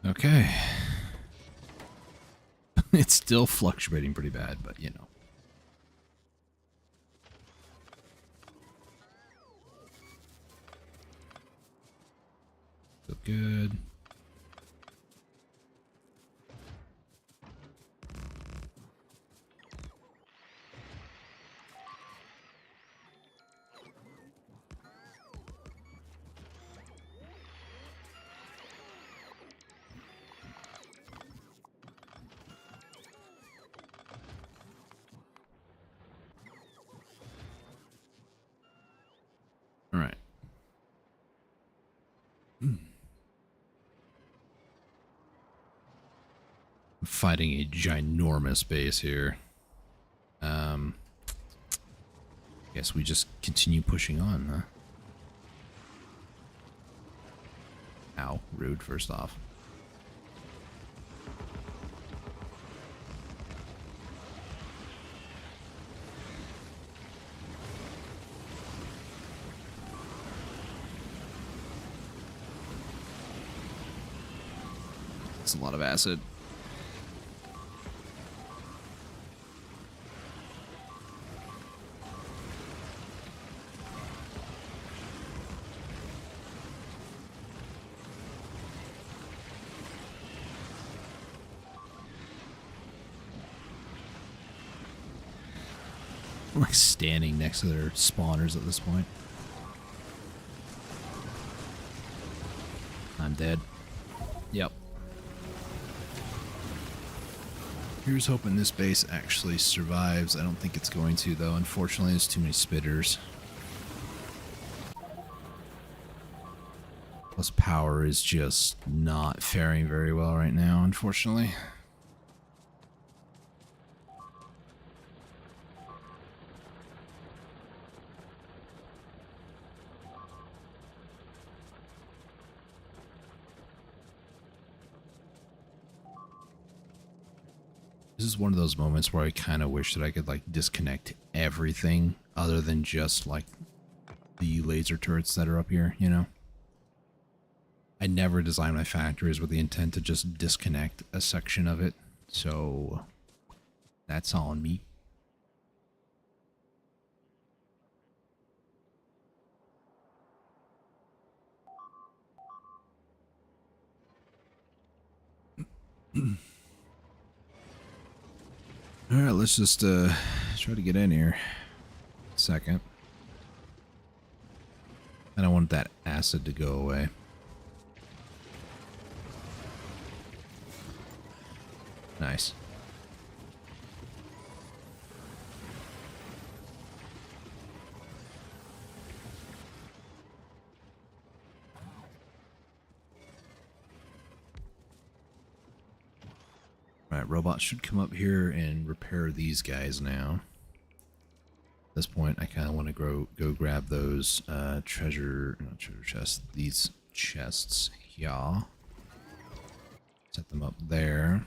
A: Okay. It's still fluctuating pretty bad, but you know. So good. All right. Fighting a ginormous base here. Guess we just continue pushing on, huh? Ow, rude, first off. It's a lot of acid. I'm like standing next to their spawners at this point. I'm dead. Yep. Here's hoping this base actually survives. I don't think it's going to, though. Unfortunately, there's too many spitters. Plus, power is just not faring very well right now, unfortunately. This is one of those moments where I kind of wish that I could like disconnect everything other than just like the laser turrets that are up here, you know? I never designed my factories with the intent to just disconnect a section of it, so that's on me. Alright, let's just try to get in here. Second. I don't want that acid to go away. Nice. Alright, robots should come up here and repair these guys now. At this point, I kind of want to go grab those not treasure chests, these chests here. Set them up there.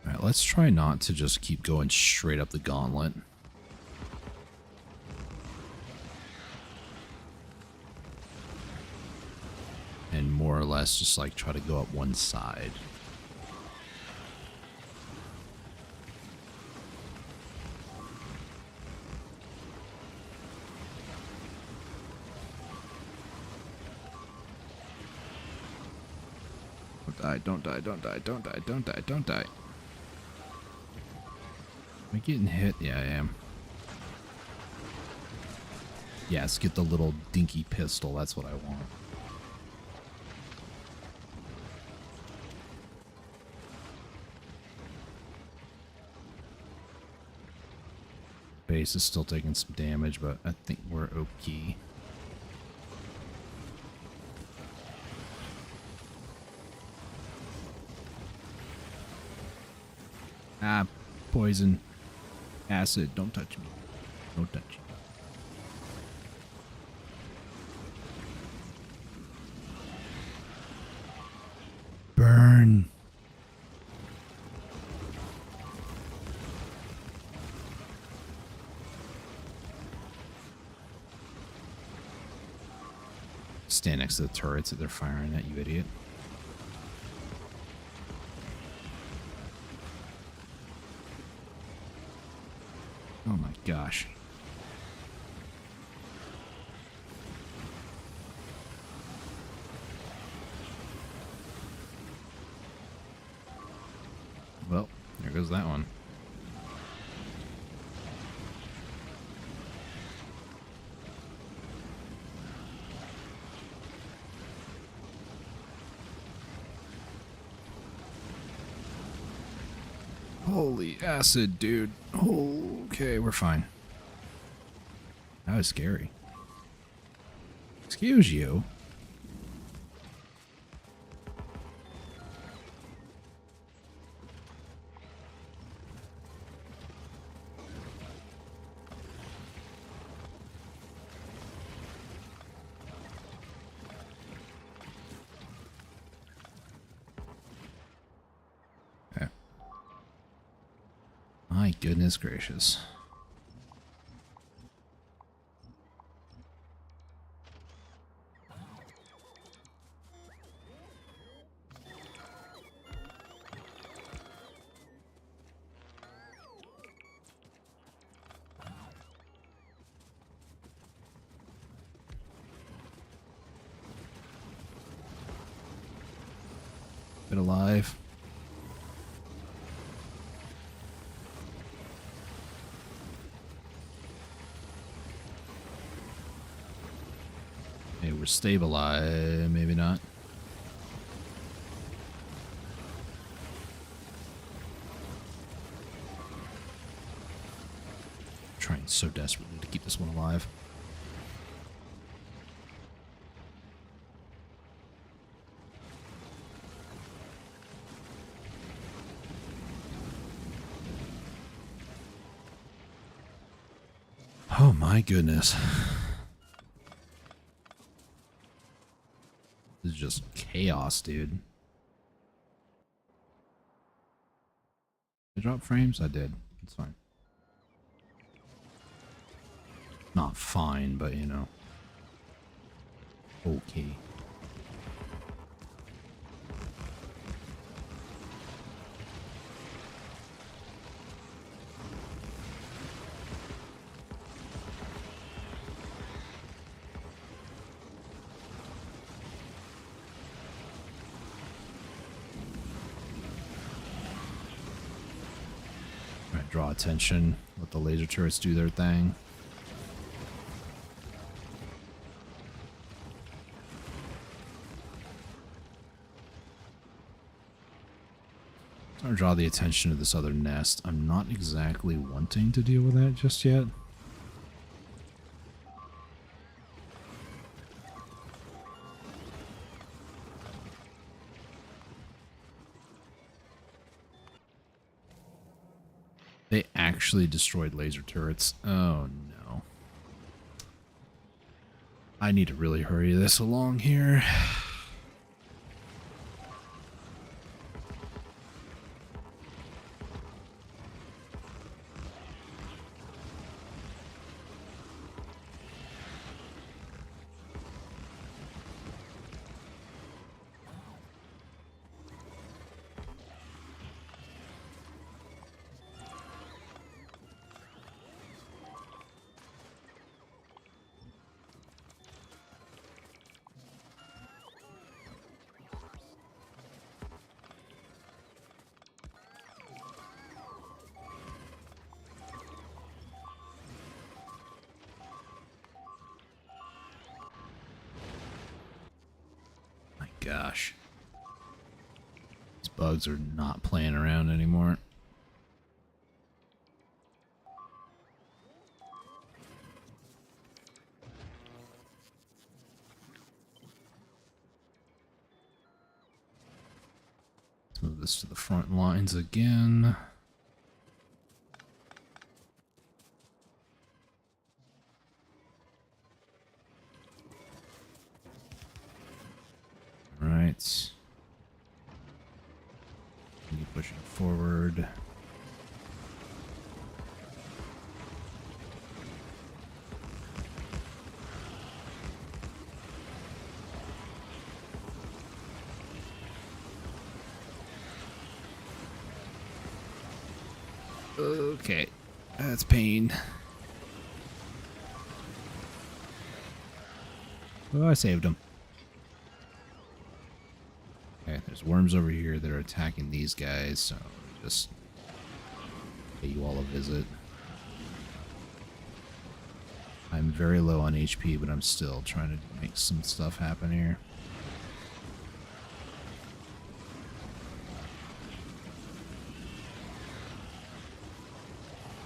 A: Alright, let's try not to just keep going straight up the gauntlet. And more or less just like try to go up one side. Don't die, don't die, don't die, don't die, don't die. Am I getting hit? Yeah, I am. Yes, get the little dinky pistol. That's what I want. base is still taking some damage, but I think we're okay. Ah, poison. Acid. Don't touch me. Don't touch me. Burn. Stand next to the turrets that they're firing at, you idiot. Oh my gosh. Well, there goes that one. Holy acid, dude. Oh, okay, we're fine. That was scary. Excuse you. Okay. My goodness gracious. Bit alive. Maybe we're stabilized, maybe not. Trying so desperately to keep this one alive. Oh my goodness. This is just chaos, dude. Did I drop frames? I did. It's fine. Not fine, but you know. Okay. Alright, draw attention. Let the laser turrets do their thing. Or draw the attention to this other nest. I'm not exactly wanting to deal with that just yet. They actually destroyed laser turrets. Oh no. I need to really hurry this along here. Gosh. These bugs are not playing around anymore. this to the front lines again. All right. Keep pushing forward. Okay, that's pain. Oh, I saved him. Okay, there's worms over here that are attacking these guys, so just pay you all a visit. I'm very low on HP, but I'm still trying to make some stuff happen here.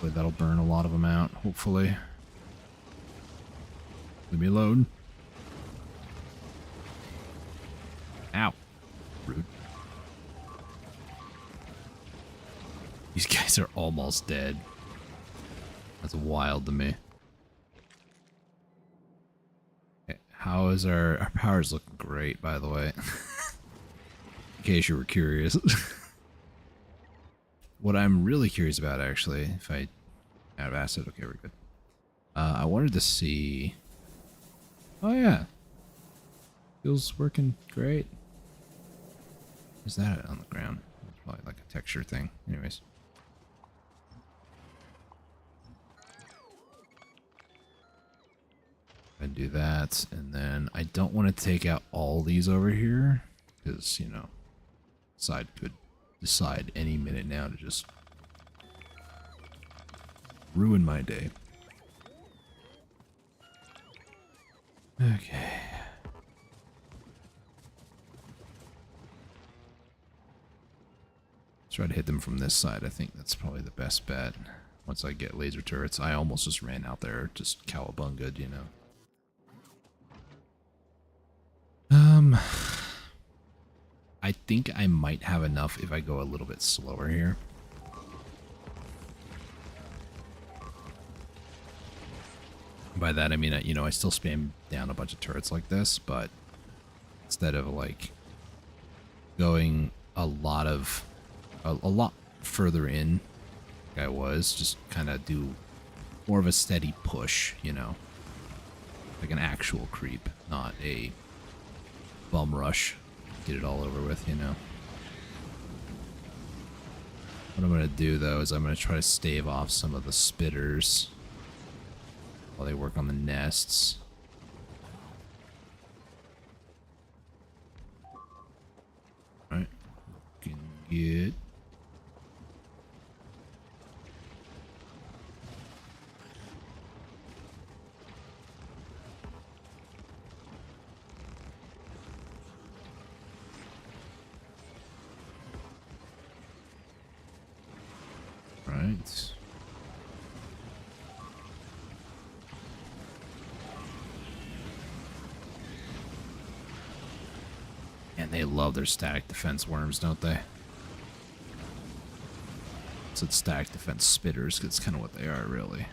A: But that'll burn a lot of them out, hopefully. Leave me alone. Ow. Rude. These guys are almost dead. That's wild to me. Okay, how is our power's looking great, by the way. In case you were curious. What I'm really curious about, actually, if I have acid, okay, we're good. I wanted to see. Oh yeah, feels working great. Is that on the ground? It's probably like a texture thing. Anyways. I do that, and then I don't want to take out all these over here, because, you know, side could decide any minute now to just ruin my day. Okay. Try to hit them from this side. I think that's probably the best bet. Once I get laser turrets, I almost just ran out there, just cowabunga, you know. I think I might have enough if I go a little bit slower here. By that I mean, you know, I still spam down a bunch of turrets like this, but instead of like going a lot further in, like I was, just kind of do more of a steady push, you know, like an actual creep, not a bum rush. Get it all over with, you know. What I'm going to do, though, is I'm going to try to stave off some of the spitters while they work on the nests. Alright. Looking good. Right. And they love their static defense worms, don't they? So it's static defense spitters, 'cause it's kind of what they are, really.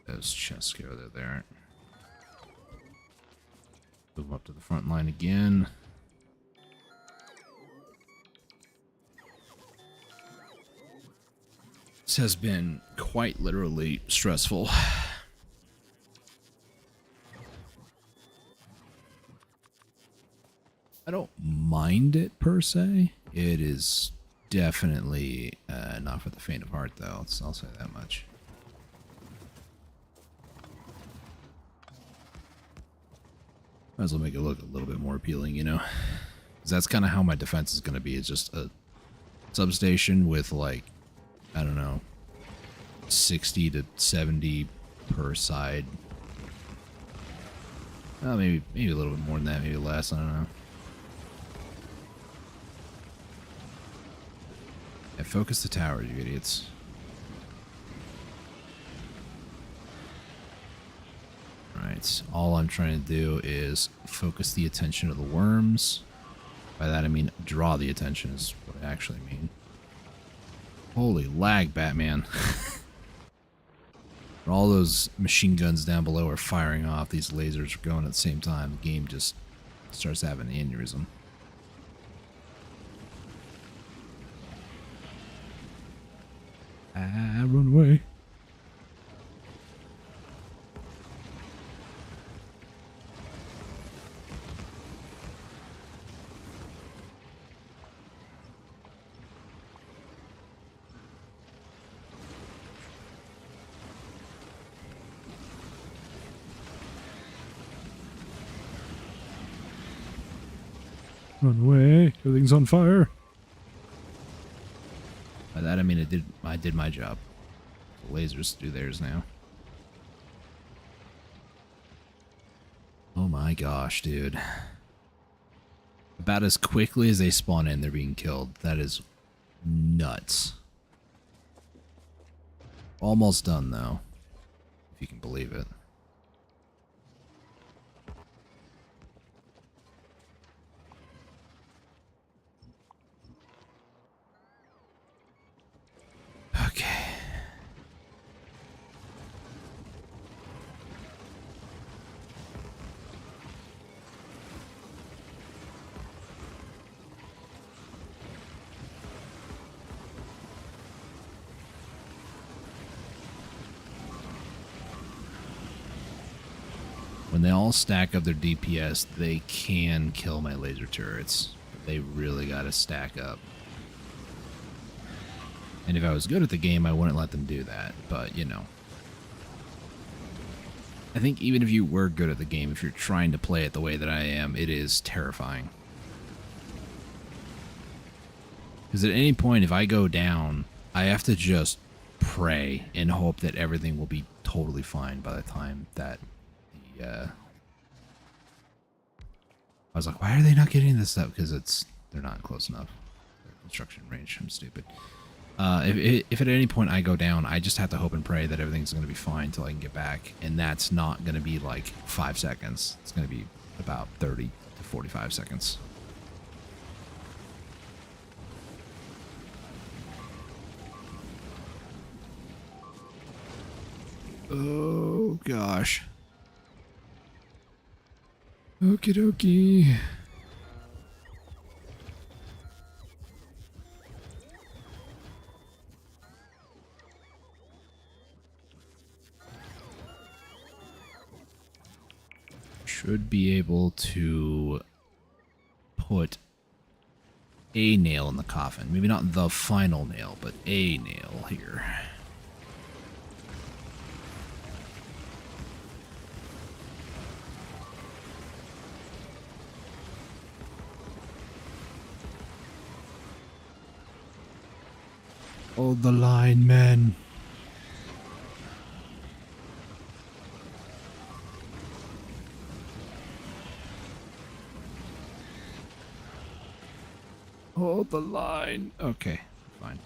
A: Those chests go there. Move up to the front line again. This has been quite literally stressful. I don't mind it per se. It is definitely not for the faint of heart, though. I'll say that much. Might as well make it look a little bit more appealing, you know? 'Cause that's kind of how my defense is going to be. It's just a substation with, like, I don't know, 60 to 70 per side. Well, maybe a little bit more than that, maybe less, I don't know. Yeah, focus the towers, you idiots. Alright, all I'm trying to do is focus the attention of the worms. By that I mean draw the attention is what I actually mean. Holy lag, Batman. All those machine guns down below are firing off. These lasers are going at the same time. The game just starts having an aneurysm. Ah, run away. Run away. Everything's on fire. By that I mean I did my job. The lasers do theirs now. Oh my gosh, dude. About as quickly as they spawn in, they're being killed. That is nuts. Almost done though, if you can believe it. Okay. When they all stack up their DPS, they can kill my laser turrets. But they really gotta stack up. And if I was good at the game, I wouldn't let them do that. But, you know. I think even if you were good at the game, if you're trying to play it the way that I am, it is terrifying. Because at any point, if I go down, I have to just pray and hope that everything will be totally fine by the time that the, I was like, why are they not getting this up? Because they're not close enough. Their construction range. I'm stupid. If at any point I go down, I just have to hope and pray that everything's going to be fine until I can get back. And that's not going to be like 5 seconds. It's going to be about 30 to 45 seconds. Oh, gosh. Okie dokie. Should be able to put a nail in the coffin. Maybe not the final nail, but a nail here. Hold the line, men. Hold the line. Okay, fine.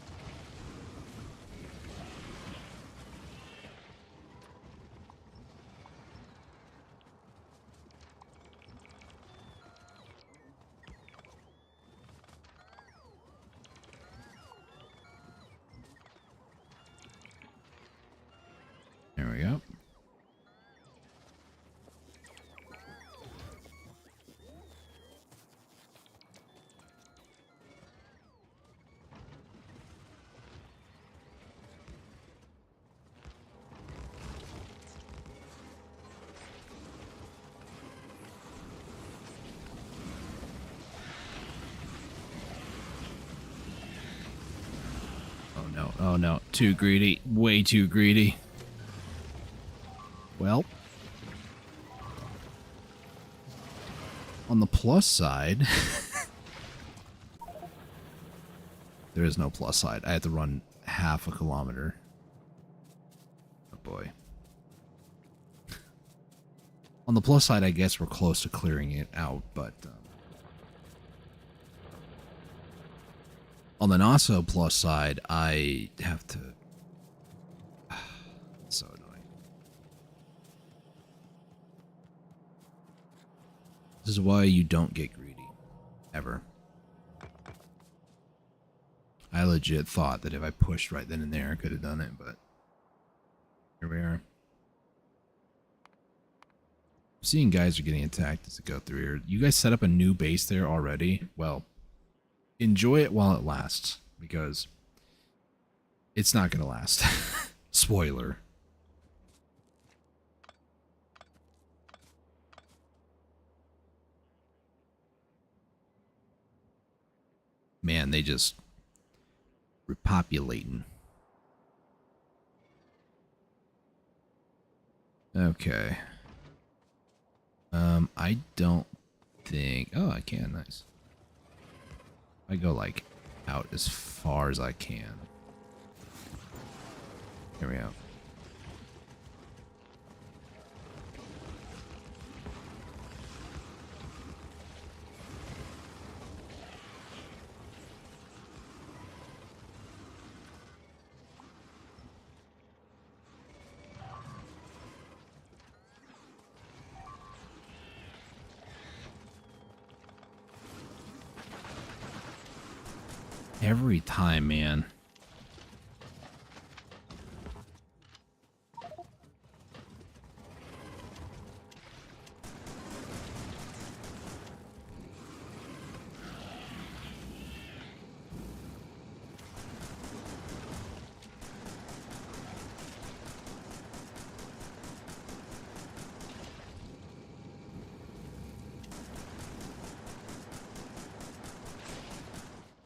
A: There we go. Oh no, oh no. Too greedy. Way too greedy. Well, on the plus side, there is no plus side. I had to run half a kilometer. Oh boy. On the plus side, I guess we're close to clearing it out, but On the not so plus side, I have to. It's so annoying. This is why you don't get greedy. Ever. I legit thought that if I pushed right then and there, I could have done it, but here we are. Seeing guys are getting attacked as I go through here. You guys set up a new base there already? Well, enjoy it while it lasts, because it's not going to last. Spoiler. Man, they just repopulating. Okay. I don't think... Oh, I can. Nice. I go, like, out as far as I can. Here we go. Every time, man.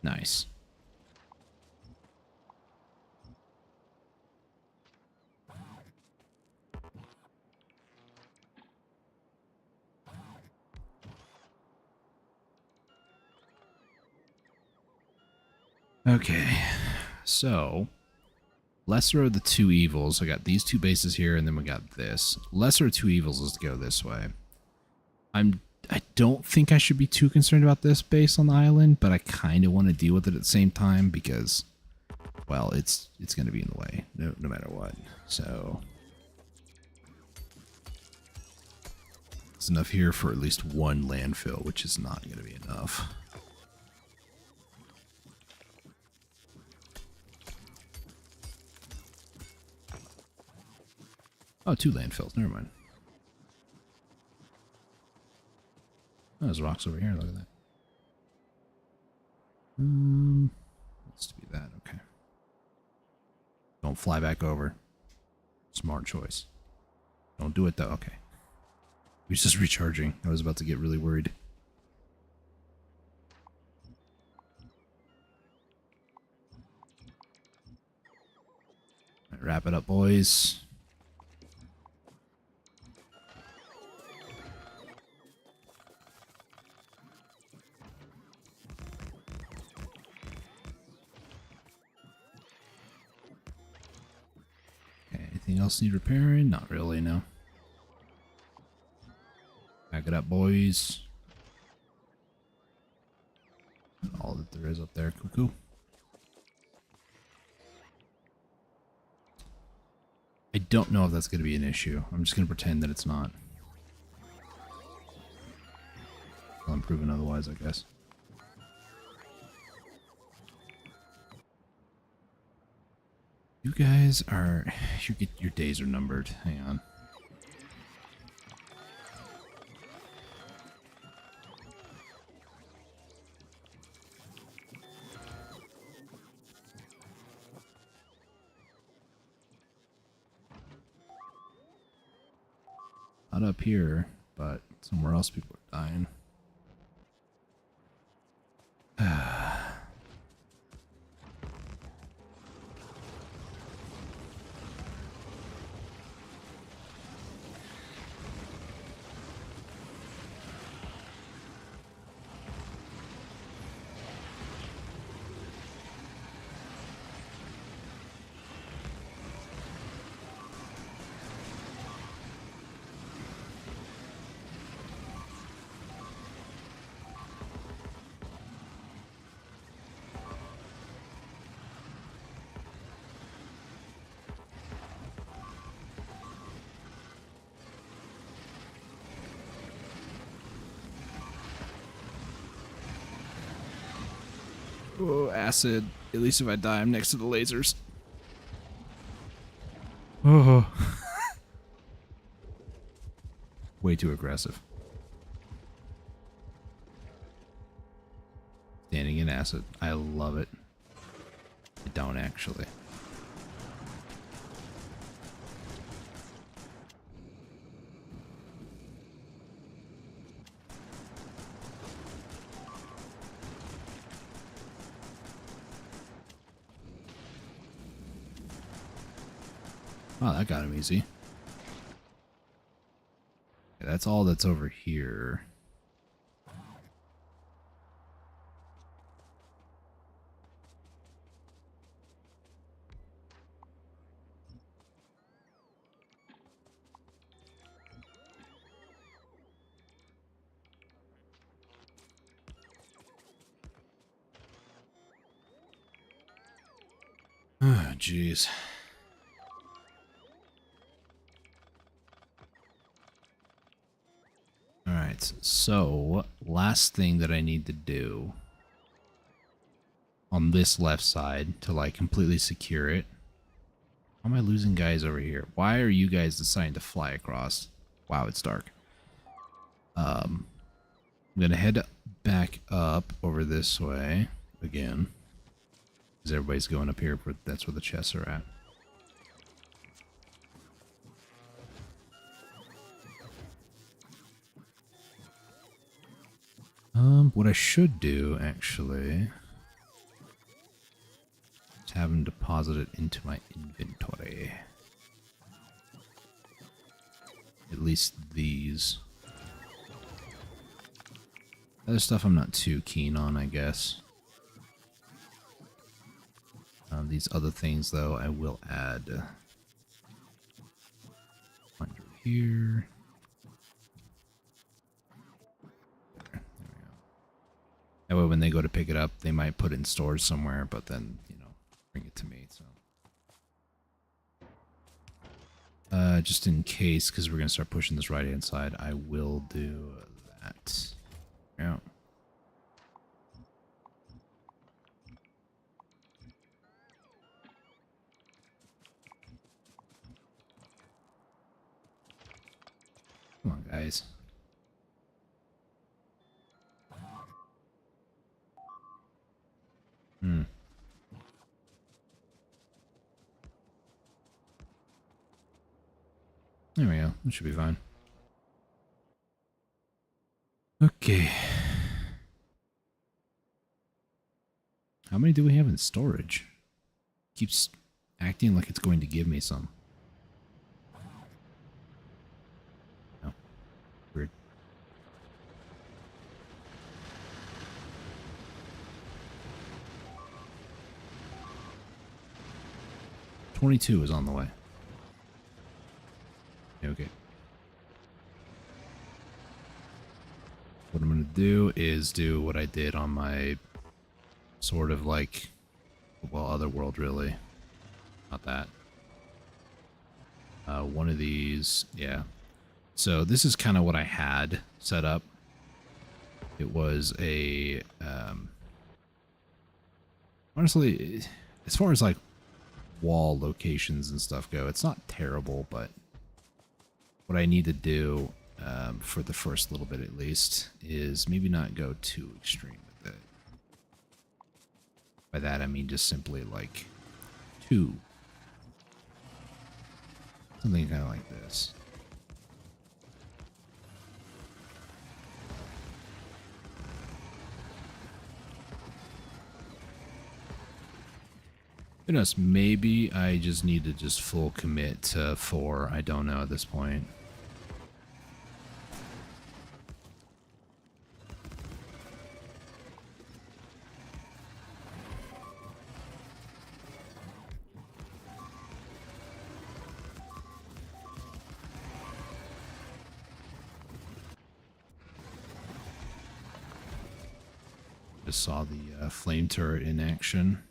A: Nice. Okay, so lesser of the two evils. I got these two bases here, and then we got this. Lesser of two evils is to go this way. I don't think I should be too concerned about this base on the island, but I kind of want to deal with it at the same time because, well, it's going to be in the way no matter what. So it's enough here for at least one landfill, which is not going to be enough. Oh, two landfills. Never mind. Oh, there's rocks over here. Look at that. Let's be that. Okay. Don't fly back over. Smart choice. Don't do it though. Okay. He was just recharging. I was about to get really worried. All right, wrap it up, boys. Anything else need repairing? Not really, no. Back it up, boys. All that there is up there. Cool, cool. I don't know if that's going to be an issue. I'm just going to pretend that it's not. Well, I'm proven otherwise, I guess. You guys are... Your days are numbered. Hang on. Not up here, but somewhere else people are dying. Oh, acid. At least if I die, I'm next to the lasers. Oh. Way too aggressive. Standing in acid. I love it. I don't actually. Oh, that got him easy. Okay, that's all that's over here. Oh, jeez. Alright, so last thing that I need to do on this left side to like completely secure it. How am I losing guys over here? Why are you guys deciding to fly across? Wow, it's dark. I'm gonna head back up over this way again. Because everybody's going up here, but that's where the chests are at. What I should do, actually, is have them deposit it into my inventory. At least these. Other stuff I'm not too keen on, I guess. These other things, though, I will add. 100 here. That way when they go to pick it up, they might put it in stores somewhere, but then, you know, bring it to me, so. Just in case, because we're going to start pushing this right-hand side, I will do that. Yeah. Come on, guys. Hmm. There we go. That should be fine. Okay. How many do we have in storage? Keeps acting like it's going to give me some. No. Weird. $22 is on the way. Okay. What I'm going to do is do what I did on my sort of like, well, other world really. Not that. One of these, yeah. So this is kind of what I had set up. It was a, honestly, as far as like wall locations and stuff go, it's not terrible, but what I need to do for the first little bit at least is maybe not go too extreme with it. By that I mean just simply like 2. Something kind of like this. Who knows, maybe I just need to just full commit to 4. I don't know at this point. Just saw the flame turret in action.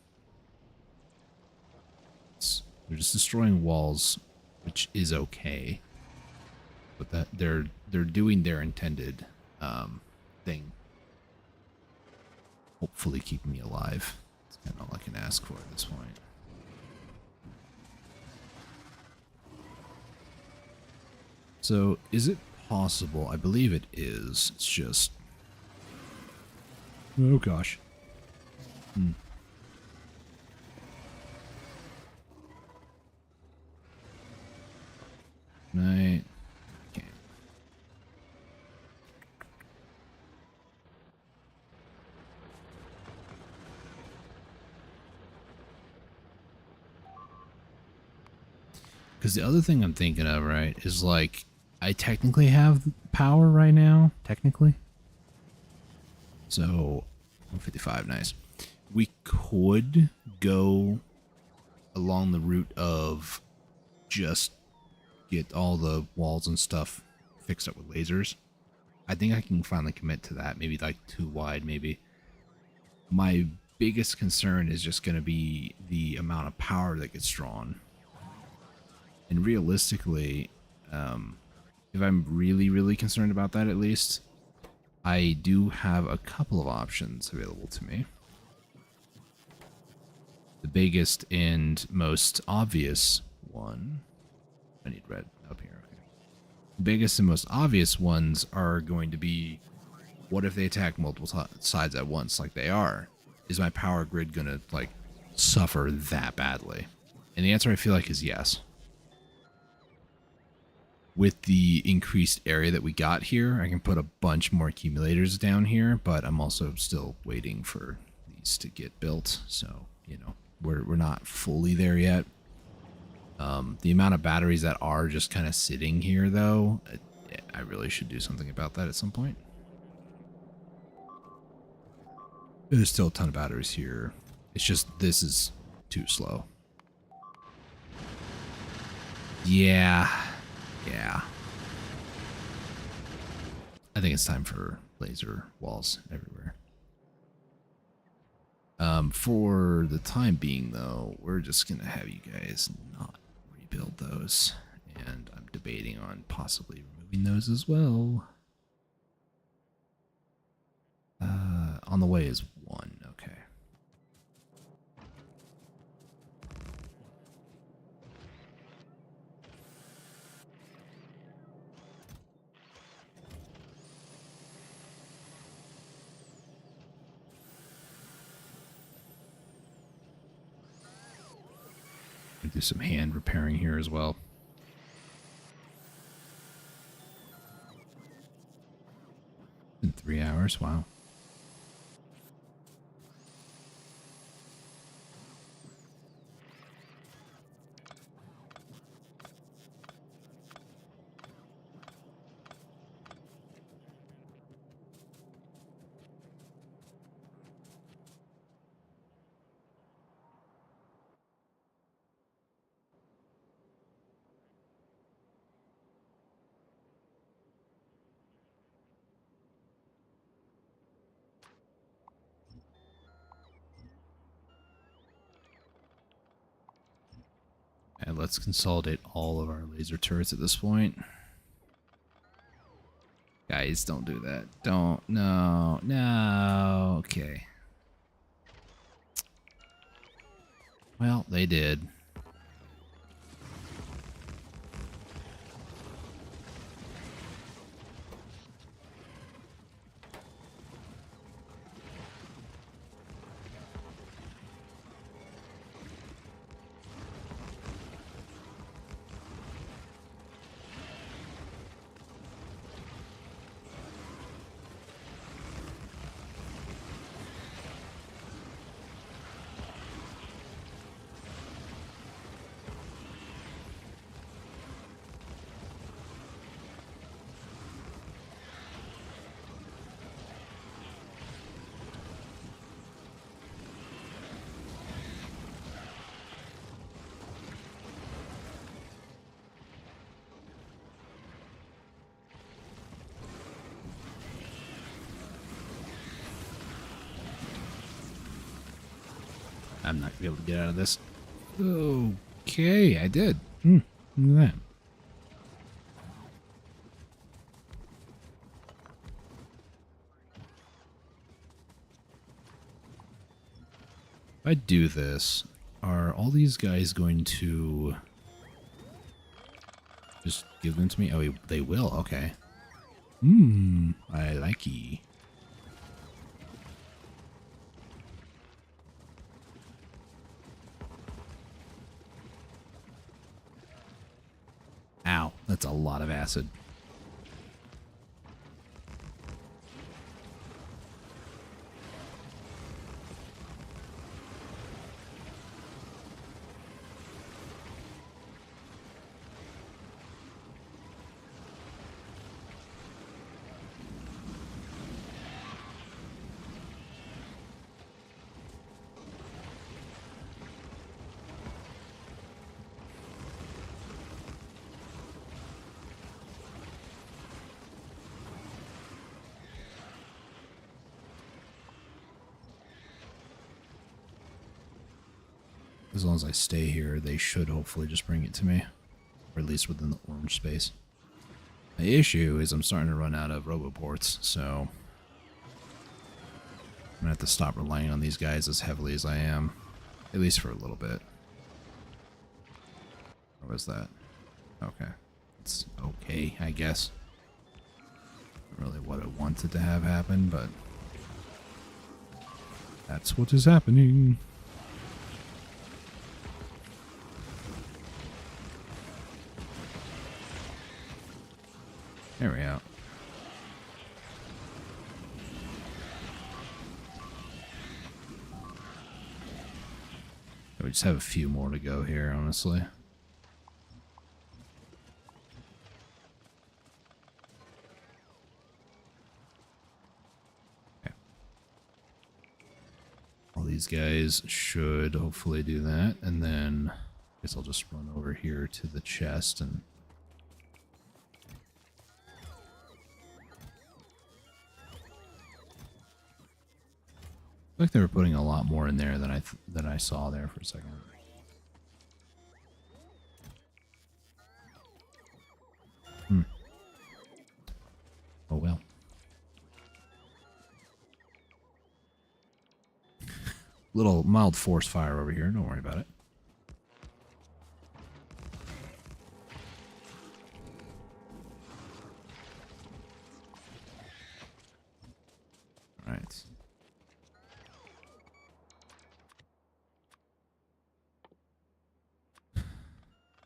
A: They're just destroying walls, which is okay, but that they're doing their intended thing. hopefully keep me alive. That's kind of all I can ask for at this point. So, is it possible? I believe it is. It's just... Oh, gosh. Right. Okay. Because the other thing I'm thinking of, right, is like, I technically have power right now, technically. So, 155, nice. We could go along the route of just get all the walls and stuff fixed up with lasers. I think I can finally commit to that. Maybe like 2 wide, maybe. My biggest concern is just going to be the amount of power that gets drawn. And realistically, if I'm really, really concerned about that at least, I do have a couple of options available to me. The biggest and most obvious one... I need red up here. Okay. The biggest and most obvious ones are going to be, what if they attack multiple sides at once like they are? Is my power grid going to, like, suffer that badly? And the answer I feel like is yes. With the increased area that we got here, I can put a bunch more accumulators down here, but I'm also still waiting for these to get built. So, you know, we're not fully there yet. The amount of batteries that are just kind of sitting here, though, I really should do something about that at some point. There's still a ton of batteries here. It's just this is too slow. Yeah. I think it's time for laser walls everywhere. For the time being, though, we're just going to have you guys not rebuild those. And I'm debating on possibly removing those as well. On the way is 1. Okay. Do some hand repairing here as well. In 3 hours, wow. And let's consolidate all of our laser turrets at this point. Guys, don't do that. Don't. No. Okay. Well, they did. I'm not going to be able to get out of this. Okay, I did. Look at that. I do this, are all these guys going to just give them to me? Oh, they will. Okay. I like ye. Ow, that's a lot of acid. As long as I stay here, they should hopefully just bring it to me. Or at least within the orange space. The issue is I'm starting to run out of roboports, so I'm going to have to stop relying on these guys as heavily as I am. At least for a little bit. What was that? Okay. It's okay, I guess. Not really what I wanted to have happen, but that's what is happening. There we go. We just have a few more to go here, honestly. Okay. All these guys should hopefully do that, and then I guess I'll just run over here to the chest and like they were putting a lot more in there than I saw there for a second. Oh well. Little mild force fire over here. Don't worry about it. All right.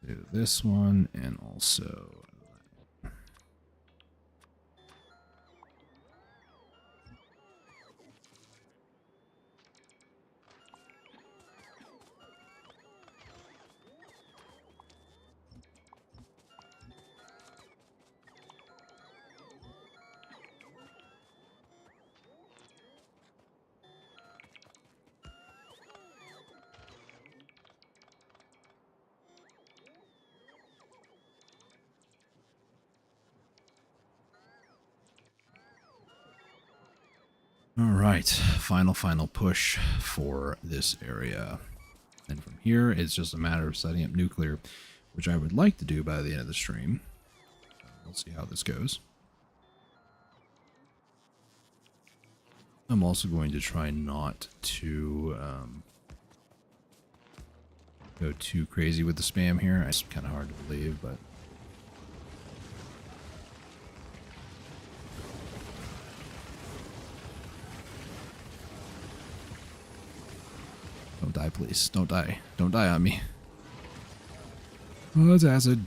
A: Do this one and also all right, final push for this area. And from here, it's just a matter of setting up nuclear, which I would like to do by the end of the stream. We'll see how this goes. I'm also going to try not to go too crazy with the spam here. It's kind of hard to believe, but don't die, please. Don't die. Don't die on me. Oh, it's acid.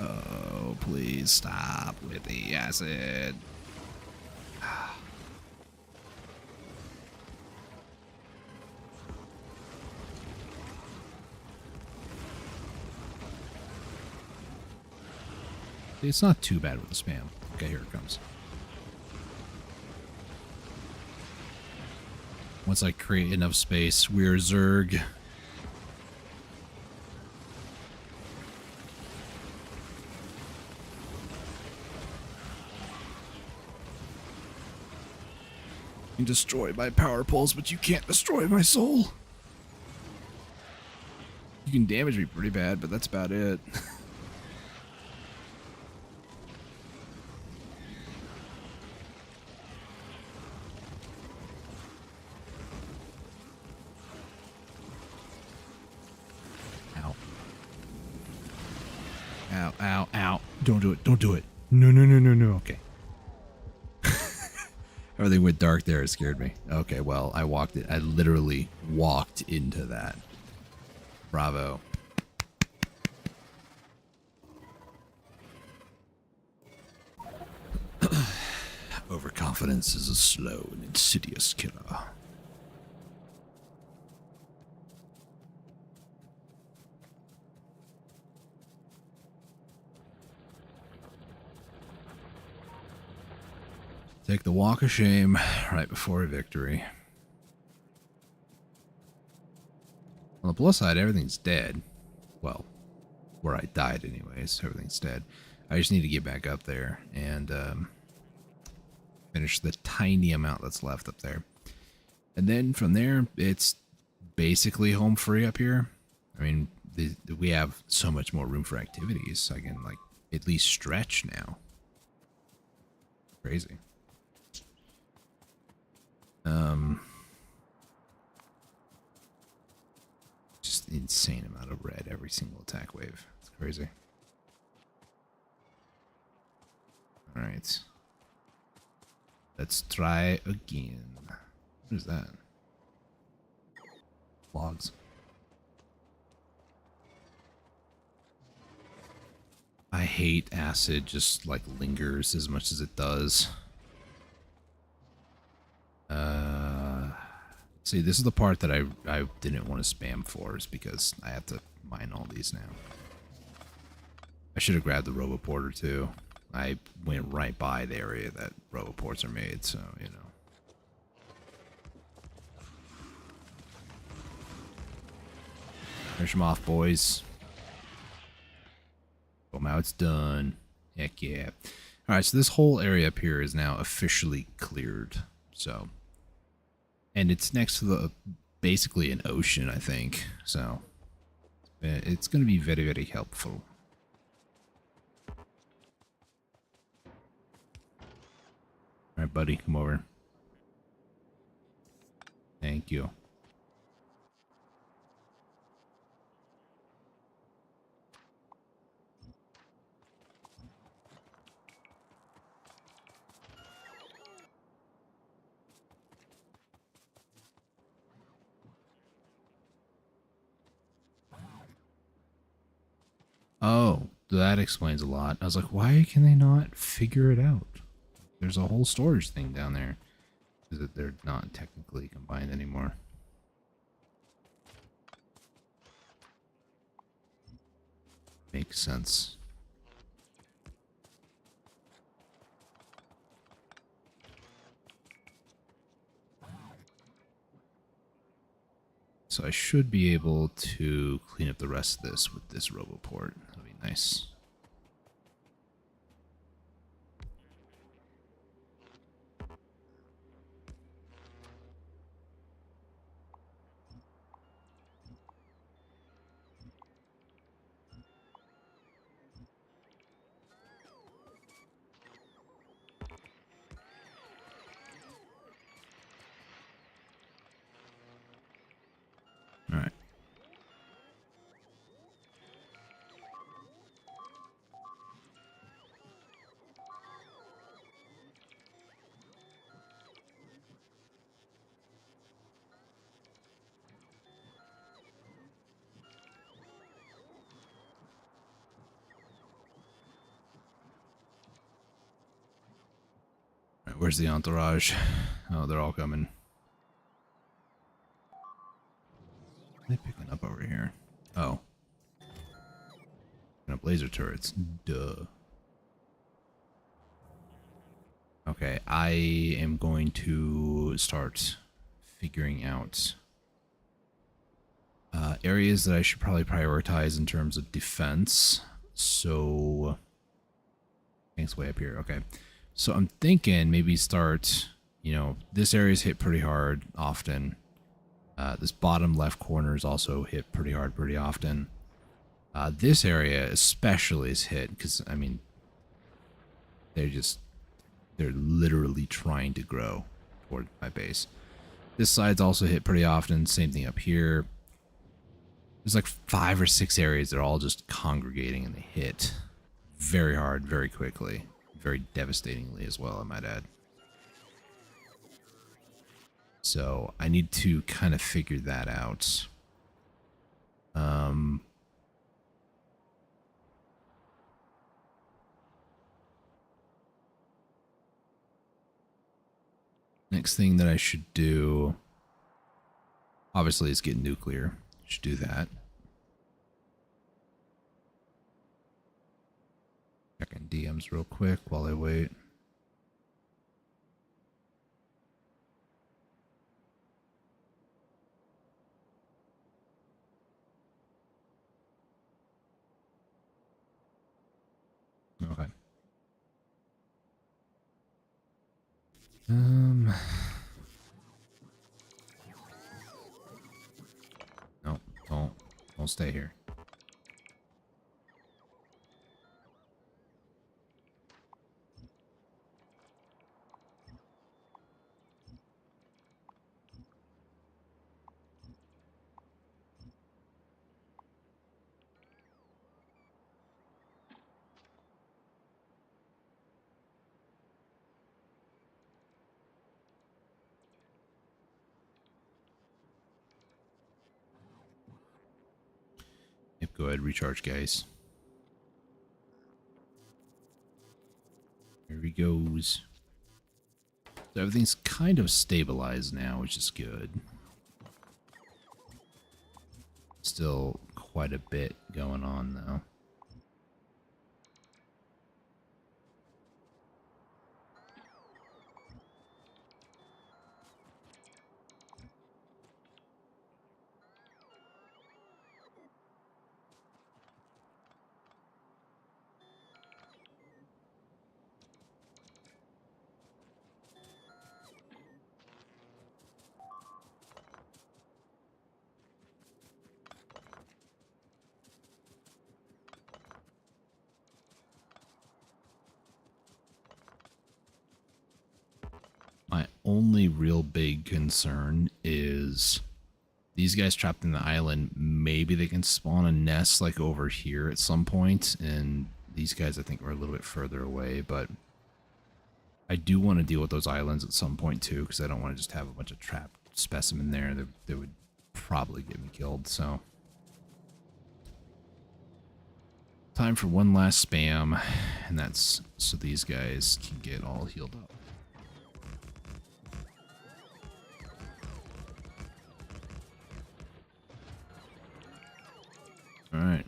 A: Oh, please stop with the acid. It's not too bad with the spam. Okay, here it comes. Once I create enough space, we're Zerg. You can destroy my power poles, but you can't destroy my soul. You can damage me pretty bad, but that's about it. Ow, ow, ow. Don't do it. Don't do it. No, no, no, no, no. Okay. Everything went dark there. It scared me. Okay, well, I walked it. I literally walked into that. Bravo. Overconfidence is a slow and insidious killer. Take the walk of shame right before a victory. On the plus side, everything's dead. Well, where I died anyways, everything's dead. I just need to get back up there and finish the tiny amount that's left up there. And then from there, it's basically home free up here. I mean, we have so much more room for activities. I can, like, at least stretch now. Crazy. Just insane amount of red every single attack wave. It's crazy. All right. Let's try again. What is that? Logs. I hate acid just like lingers as much as it does. See, this is the part that I didn't want to spam for, is because I have to mine all these now. I should have grabbed the Roboporter too. I went right by the area that Roboports are made, so, you know. Finish them off, boys. Well, now it's done. Heck yeah. Alright, so this whole area up here is now officially cleared. So, and it's next to the, basically an ocean, I think. So, it's going to be very, very helpful. Alright, buddy, come over. Thank you. Oh, that explains a lot. I was like, why can they not figure it out? There's a whole storage thing down there. Is that they're not technically combined anymore. Makes sense. So I should be able to clean up the rest of this with this Roboport. That'll be nice. All right. Where's the entourage? Oh, they're all coming. What are they picking up over here? Oh. Picking up laser turrets. Duh. Okay, I am going to start figuring out areas that I should probably prioritize in terms of defense. So, I think it's way up here. Okay. So I'm thinking maybe start, you know, this area's hit pretty hard often. This bottom left corner is also hit pretty hard pretty often. This area especially is hit because, I mean, they're literally trying to grow toward my base. This side's also hit pretty often. Same thing up here. There's like 5 or 6 areas that are all just congregating and they hit. very hard, very quickly, very devastatingly as well, I might add. So I need to kind of figure that out. Next thing that I should do, obviously, is get nuclear. Should do that. Checking DMs real quick while I wait. Okay. No, don't stay here. Yep, go ahead, recharge, guys. Here he goes. So everything's kind of stabilized now, which is good. Still quite a bit going on, though. My only real big concern is these guys trapped in the island. Maybe they can spawn a nest like over here at some point, and these guys I think are a little bit further away, but I do want to deal with those islands at some point too, because I don't want to just have a bunch of trapped specimen there that would probably get me killed. So time for one last spam, and that's so these guys can get all healed up. All right.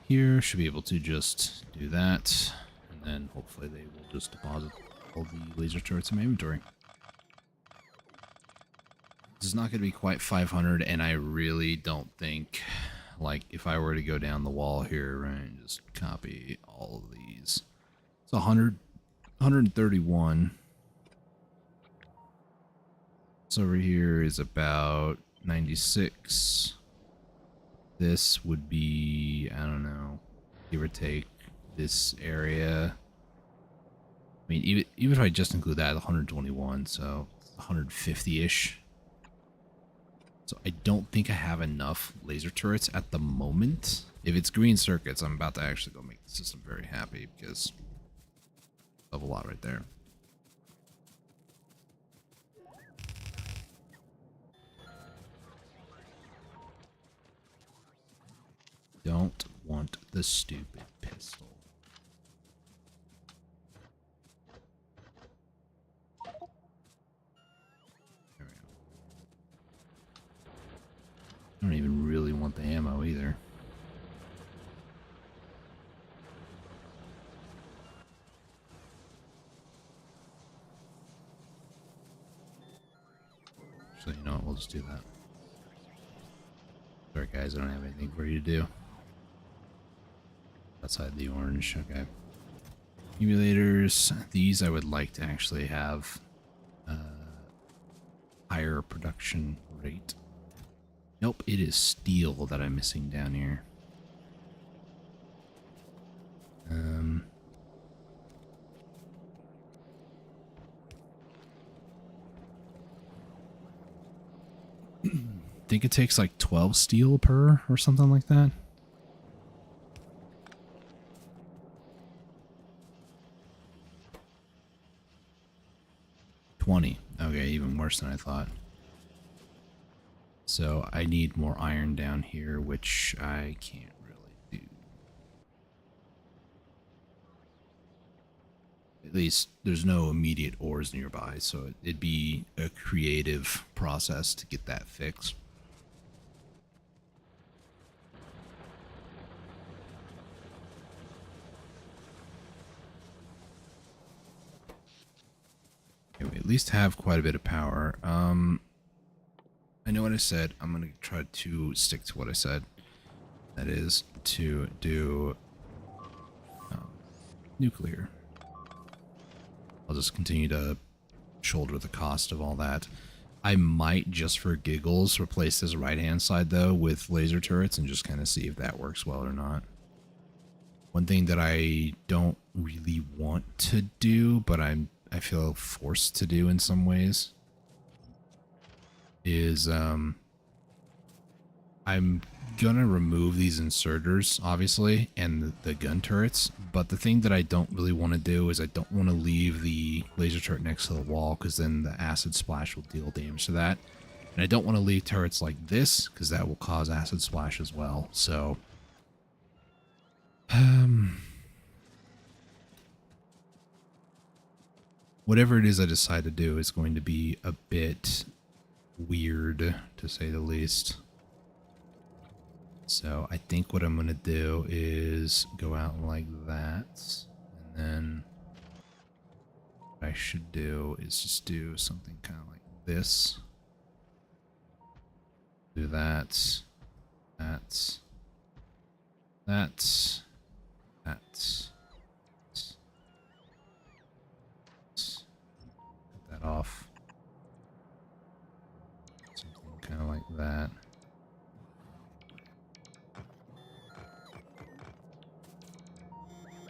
A: Here should be able to just do that, and then hopefully they will just deposit all the laser turrets in my inventory. This is not going to be quite 500, and I really don't think, like, if I were to go down the wall here, right, and just copy all of these. It's 100, 131. This over here is about 96. This would be, I don't know, give or take this area. I mean, even if I just include that, 121, so 150-ish. So I don't think I have enough laser turrets at the moment. If it's green circuits, I'm about to actually go make the system very happy because of a lot right there. Don't want the stupid pistol. There we go. I don't even really want the ammo either. So you know what, we'll just do that. Sorry guys, I don't have anything for you to do. Outside the orange, okay. Accumulators, these I would like to actually have higher production Great. Nope, it is steel that I'm missing down here. I think it takes like 12 steel per or something like that. $20. Okay, even worse than I thought. So I need more iron down here, which I can't really do. At least there's no immediate ores nearby, so it'd be a creative process to get that fixed. Okay, we at least have quite a bit of power. I know what I said. I'm going to try to stick to what I said. That is to do nuclear. I'll just continue to shoulder the cost of all that. I might, just for giggles, replace this right-hand side, though, with laser turrets and just kind of see if that works well or not. One thing that I don't really want to do, but I feel forced to do in some ways, is I'm gonna remove these inserters, obviously, and the gun turrets, but the thing that I don't really want to do is I don't want to leave the laser turret next to the wall, because then the acid splash will deal damage to that. And I don't want to leave turrets like this, because that will cause acid splash as well. So whatever it is I decide to do is going to be a bit weird, to say the least. So I think what I'm going to do is go out like that, and then what I should do is just do something kind of like this. Do that, that, that, that. Cut that off. Something kind of like that.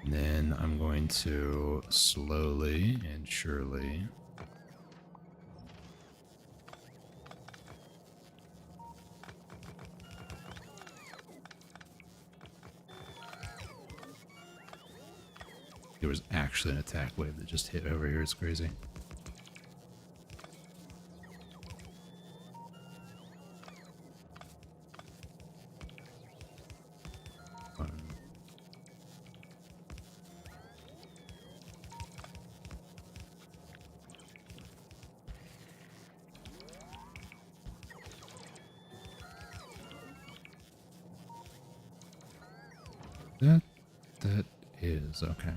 A: And then I'm going to slowly and surely there was actually an attack wave that just hit over here. It's crazy. That is okay.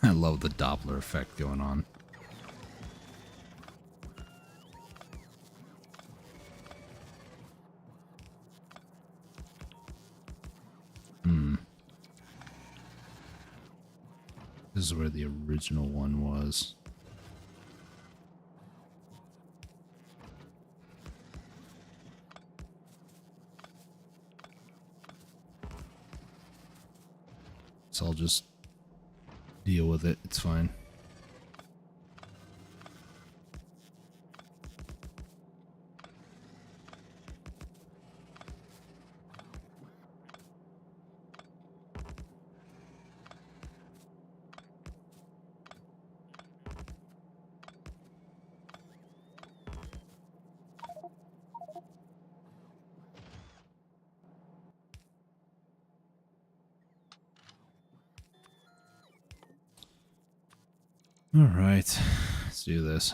A: I love the Doppler effect going on. This is where the original one was. So I'll just deal with it. It's fine. All right, let's do this.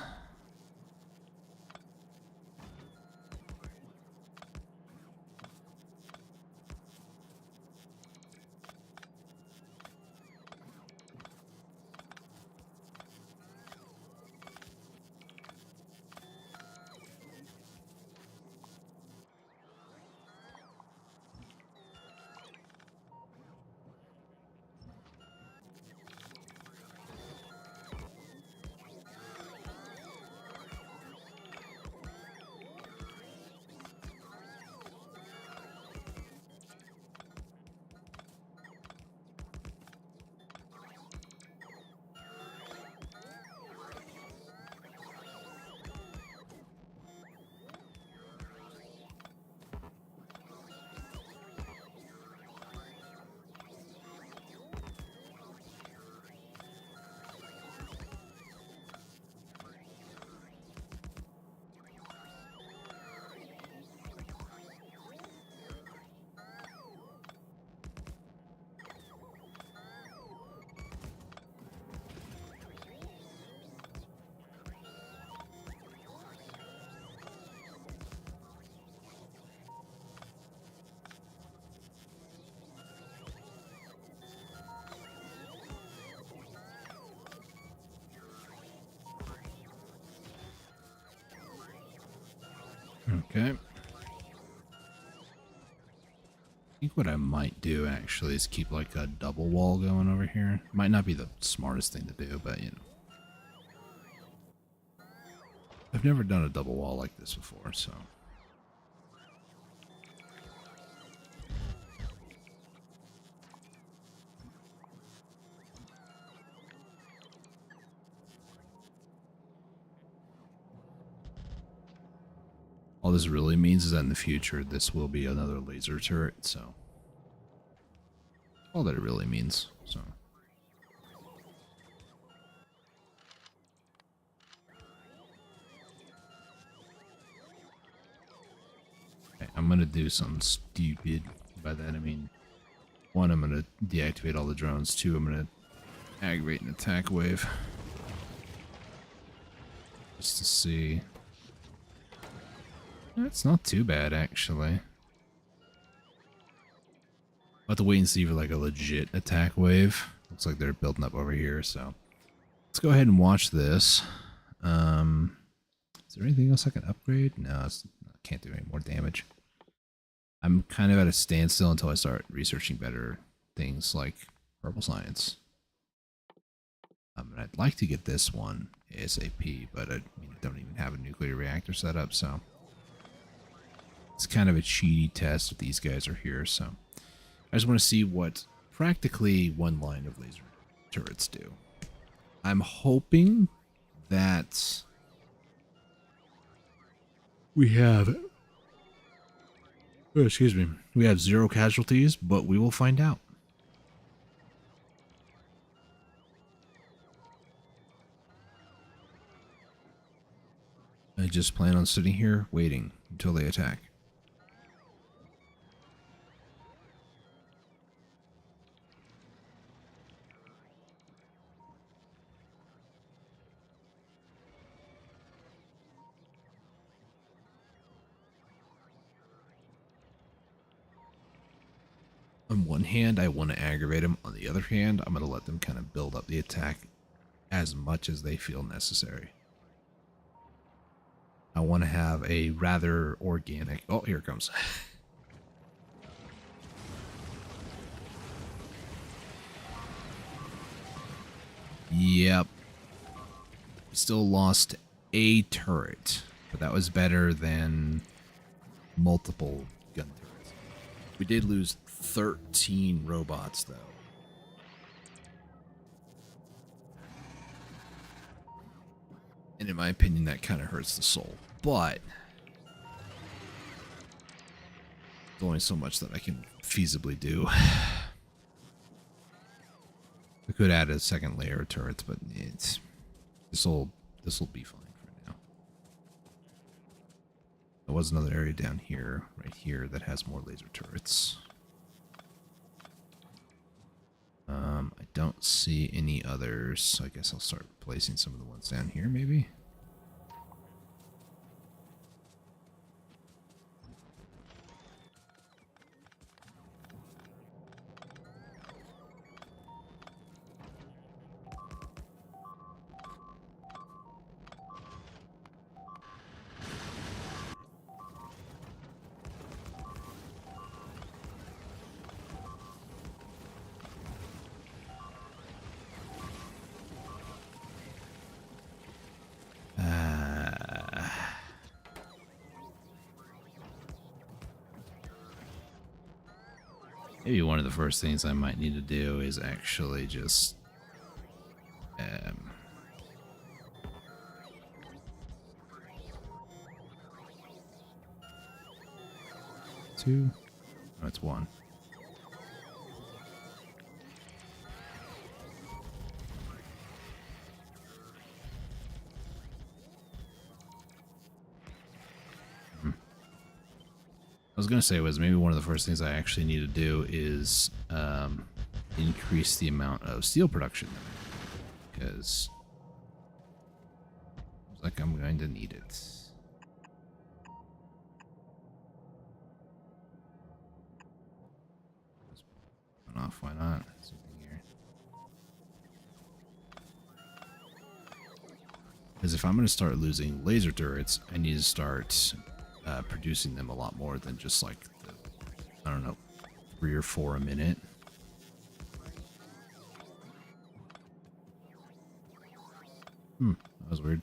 A: Okay. I think what I might do actually is keep like a double wall going over here. Might not be the smartest thing to do, but you know. I've never done a double wall like this before, so. All this really means is that in the future, this will be another laser turret, so. All that it really means, so. Okay, I'm gonna do something stupid. By that I mean, one, I'm gonna deactivate all the drones. Two, I'm gonna aggravate an attack wave. Just to see. It's not too bad, actually. I'll have to wait and see for like a legit attack wave. Looks like they're building up over here, so. Let's go ahead and watch this. Is there anything else I can upgrade? No, I can't do any more damage. I'm kind of at a standstill until I start researching better things like purple science. And I'd like to get this one ASAP, but I don't even have a nuclear reactor set up, so it's kind of a cheaty test if these guys are here. So I just want to see what practically one line of laser turrets do. I'm hoping that we have, oh, excuse me, we have 0 casualties, but we will find out. I just plan on sitting here waiting until they attack. On one hand, I want to aggravate them. On the other hand, I'm going to let them kind of build up the attack as much as they feel necessary. I want to have a rather organic... Oh, here it comes. Yep. Still lost a turret, but that was better than multiple gun turrets. We did lose 13 robots, though. And in my opinion, that kind of hurts the soul. But there's only so much that I can feasibly do. I could add a second layer of turrets, but it's this will be fine for now. There was another area down here, right here, that has more laser turrets. I don't see any others, so I guess I'll start placing some of the ones down here, maybe. Maybe one of the first things I might need to do is actually just two. Oh, it's one. I was going to say was maybe one of the first things I actually need to do is increase the amount of steel production, because it's like I'm going to need it. Turn off, why not? Something here. Because if I'm going to start losing laser turrets, I need to start producing them a lot more than just like the, I don't know, 3 or 4 a minute. That was weird.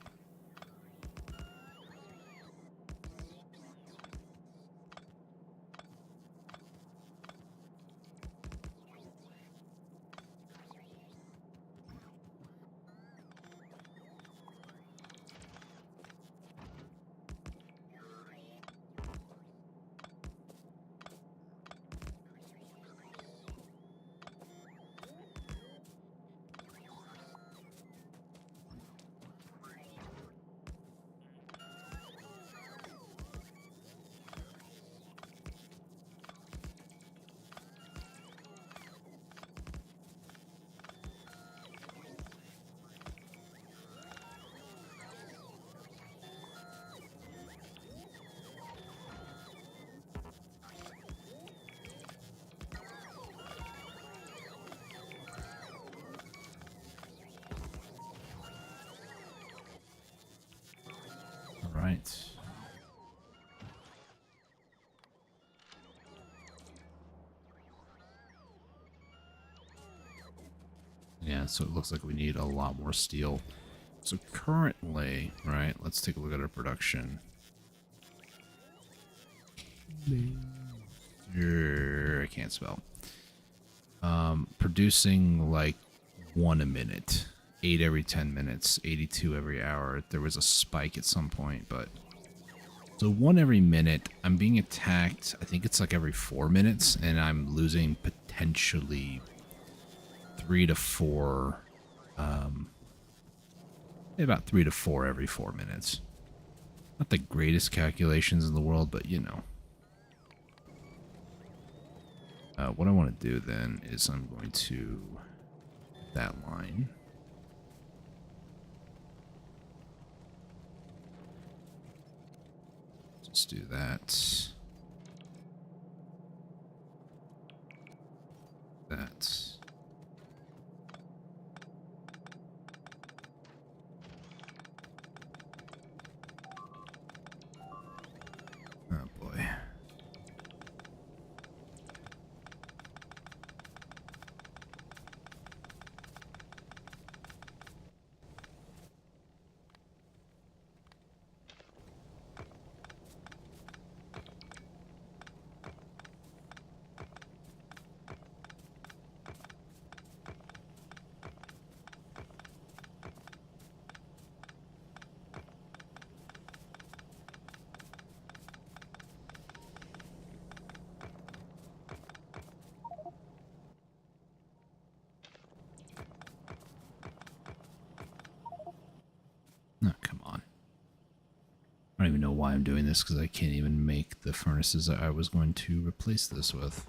A: Right. Yeah, so it looks like we need a lot more steel. So currently, right, let's take a look at our production. I can't spell. Producing like 1 a minute. 8 every 10 minutes, 82 every hour. There was a spike at some point, but... So 1 every minute, I'm being attacked, I think it's like every 4 minutes, and I'm losing potentially 3 to 4, about 3 to 4 every 4 minutes. Not the greatest calculations in the world, but you know. What I want to do then is I'm going to that line. Let's do that. why I'm doing this, because I can't even make the furnaces that I was going to replace this with.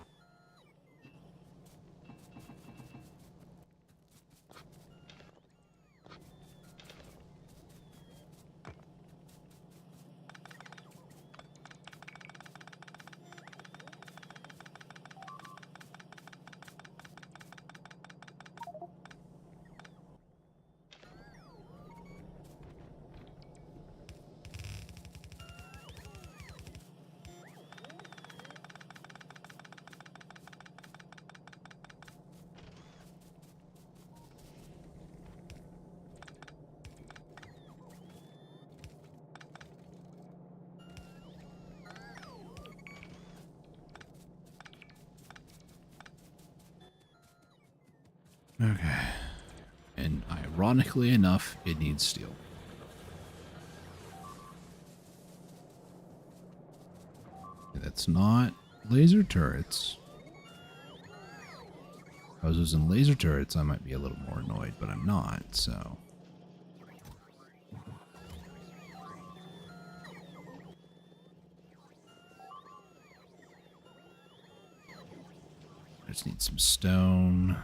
A: Okay. And ironically enough, it needs steel. That's not laser turrets. If I was using laser turrets, I might be a little more annoyed, but I'm not, so. I just need some stone.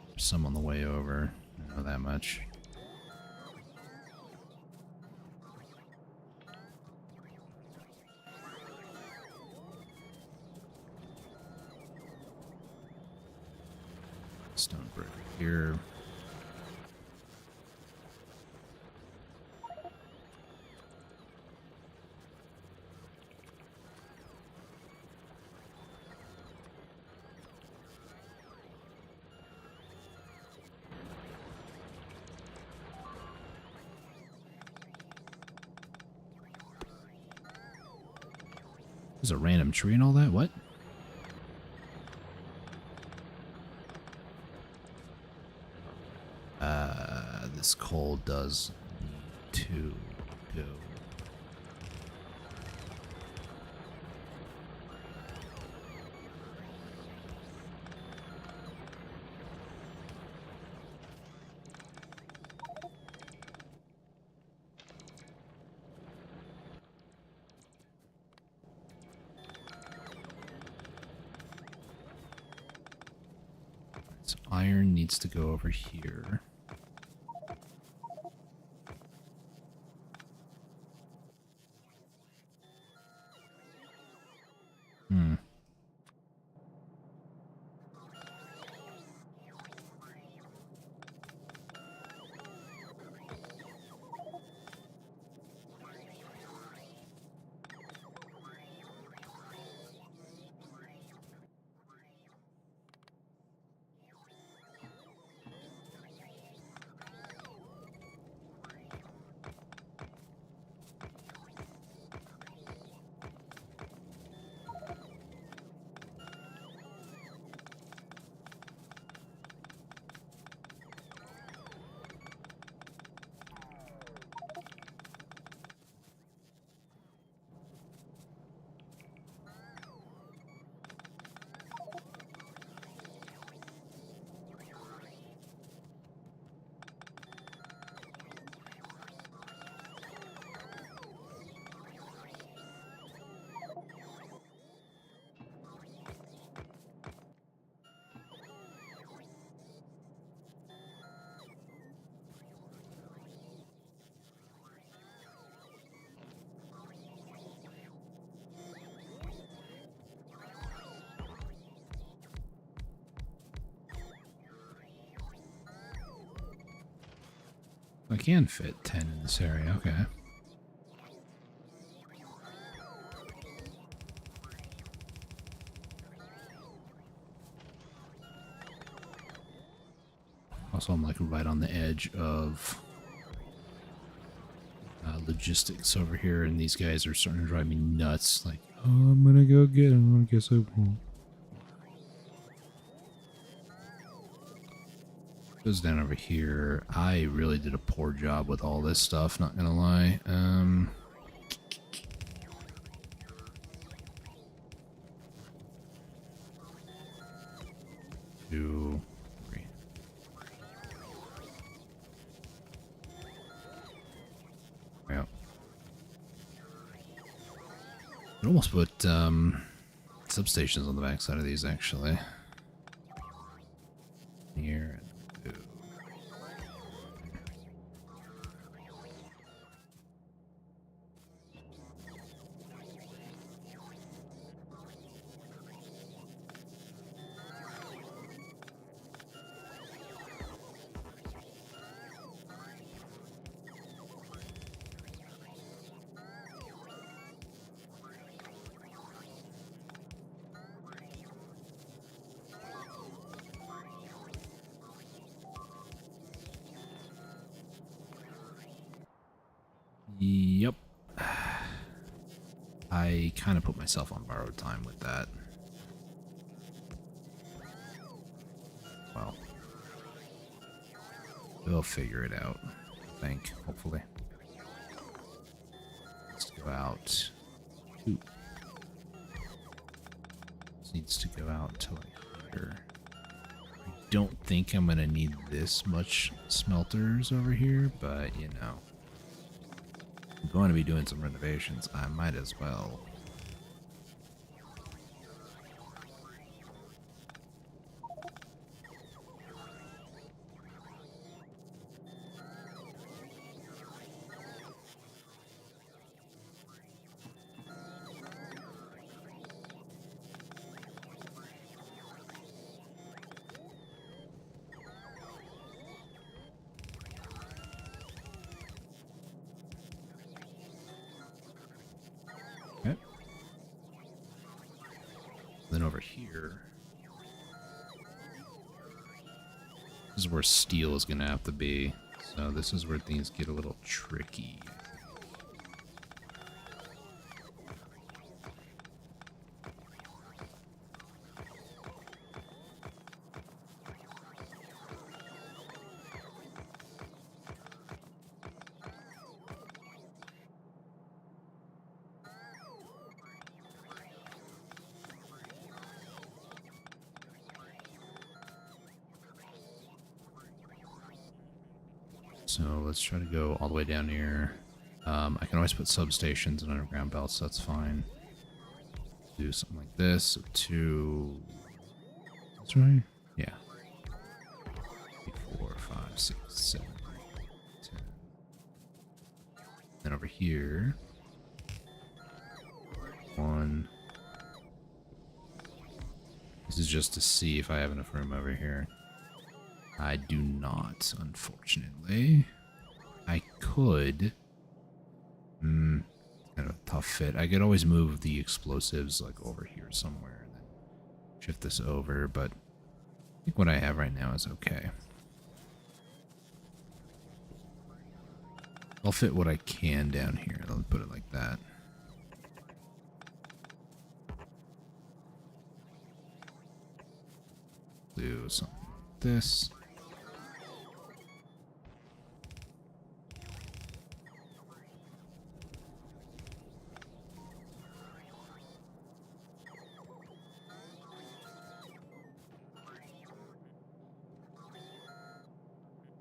A: There's some on the way over. I know that much. Stone brick here. There's a random tree and all that? What? This coal does need to go. So iron needs to go over here. I can fit 10 in this area, okay. Also, I'm like right on the edge of logistics over here, and these guys are starting to drive me nuts. Like, oh, I'm gonna go get him. I guess I won't. Goes down over here. I really did a poor job with all this stuff, not gonna lie. 2, 3. Yep. Could almost put substations on the backside of these, actually. Here and two. Yep. I kind of put myself on borrowed time with that. Well, we'll figure it out, I think, hopefully. Let's go out. Ooh. This needs to go out to like here. I don't think I'm going to need this much smelters over here, but you know. I'm going to be doing some renovations. I might as well. Okay. Then over here, this is where steel is going to have to be. So this is where things get a little tricky. So let's try to go all the way down here. I can always put substations and underground belts, that's fine. Do something like this, so 2... That's right? Yeah. 3, 4, 5, 6, 7, 8, 10. Then over here, 1. This is just to see if I have enough room over here. I do not, unfortunately. I could. Kind of a tough fit. I could always move the explosives like over here somewhere and then shift this over, but I think what I have right now is okay. I'll fit what I can down here. Let's put it like that. Do something like this.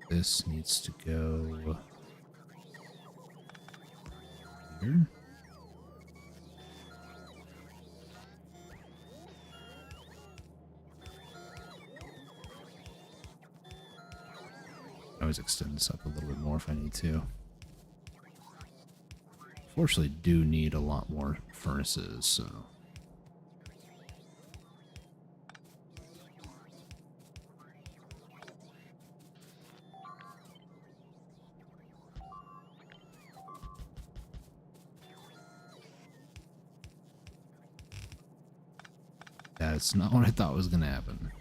A: This needs to go here. I always extend this up a little bit more if I need to. Fortunately, do need a lot more furnaces, so. That's not what I thought was going to happen.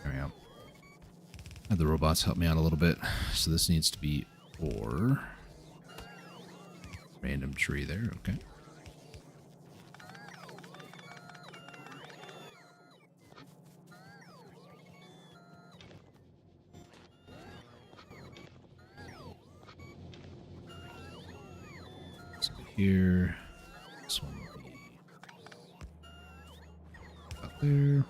A: There we go. Had the robots help me out a little bit. So this needs to be ore. Random tree there, okay. So here, this one will be up there.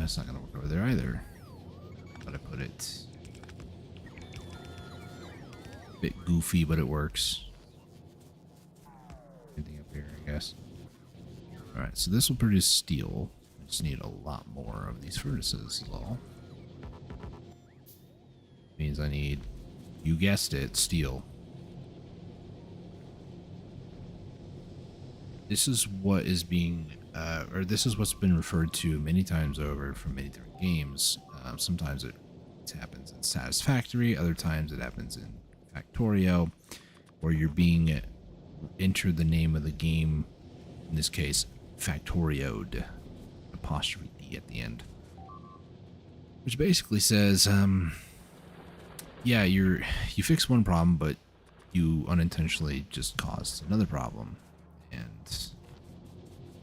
A: that's not gonna work over there either. But I put it a bit goofy, but it works. Anything up here, I guess. Alright, so this will produce steel. I just need a lot more of these furnaces, is all. Means I need, you guessed it, steel. This is what is being, or this is what's been referred to many times over from many different games. Sometimes it happens in Satisfactory, other times it happens in Factorio, where you're being entered the name of the game, in this case, Factorioed, apostrophe D at the end. Which basically says, yeah, you fix one problem, but you unintentionally just caused another problem. And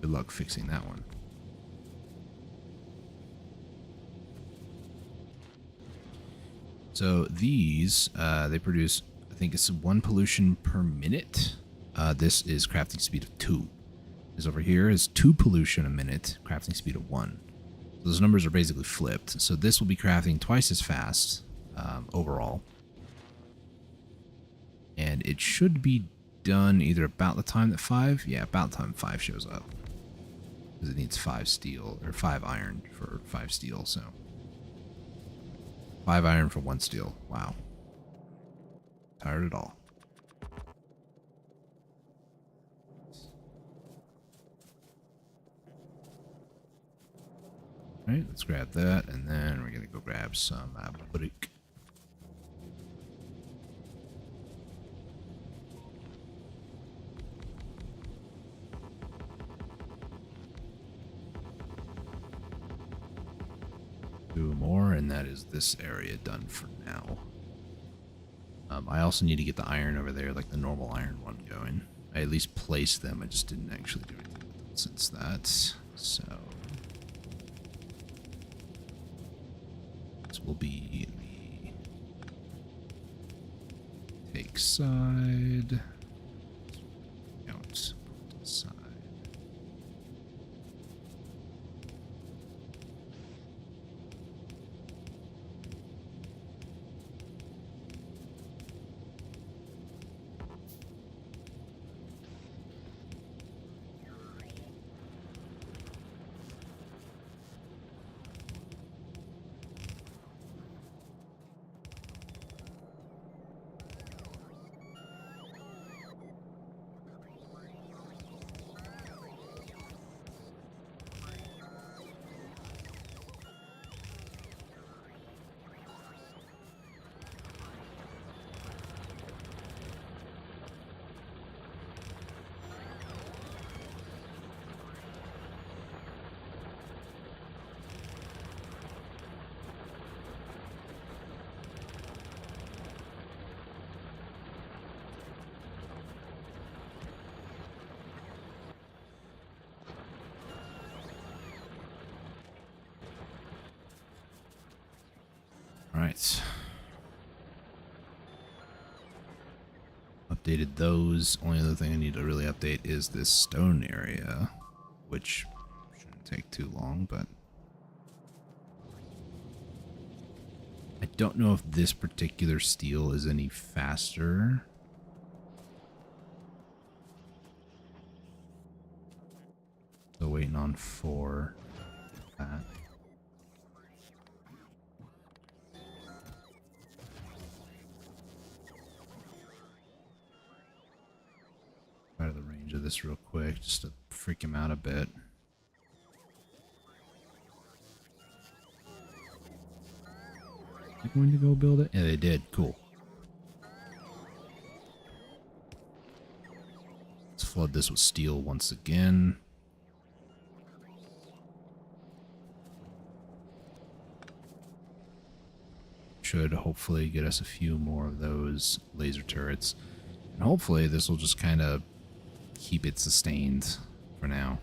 A: good luck fixing that one. So these, they produce, I think it's 1 pollution per minute. This is crafting speed of 2. This over here is 2 pollution a minute, crafting speed of 1. So those numbers are basically flipped. So this will be crafting twice as fast overall. And it should be done either about the time that 5, yeah, about the time 5 shows up, because it needs 5 steel or 5 iron for 5 steel. So 5 iron for 1 steel. Wow, tired at all. All right, let's grab that, and then we're gonna go grab some brick. More, and that is this area done for now. I also need to get the iron over there, like the normal iron one going. I at least placed them, I just didn't actually do anything with them since that. So this will be the take side. Count side. Alright. Updated those. Only other thing I need to really update is this stone area, which shouldn't take too long, but I don't know if this particular steel is any faster. So waiting on 4. That. Out of the range of this real quick, just to freak him out a bit. They're going to go build it? Yeah, they did. Cool. Let's flood this with steel once again. Should hopefully get us a few more of those laser turrets. And hopefully this will just kind of keep it sustained for now.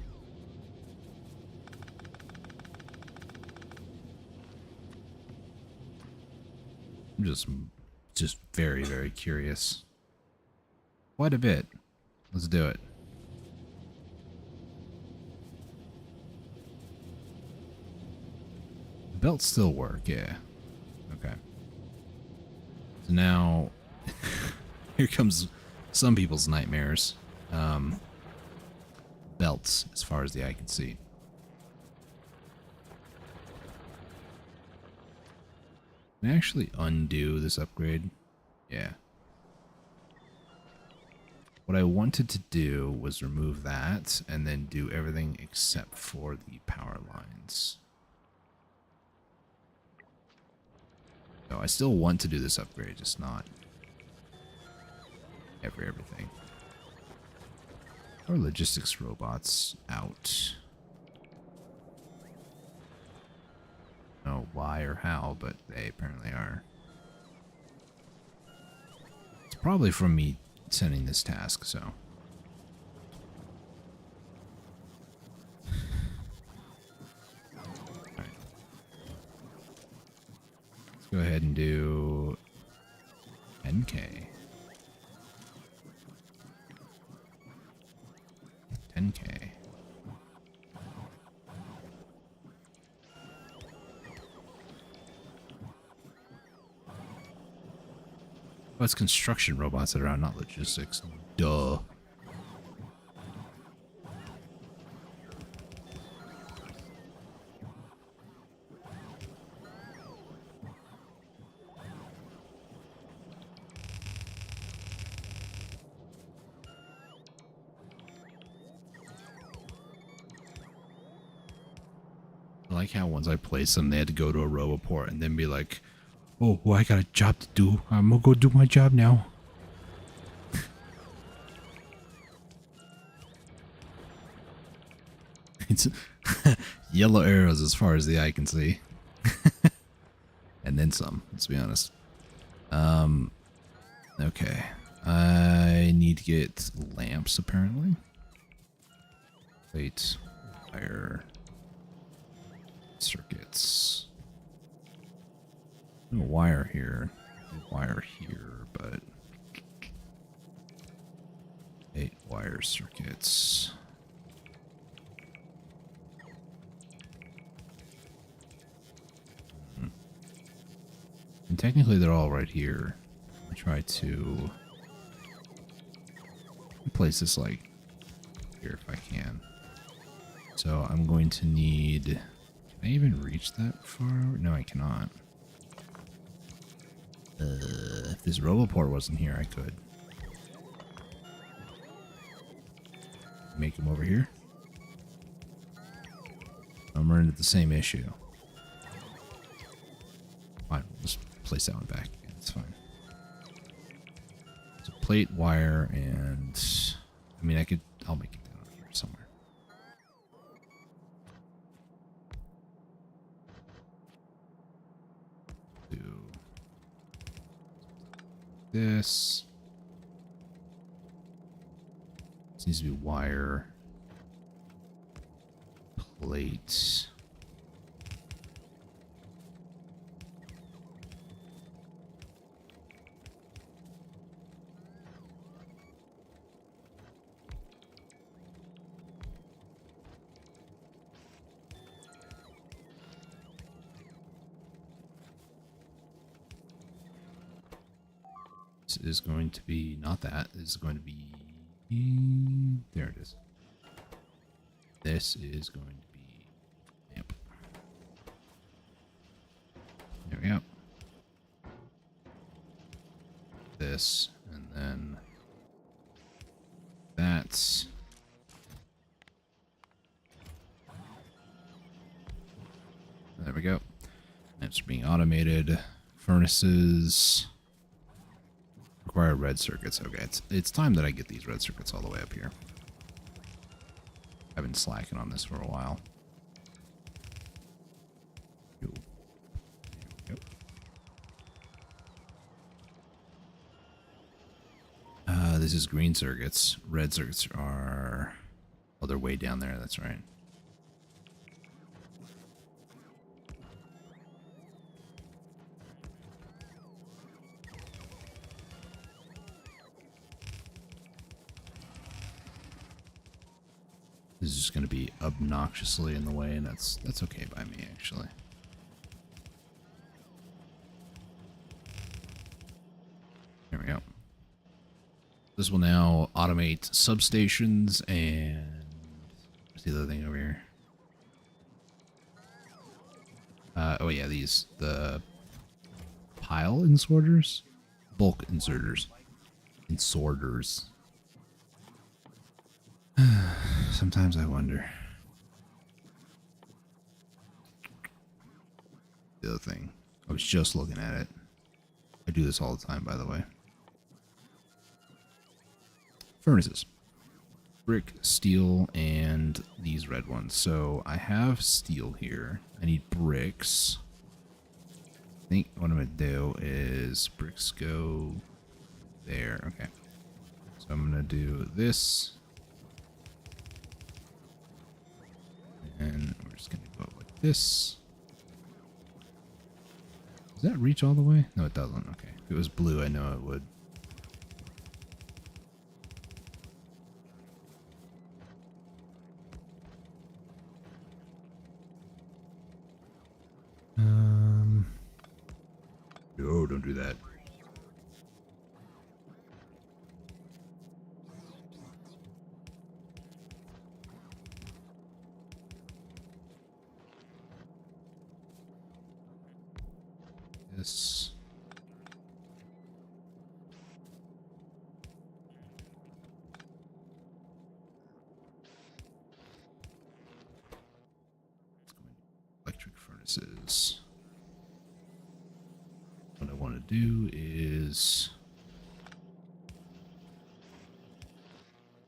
A: I'm just very, very curious. Quite a bit. Let's do it. belts still work, yeah. Okay. So now, here comes some people's nightmares. Belts, as far as the eye can see. Can I actually undo this upgrade? Yeah. What I wanted to do was remove that and then do everything except for the power lines. So I still want to do this upgrade, just not everything. Or logistics robots out. I don't know why or how, but they apparently are. It's probably from me sending this task, so. Alright. Let's go ahead and do 10K. 10K. Oh, it's construction robots that are out, not logistics. Duh. I like how once I placed them, they had to go to a roboport and then be like, oh, well, I got a job to do. I'm gonna go do my job now. It's yellow arrows as far as the eye can see. And then some, let's be honest. Okay. I need to get lamps, apparently. Plate, wire, circuits. No wire here. Wire here, but 8 wire circuits. And technically they're all right here. I try to place this like here if I can. So I'm going to need, can I even reach that far? No, I cannot. If this roboport wasn't here, I could. Make him over here. I'm running into the same issue. Fine, we'll just place that one back. It's fine. So plate, wire, and I mean I'll make it down here somewhere. Do this. This needs to be wire. Plate. This is going to be not that. This is going to be, there it is. This is going to be, yep. There we go. This, and then that's. There we go. Lamps are being automated. Furnaces. Require red circuits. Okay, it's time that I get these red circuits all the way up here. I've been slacking on this for a while. Ooh. There we go. This is green circuits. Red circuits are... Oh, they're way down there. That's right. This is just going to be obnoxiously in the way, and that's okay by me, actually. There we go. This will now automate substations and what's the other thing over here? Oh yeah, the pile insorters, bulk inserters, insorters. Sometimes I wonder. The other thing, I was just looking at it. I do this all the time, by the way. Furnaces. Brick, steel, and these red ones. So I have steel here. I need bricks. I think what I'm going to do is bricks go there. Okay. So I'm going to do this. And we're just going to go like this. Does that reach all the way? No, it doesn't. Okay. If it was blue, I know it would. No, don't do that. This. Electric furnaces. What I want to do is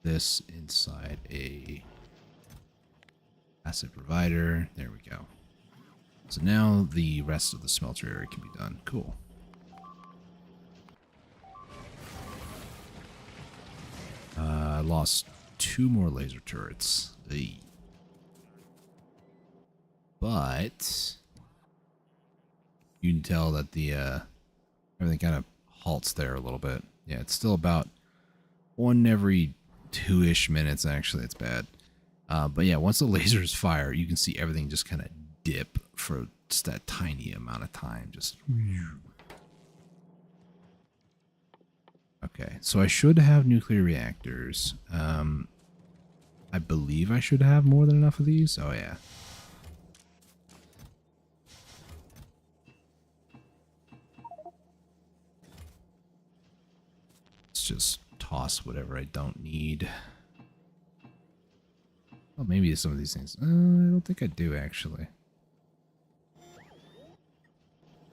A: this inside a asset provider. There we go. So now the rest of the smelter area can be done. Cool. I lost 2 more laser turrets. Eey. But you can tell that the everything kind of halts there a little bit. Yeah, it's still about 1 every 2-ish minutes. Actually, it's bad. But yeah, once the lasers fire, you can see everything just kind of dip for just that tiny amount of time. Just okay. So I should have nuclear reactors. I believe I should have more than enough of these. Oh yeah. Just toss whatever I don't need. Well, maybe some of these things. I don't think I do, actually.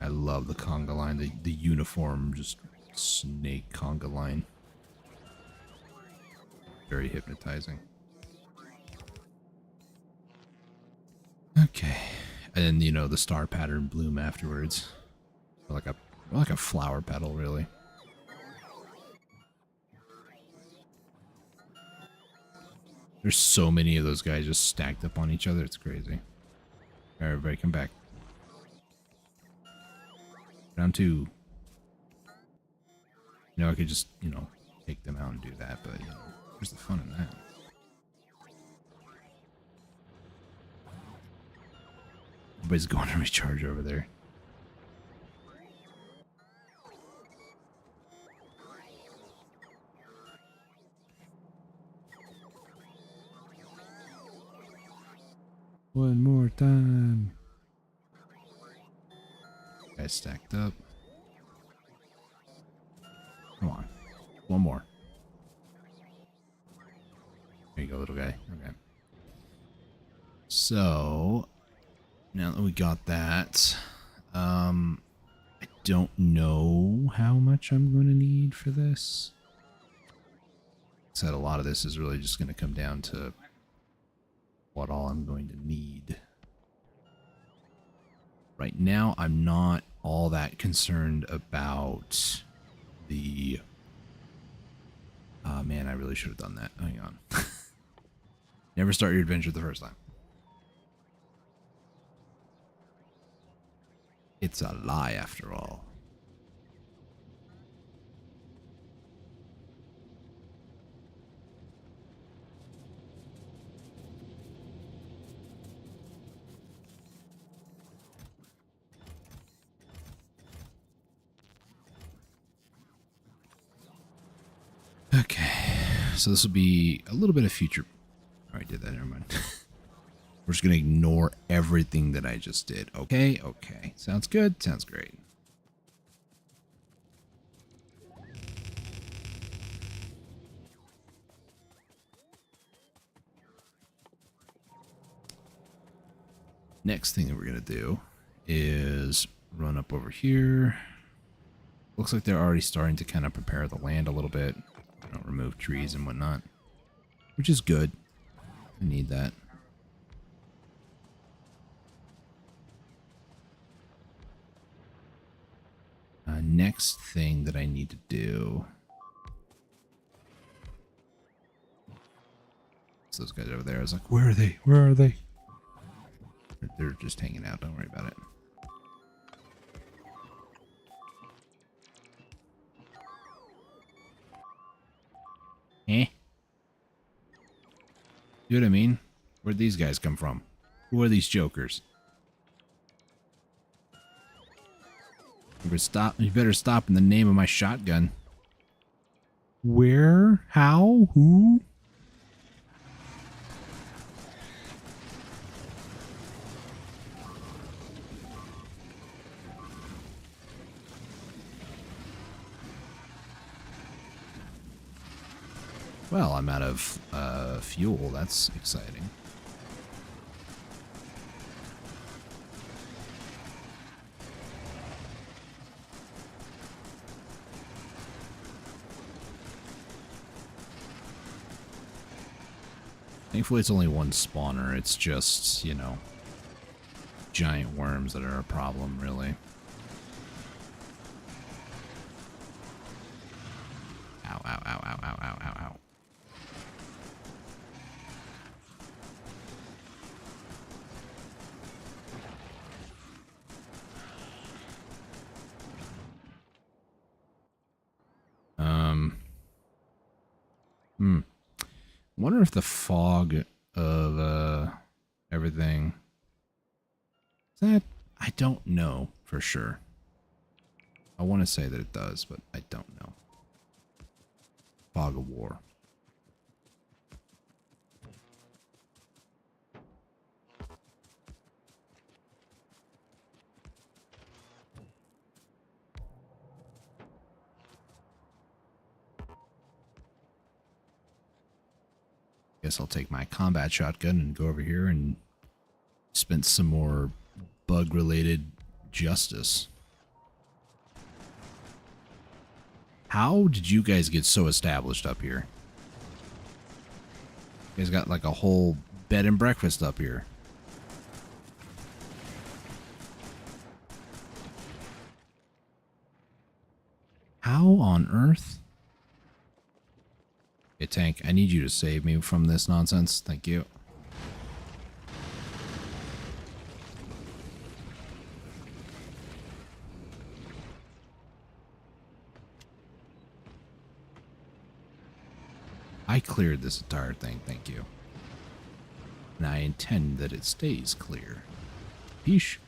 A: I love the conga line, the uniform, just snake conga line. Very hypnotizing. Okay. And then, you know, the star pattern bloom afterwards. Like a flower petal, really. There's so many of those guys just stacked up on each other. It's crazy. All right, everybody, come back. Round 2. You know, I could just, you know, take them out and do that, but, you know, where's the fun in that? Everybody's going to recharge over there. One more time. Guys stacked up. Come on. One more. There you go, little guy. Okay. So, now that we got that, I don't know how much I'm going to need for this. Like I said, a lot of this is really just going to come down to what all I'm going to need. Right now, I'm not all that concerned about the... man, I really should have done that. Hang on. Never start your adventure the first time. It's a lie, after all. Okay, so this will be a little bit of future. Oh, I did that. Never mind. We're just gonna ignore everything that I just did. Okay, okay. Sounds good. Sounds great. Next thing that we're gonna do is run up over here. Looks like they're already starting to kind of prepare the land a little bit. You know, remove trees and whatnot, which is good. I need that. Next thing that I need to do. So those guys over there, I was like, where are they? Where are they? They're just hanging out. Don't worry about it. Eh? You know what I mean? Where'd these guys come from? Who are these jokers? You better stop in the name of my shotgun. Where? How? Who? Well, I'm out of fuel. That's exciting. Thankfully, it's only one spawner. It's just, you know, giant worms that are a problem, really. Ow, ow, ow, ow, ow, ow, ow, ow. Wonder if the fog of everything is that. I don't know for sure. I want to say that it does, but I don't know. Fog of war. Guess I'll take my combat shotgun and go over here and spend some more bug-related justice. How did you guys get so established up here? You guys got like a whole bed and breakfast up here. How on earth? Hey, Tank, I need you to save me from this nonsense. Thank you. I cleared this entire thing, thank you. And I intend that it stays clear. Peace.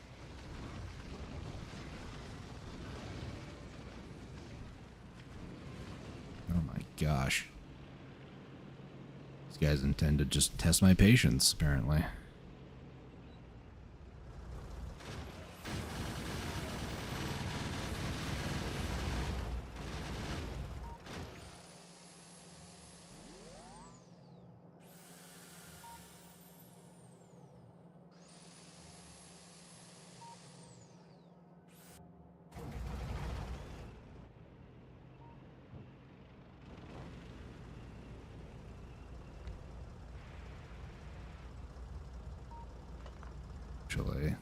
A: Oh my gosh. These guys intend to just test my patience, apparently. Actually.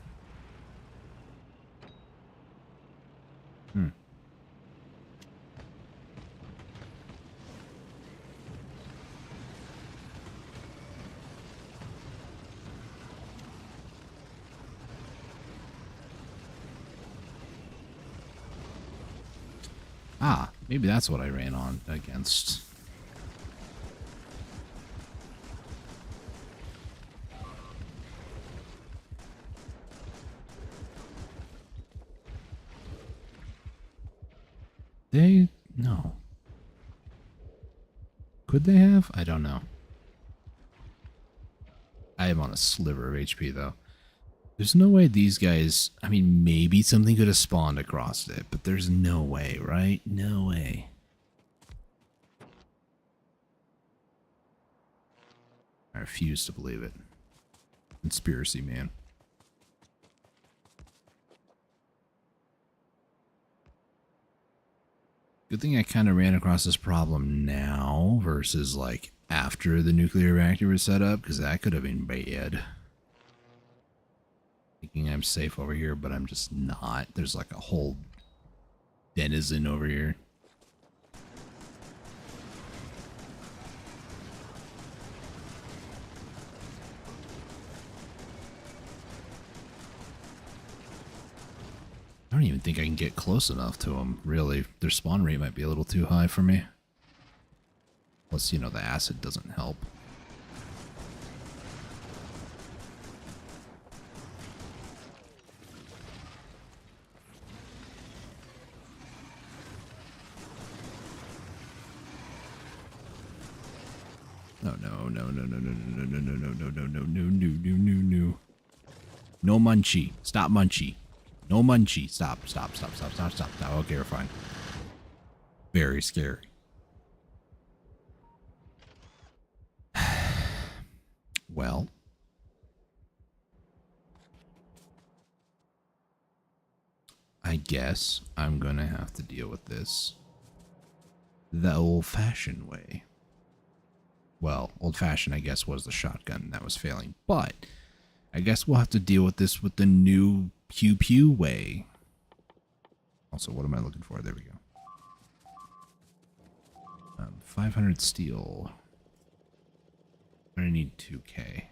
A: Ah, maybe that's what I ran on against. No. Could they have? I don't know. I am on a sliver of HP, though. There's no way these guys... I mean, maybe something could have spawned across it, but there's no way, right? No way. I refuse to believe it. Conspiracy, man. Good thing I kind of ran across this problem now versus, like, after the nuclear reactor was set up, because that could have been bad. Thinking I'm safe over here, but I'm just not. There's, like, a whole denizen over here. I don't even think I can get close enough to them, really. Their spawn rate might be a little too high for me. Plus, you know, the acid doesn't help. Oh, no, no, no, no, no, no, no, no, no, no, no, no, no, no, no, no, no. No munchie. Stop munchie. No munchie. Stop, stop, stop, stop, stop, stop, stop. Okay, we're fine. Very scary. Well. I guess I'm gonna have to deal with this the old-fashioned way. Well, old-fashioned, I guess, was the shotgun that was failing. But I guess we'll have to deal with this with the new pew-pew way. Also, what am I looking for? There we go. 500 steel. I'm gonna need 2K.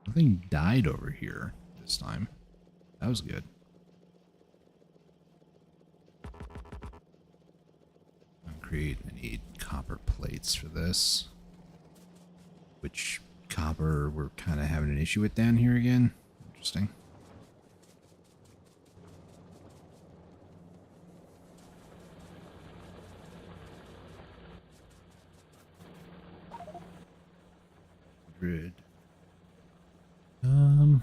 A: Nothing died over here this time. That was good. Concrete. I need copper plates for this. Which copper we're kind of having an issue with down here again. Interesting. Grid. Do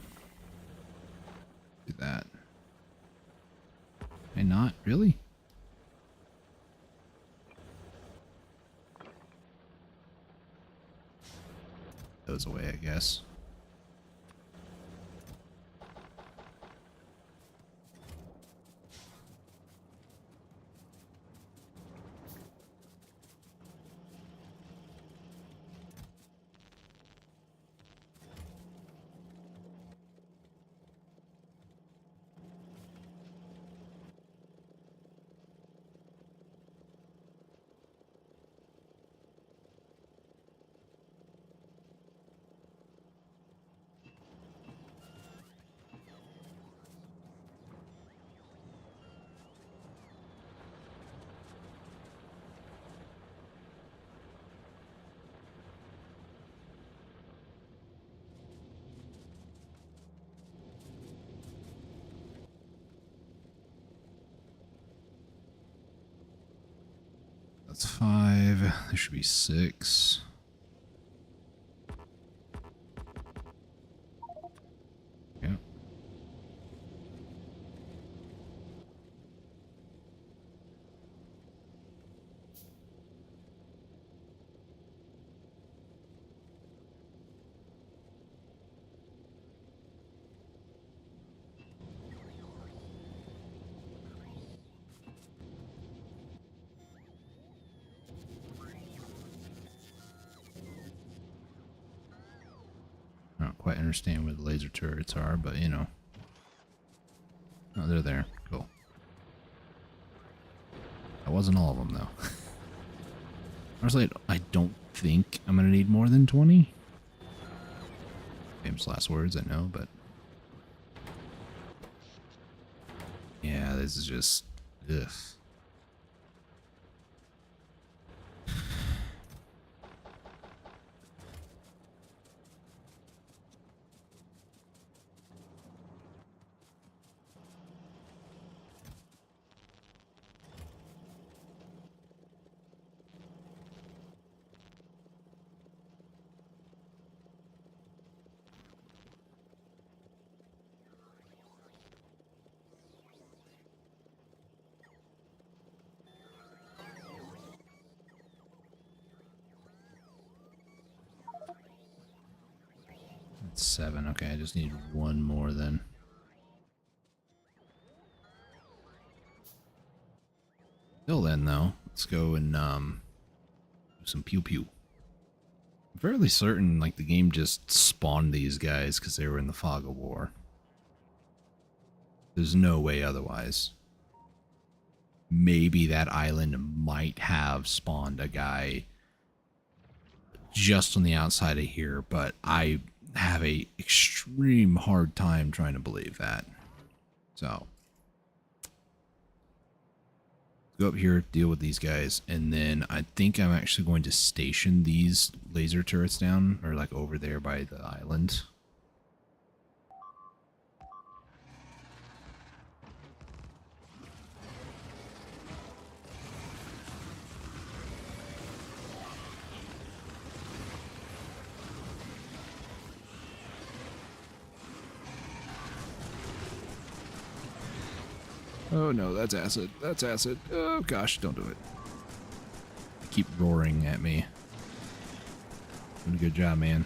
A: that. Can I not? Really? Goes away, I guess. That's 5. There should be 6. Yeah. I don't quite understand where the laser turrets are, but you know. Oh, they're there. Cool. That wasn't all of them, though. Honestly, I don't think I'm going to need more than 20. Famous last words, I know, but... yeah, this is just... ugh. That's 7. Okay, I just need one more then. Till then, though, let's go and do some pew pew. I'm fairly certain, like, the game just spawned these guys because they were in the fog of war. There's no way otherwise. Maybe that island might have spawned a guy just on the outside of here, but I have a extreme hard time trying to believe that. So go up here, deal with these guys, and then I think I'm actually going to station these laser turrets down, or like over there by the island. Oh no, that's acid. That's acid. Oh gosh, don't do it. They keep roaring at me. Doing a good job, man.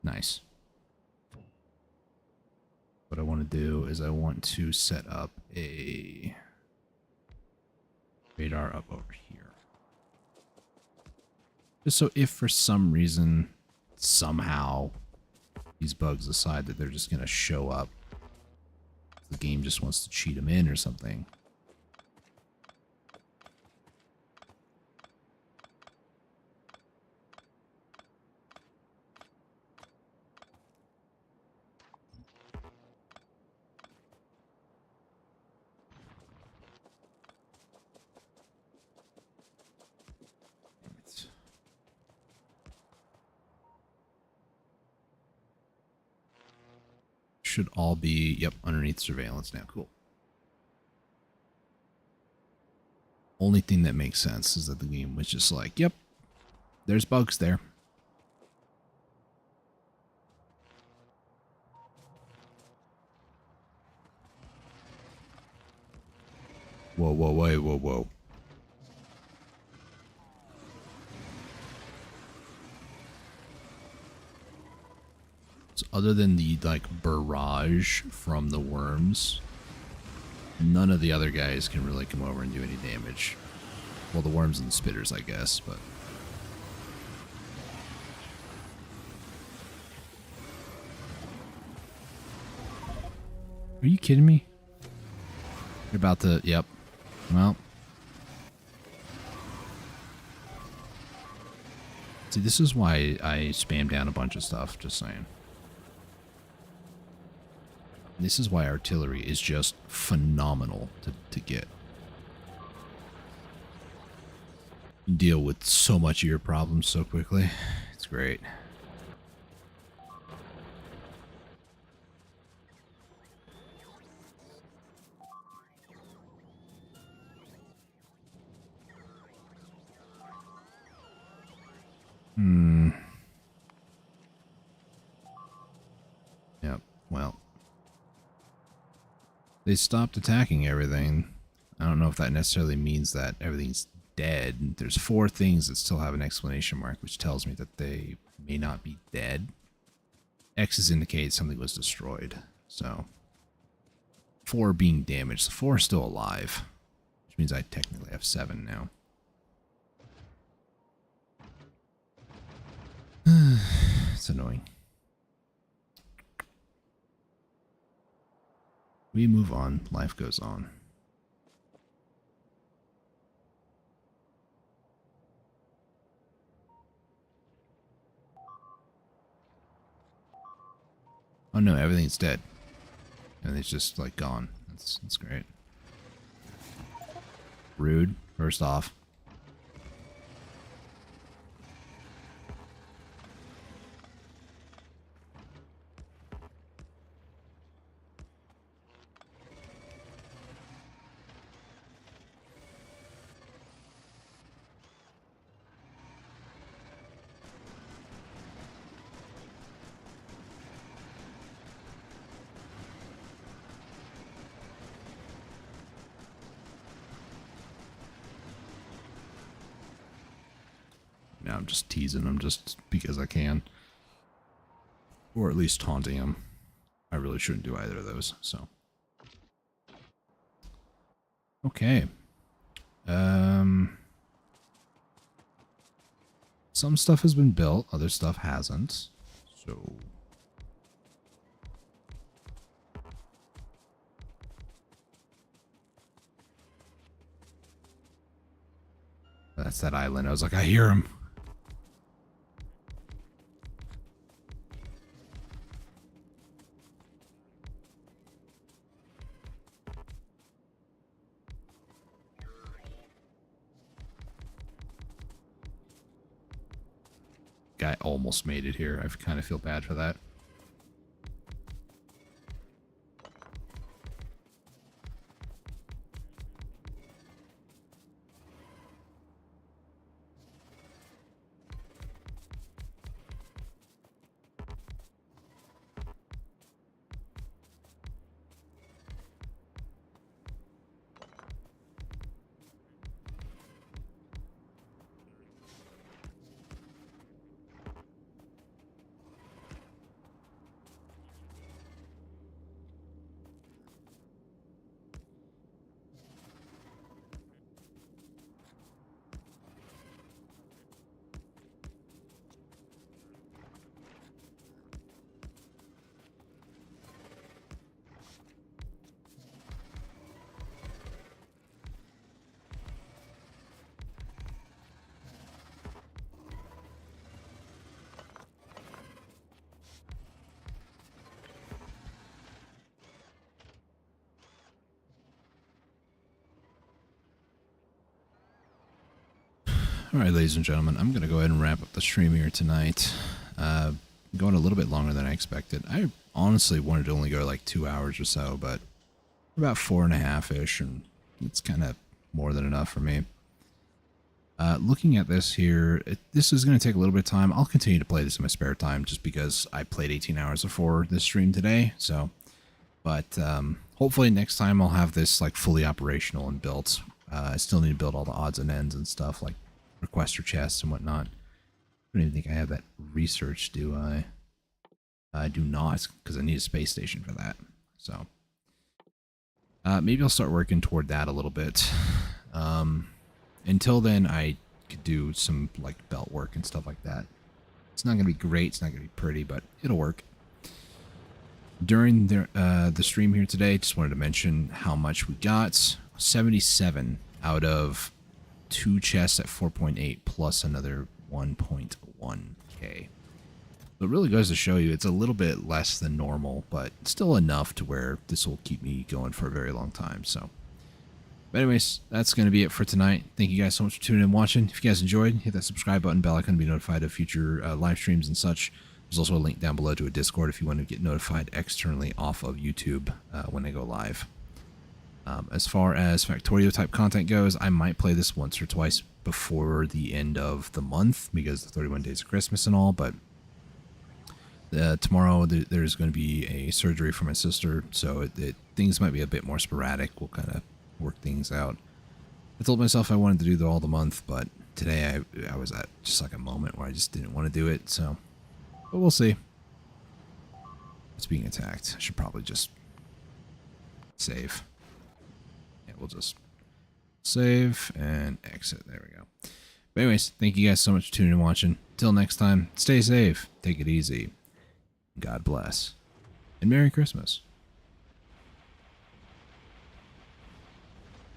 A: Nice. What I want to do is I want to set up a radar up over here. Just so if for some reason, somehow, these bugs decide that they're just going to show up, the game just wants to cheat them in or something. Should all be, yep, underneath surveillance now. Cool. Only thing that makes sense is that the game was just like, yep, there's bugs there. Whoa, whoa, whoa, whoa, whoa. So other than the, like, barrage from the worms, none of the other guys can really come over and do any damage. Well, the worms and the spitters, I guess, but... Are you kidding me? You're about to... Yep. Well... See, this is why I spam down a bunch of stuff, just saying. This is why artillery is just phenomenal to get. You deal with so much of your problems so quickly. It's great. Yep, well. They stopped attacking everything. I don't know if that necessarily means that everything's dead. There's 4 things that still have an exclamation mark, which tells me that they may not be dead. X's indicate something was destroyed. So 4 being damaged. The 4 are still alive, which means I technically have 7 now. It's annoying. We move on. Life goes on. Oh no, everything's dead. Everything's just like gone. That's great. Rude, first off. now I'm just teasing him just because I can. Or at least taunting him. I really shouldn't do either of those, so. Okay. Some stuff has been built, other stuff hasn't. So that's that island. I was like, I hear him. Guy almost made it here. I kind of feel bad for that. All right, ladies and gentlemen, I'm going to go ahead and wrap up the stream here tonight. Going a little bit longer than I expected. I honestly wanted to only go like 2 hours or so, but about 4.5-ish, and it's kind of more than enough for me. Looking at this here, this is going to take a little bit of time. I'll continue to play this in my spare time just because I played 18 hours before this stream today. So, but hopefully next time I'll have this like fully operational and built. I still need to build all the odds and ends and stuff like requester chests and whatnot. I don't even think I have that research, do I? I do not, because I need a space station for that. So maybe I'll start working toward that a little bit. Until then, I could do some like belt work and stuff like that. It's not going to be great. It's not going to be pretty, but it'll work. During the stream here today, just wanted to mention how much we got. 77 out of 2 chests at 4.8 plus another 1.1k. So it really goes to show you it's a little bit less than normal, but still enough to where this will keep me going for a very long time. So, but anyways, that's going to be it for tonight. Thank you guys so much for tuning in and watching. If you guys enjoyed, hit that subscribe button, bell icon to be notified of future live streams and such. There's also a link down below to a Discord if you want to get notified externally off of YouTube when I go live. As far as Factorio type content goes, I might play this once or twice before the end of the month because the 31 days of Christmas and all, but tomorrow there's going to be a surgery for my sister, so things might be a bit more sporadic. We'll kind of work things out. I told myself I wanted to do all the month, but today I was at just like a moment where I just didn't want to do it, so but we'll see. It's being attacked. I should probably just save. Yeah, we'll just save and exit. There we go. But anyways, thank you guys so much for tuning and watching. Till next time, stay safe, take it easy, God bless, and Merry Christmas.